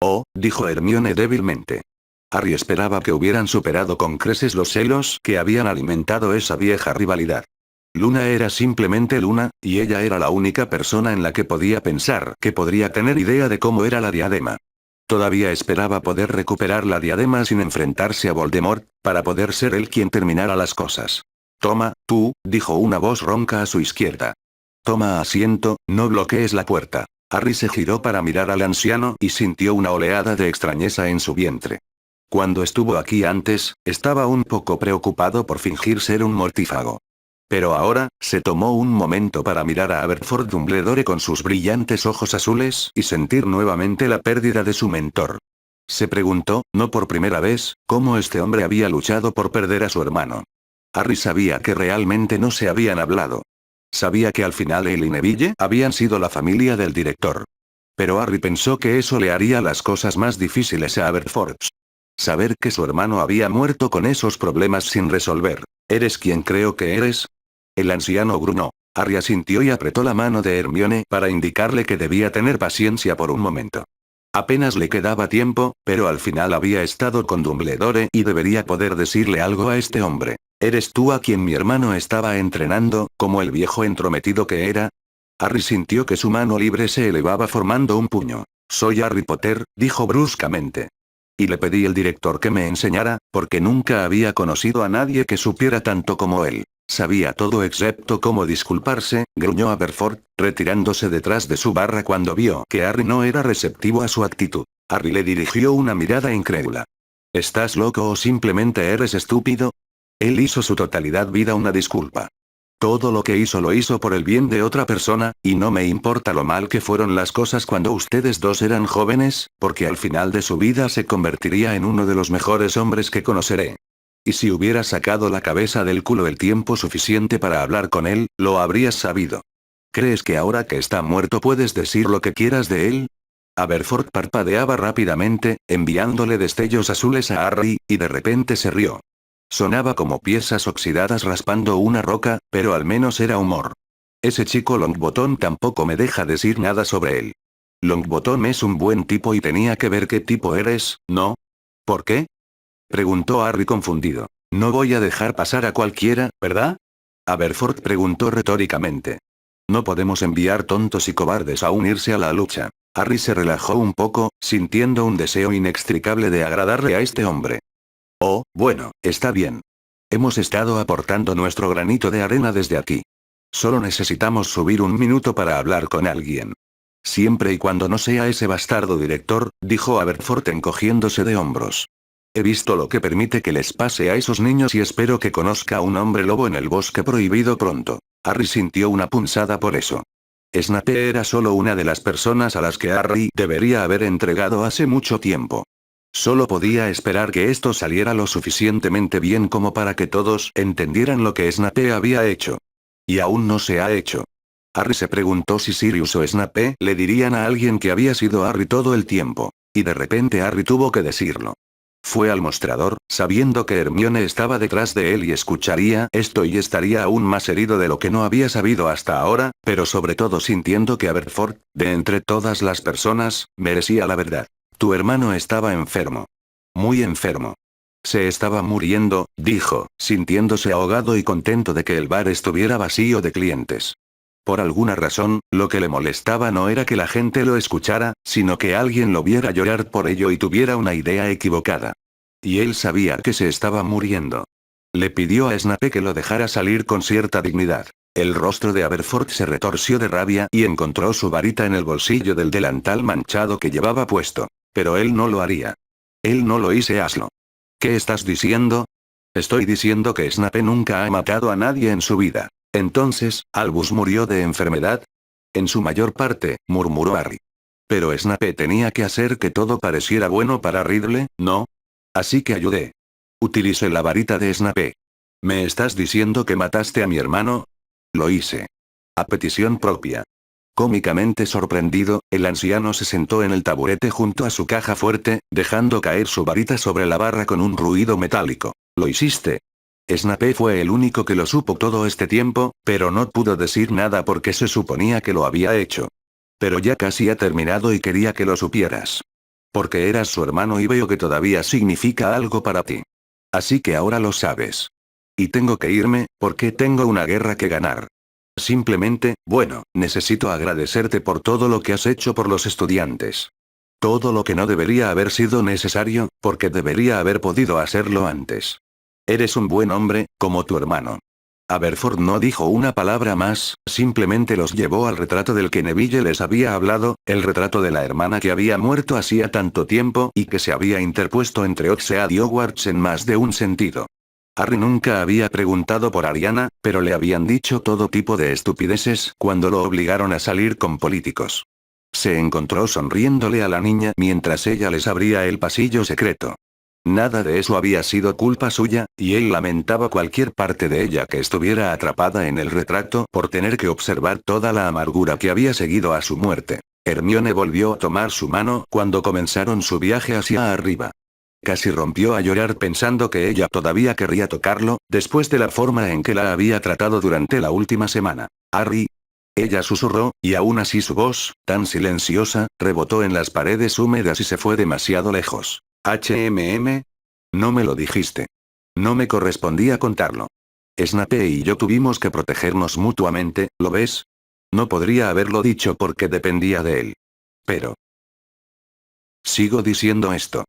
Oh, dijo Hermione débilmente. Harry esperaba que hubieran superado con creces los celos que habían alimentado esa vieja rivalidad. Luna era simplemente Luna, y ella era la única persona en la que podía pensar que podría tener idea de cómo era la diadema. Todavía esperaba poder recuperar la diadema sin enfrentarse a Voldemort, para poder ser él quien terminara las cosas. Toma, tú, dijo una voz ronca a su izquierda. Toma asiento, no bloquees la puerta. Harry se giró para mirar al anciano y sintió una oleada de extrañeza en su vientre. Cuando estuvo aquí antes, estaba un poco preocupado por fingir ser un mortífago. Pero ahora, se tomó un momento para mirar a Aberforth Dumbledore con sus brillantes ojos azules y sentir nuevamente la pérdida de su mentor. Se preguntó, no por primera vez, cómo este hombre había luchado por perder a su hermano. Harry sabía que realmente no se habían hablado. Sabía que al final él y Neville habían sido la familia del director. Pero Harry pensó que eso le haría las cosas más difíciles a Aberforth. Saber que su hermano había muerto con esos problemas sin resolver. ¿Eres quien creo que eres? El anciano gruñó. Harry asintió y apretó la mano de Hermione para indicarle que debía tener paciencia por un momento. Apenas le quedaba tiempo, pero al final había estado con Dumbledore y debería poder decirle algo a este hombre. ¿Eres tú a quien mi hermano estaba entrenando, como el viejo entrometido que era? Harry sintió que su mano libre se elevaba formando un puño. Soy Harry Potter, dijo bruscamente. Y le pedí al director que me enseñara, porque nunca había conocido a nadie que supiera tanto como él. Sabía todo excepto cómo disculparse, gruñó Aberforth, retirándose detrás de su barra cuando vio que Harry no era receptivo a su actitud. Harry le dirigió una mirada incrédula. ¿Estás loco o simplemente eres estúpido? Él hizo su totalidad vida una disculpa. Todo lo que hizo lo hizo por el bien de otra persona, y no me importa lo mal que fueron las cosas cuando ustedes dos eran jóvenes, porque al final de su vida se convertiría en uno de los mejores hombres que conoceré. Y si hubiera sacado la cabeza del culo el tiempo suficiente para hablar con él, lo habrías sabido. ¿Crees que ahora que está muerto puedes decir lo que quieras de él? Aberforth parpadeaba rápidamente, enviándole destellos azules a Harry, y de repente se rió. Sonaba como piezas oxidadas raspando una roca, pero al menos era humor. Ese chico Longbottom tampoco me deja decir nada sobre él. Longbottom es un buen tipo y tenía que ver qué tipo eres, ¿no? ¿Por qué? Preguntó Harry confundido. No voy a dejar pasar a cualquiera, ¿verdad? Aberforth preguntó retóricamente. No podemos enviar tontos y cobardes a unirse a la lucha. Harry se relajó un poco, sintiendo un deseo inextricable de agradarle a este hombre. Oh, bueno, está bien. Hemos estado aportando nuestro granito de arena desde aquí. Solo necesitamos subir un minuto para hablar con alguien. Siempre y cuando no sea ese bastardo director, dijo Aberforth encogiéndose de hombros. He visto lo que permite que les pase a esos niños y espero que conozca a un hombre lobo en el bosque prohibido pronto. Harry sintió una punzada por eso. Snape era solo una de las personas a las que Harry debería haber entregado hace mucho tiempo. Solo podía esperar que esto saliera lo suficientemente bien como para que todos entendieran lo que Snape había hecho. Y aún no se ha hecho. Harry se preguntó si Sirius o Snape le dirían a alguien que había sido Harry todo el tiempo. Y de repente Harry tuvo que decirlo. Fue al mostrador, sabiendo que Hermione estaba detrás de él y escucharía esto y estaría aún más herido de lo que no había sabido hasta ahora, pero sobre todo sintiendo que Aberforth, de entre todas las personas, merecía la verdad. Tu hermano estaba enfermo. Muy enfermo. Se estaba muriendo, dijo, sintiéndose ahogado y contento de que el bar estuviera vacío de clientes. Por alguna razón, lo que le molestaba no era que la gente lo escuchara, sino que alguien lo viera llorar por ello y tuviera una idea equivocada. Y él sabía que se estaba muriendo. Le pidió a Snape que lo dejara salir con cierta dignidad. El rostro de Aberforth se retorció de rabia y encontró su varita en el bolsillo del delantal manchado que llevaba puesto. Pero él no lo haría. Él no lo hizo, hazlo. ¿Qué estás diciendo? Estoy diciendo que Snape nunca ha matado a nadie en su vida. Entonces, ¿Albus murió de enfermedad? En su mayor parte, murmuró Harry. Pero Snape tenía que hacer que todo pareciera bueno para Ridley, ¿no? Así que ayudé. Utilicé la varita de Snape. ¿Me estás diciendo que mataste a mi hermano? Lo hice. A petición propia. Cómicamente sorprendido, el anciano se sentó en el taburete junto a su caja fuerte, dejando caer su varita sobre la barra con un ruido metálico. ¿Lo hiciste? Snape fue el único que lo supo todo este tiempo, pero no pudo decir nada porque se suponía que lo había hecho. Pero ya casi ha terminado y quería que lo supieras. Porque eras su hermano y veo que todavía significa algo para ti. Así que ahora lo sabes. Y tengo que irme, porque tengo una guerra que ganar. Simplemente, bueno, necesito agradecerte por todo lo que has hecho por los estudiantes. Todo lo que no debería haber sido necesario, porque debería haber podido hacerlo antes. Eres un buen hombre, como tu hermano. Aberford no dijo una palabra más, simplemente los llevó al retrato del que Neville les había hablado, el retrato de la hermana que había muerto hacía tanto tiempo y que se había interpuesto entre Oxford y Hogwarts en más de un sentido. Harry nunca había preguntado por Ariana, pero le habían dicho todo tipo de estupideces cuando lo obligaron a salir con políticos. Se encontró sonriéndole a la niña mientras ella les abría el pasillo secreto. Nada de eso había sido culpa suya, y él lamentaba cualquier parte de ella que estuviera atrapada en el retrato por tener que observar toda la amargura que había seguido a su muerte. Hermione volvió a tomar su mano cuando comenzaron su viaje hacia arriba. Casi rompió a llorar pensando que ella todavía querría tocarlo, después de la forma en que la había tratado durante la última semana. Harry. Ella susurró, y aún así su voz, tan silenciosa, rebotó en las paredes húmedas y se fue demasiado lejos. No me lo dijiste. No me correspondía contarlo. Snape y yo tuvimos que protegernos mutuamente, ¿lo ves? No podría haberlo dicho porque dependía de él. Pero... sigo diciendo esto.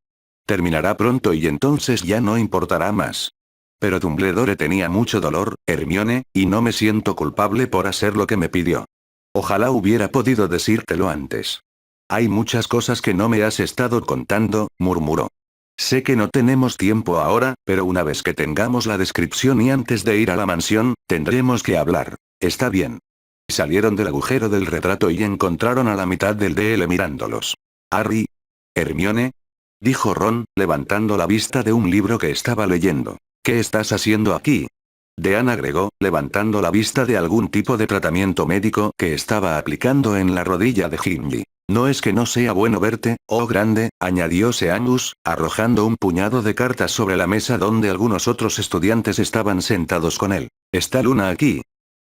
Terminará pronto y entonces ya no importará más. Pero Dumbledore tenía mucho dolor, Hermione, y no me siento culpable por hacer lo que me pidió. Ojalá hubiera podido decírtelo antes. Hay muchas cosas que no me has estado contando, murmuró. Sé que no tenemos tiempo ahora, pero una vez que tengamos la descripción y antes de ir a la mansión, tendremos que hablar. Está bien. Salieron del agujero del retrato y encontraron a la mitad del DL mirándolos. Harry. Hermione. Dijo Ron, levantando la vista de un libro que estaba leyendo. ¿Qué estás haciendo aquí? Dean agregó, levantando la vista de algún tipo de tratamiento médico que estaba aplicando en la rodilla de Gimli. No es que no sea bueno verte, oh grande, añadió Seamus, arrojando un puñado de cartas sobre la mesa donde algunos otros estudiantes estaban sentados con él. ¿Está Luna aquí?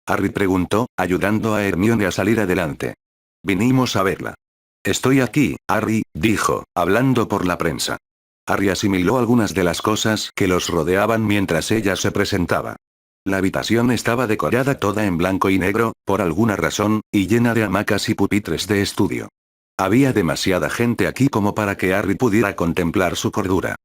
Harry preguntó, ayudando a Hermione a salir adelante. Vinimos a verla. Estoy aquí, Harry, dijo, hablando por la prensa. Harry asimiló algunas de las cosas que los rodeaban mientras ella se presentaba. La habitación estaba decorada toda en blanco y negro, por alguna razón, y llena de hamacas y pupitres de estudio. Había demasiada gente aquí como para que Harry pudiera contemplar su cordura.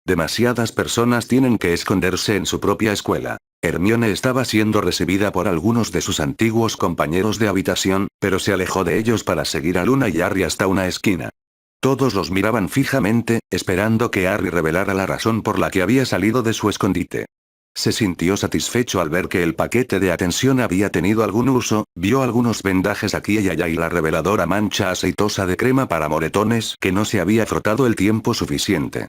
Demasiadas personas tienen que esconderse en su propia escuela. Hermione estaba siendo recibida por algunos de sus antiguos compañeros de habitación, pero se alejó de ellos para seguir a Luna y Harry hasta una esquina. Todos los miraban fijamente, esperando que Harry revelara la razón por la que había salido de su escondite. Se sintió satisfecho al ver que el paquete de atención había tenido algún uso, vio algunos vendajes aquí y allá y la reveladora mancha aceitosa de crema para moretones que no se había frotado el tiempo suficiente.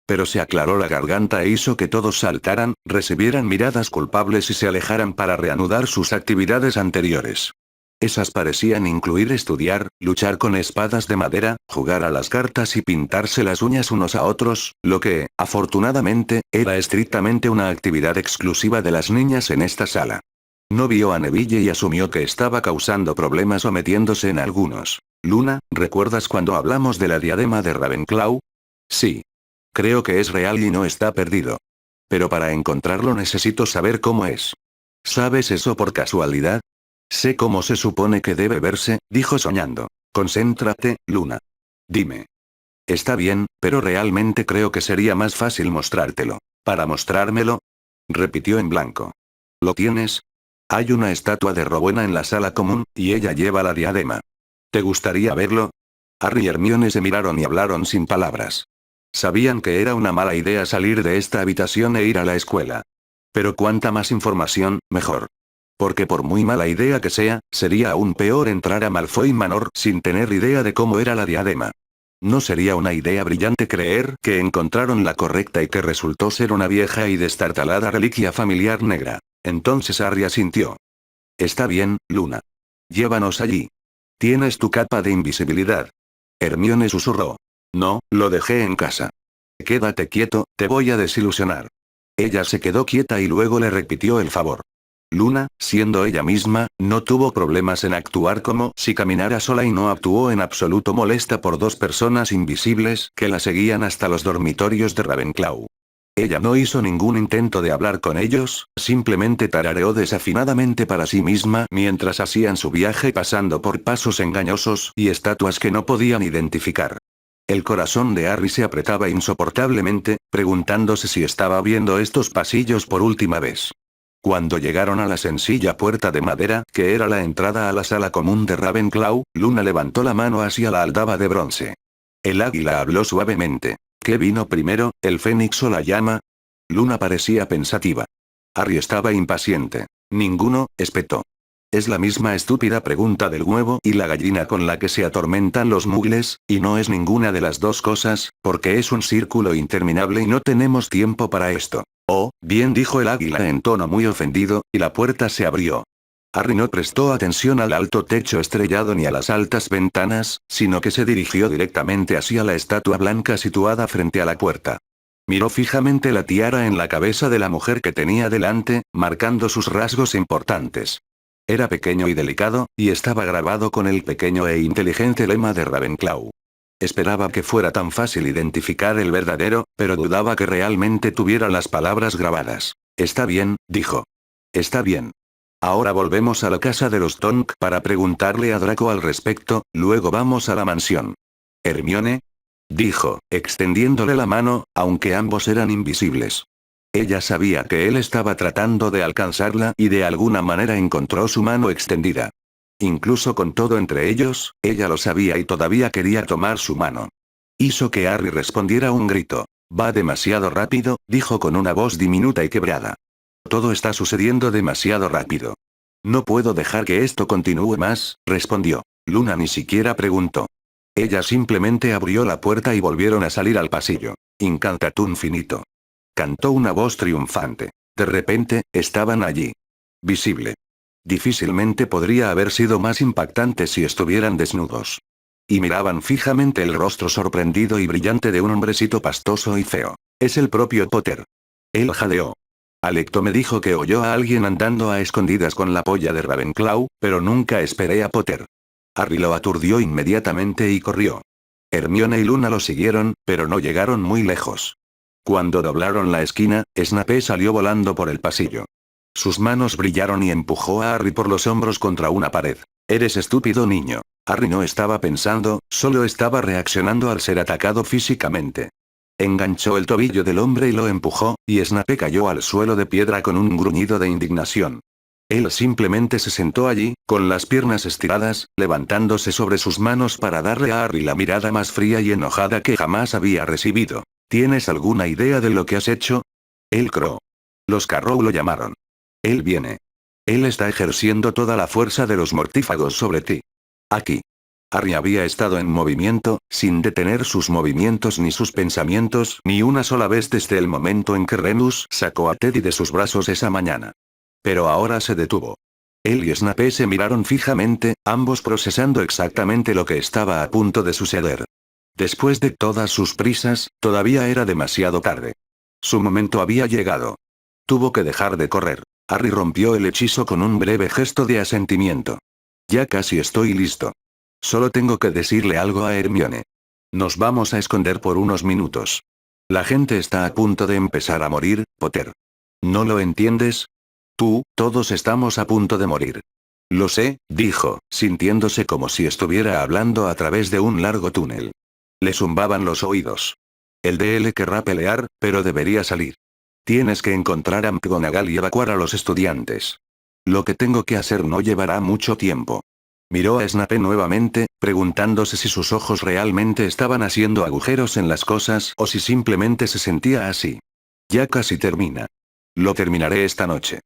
Pero se aclaró la garganta e hizo que todos saltaran, recibieran miradas culpables y se alejaran para reanudar sus actividades anteriores. Esas parecían incluir estudiar, luchar con espadas de madera, jugar a las cartas y pintarse las uñas unos a otros, lo que, afortunadamente, era estrictamente una actividad exclusiva de las niñas en esta sala. No vio a Neville y asumió que estaba causando problemas o metiéndose en algunos. Luna, ¿recuerdas cuando hablamos de la diadema de Ravenclaw? Sí. Creo que es real y no está perdido. Pero para encontrarlo necesito saber cómo es. ¿Sabes eso por casualidad? Sé cómo se supone que debe verse, dijo soñando. Concéntrate, Luna. Dime. Está bien, pero realmente creo que sería más fácil mostrártelo. ¿Para mostrármelo? Repitió en blanco. ¿Lo tienes? Hay una estatua de Rowena en la sala común, y ella lleva la diadema. ¿Te gustaría verlo? Harry y Hermione se miraron y hablaron sin palabras. Sabían que era una mala idea salir de esta habitación e ir a la escuela. Pero cuanta más información, mejor. Porque por muy mala idea que sea, sería aún peor entrar a Malfoy Manor sin tener idea de cómo era la diadema. No sería una idea brillante creer que encontraron la correcta y que resultó ser una vieja y destartalada reliquia familiar negra. Entonces Harry asintió. Está bien, Luna. Llévanos allí. Tienes tu capa de invisibilidad. Hermione susurró. No, lo dejé en casa. Quédate quieto, te voy a desilusionar. Ella se quedó quieta y luego le repitió el favor. Luna, siendo ella misma, no tuvo problemas en actuar como si caminara sola y no actuó en absoluto molesta por dos personas invisibles que la seguían hasta los dormitorios de Ravenclaw. Ella no hizo ningún intento de hablar con ellos, simplemente tarareó desafinadamente para sí misma mientras hacían su viaje pasando por pasos engañosos y estatuas que no podían identificar. El corazón de Harry se apretaba insoportablemente, preguntándose si estaba viendo estos pasillos por última vez. Cuando llegaron a la sencilla puerta de madera, que era la entrada a la sala común de Ravenclaw, Luna levantó la mano hacia la aldaba de bronce. El águila habló suavemente. ¿Qué vino primero, el fénix o la llama? Luna parecía pensativa. Harry estaba impaciente. Ninguno, espetó. Es la misma estúpida pregunta del huevo y la gallina con la que se atormentan los muggles, y no es ninguna de las dos cosas, porque es un círculo interminable y no tenemos tiempo para esto. Oh, bien, dijo el águila en tono muy ofendido, y la puerta se abrió. Harry no prestó atención al alto techo estrellado ni a las altas ventanas, sino que se dirigió directamente hacia la estatua blanca situada frente a la puerta. Miró fijamente la tiara en la cabeza de la mujer que tenía delante, marcando sus rasgos importantes. Era pequeño y delicado, y estaba grabado con el pequeño e inteligente lema de Ravenclaw. Esperaba que fuera tan fácil identificar el verdadero, pero dudaba que realmente tuviera las palabras grabadas. Está bien, dijo. Está bien. Ahora volvemos a la casa de los Tonk para preguntarle a Draco al respecto, luego vamos a la mansión. Hermione, dijo, extendiéndole la mano, aunque ambos eran invisibles. Ella sabía que él estaba tratando de alcanzarla y de alguna manera encontró su mano extendida. Incluso con todo entre ellos, ella lo sabía y todavía quería tomar su mano. Hizo que Harry respondiera un grito. Va demasiado rápido, dijo con una voz diminuta y quebrada. Todo está sucediendo demasiado rápido. No puedo dejar que esto continúe más, respondió. Luna ni siquiera preguntó. Ella simplemente abrió la puerta y volvieron a salir al pasillo. Incantatum finito. Cantó una voz triunfante. De repente, estaban allí. Visible. Difícilmente podría haber sido más impactante si estuvieran desnudos. Y miraban fijamente el rostro sorprendido y brillante de un hombrecito pastoso y feo. Es el propio Potter. Él jadeó. Alecto me dijo que oyó a alguien andando a escondidas con la polla de Ravenclaw, pero nunca esperé a Potter. Harry lo aturdió inmediatamente y corrió. Hermione y Luna lo siguieron, pero no llegaron muy lejos. Cuando doblaron la esquina, Snape salió volando por el pasillo. Sus manos brillaron y empujó a Harry por los hombros contra una pared. Eres estúpido, niño. Harry no estaba pensando, solo estaba reaccionando al ser atacado físicamente. Enganchó el tobillo del hombre y lo empujó, y Snape cayó al suelo de piedra con un gruñido de indignación. Él simplemente se sentó allí, con las piernas estiradas, levantándose sobre sus manos para darle a Harry la mirada más fría y enojada que jamás había recibido. ¿Tienes alguna idea de lo que has hecho? Él croó. Los Carrow lo llamaron. Él viene. Él está ejerciendo toda la fuerza de los mortífagos sobre ti. Aquí. Harry había estado en movimiento, sin detener sus movimientos ni sus pensamientos, ni una sola vez desde el momento en que Remus sacó a Teddy de sus brazos esa mañana. Pero ahora se detuvo. Él y Snape se miraron fijamente, ambos procesando exactamente lo que estaba a punto de suceder. Después de todas sus prisas, todavía era demasiado tarde. Su momento había llegado. Tuvo que dejar de correr. Harry rompió el hechizo con un breve gesto de asentimiento. Ya casi estoy listo. Solo tengo que decirle algo a Hermione. Nos vamos a esconder por unos minutos. La gente está a punto de empezar a morir, Potter. ¿No lo entiendes? Todos estamos a punto de morir. Lo sé, dijo, sintiéndose como si estuviera hablando a través de un largo túnel. Le zumbaban los oídos. El DL querrá pelear, pero debería salir. Tienes que encontrar a McGonagall y evacuar a los estudiantes. Lo que tengo que hacer no llevará mucho tiempo. Miró a Snape nuevamente, preguntándose si sus ojos realmente estaban haciendo agujeros en las cosas o si simplemente se sentía así. Ya casi termina. Lo terminaré esta noche.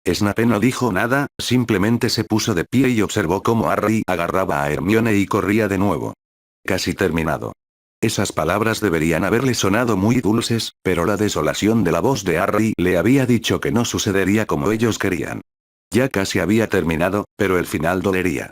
Snape no dijo nada, simplemente se puso de pie y observó cómo Harry agarraba a Hermione y corría de nuevo. Casi terminado. Esas palabras deberían haberle sonado muy dulces, pero la desolación de la voz de Harry le había dicho que no sucedería como ellos querían. Ya casi había terminado, pero el final dolería.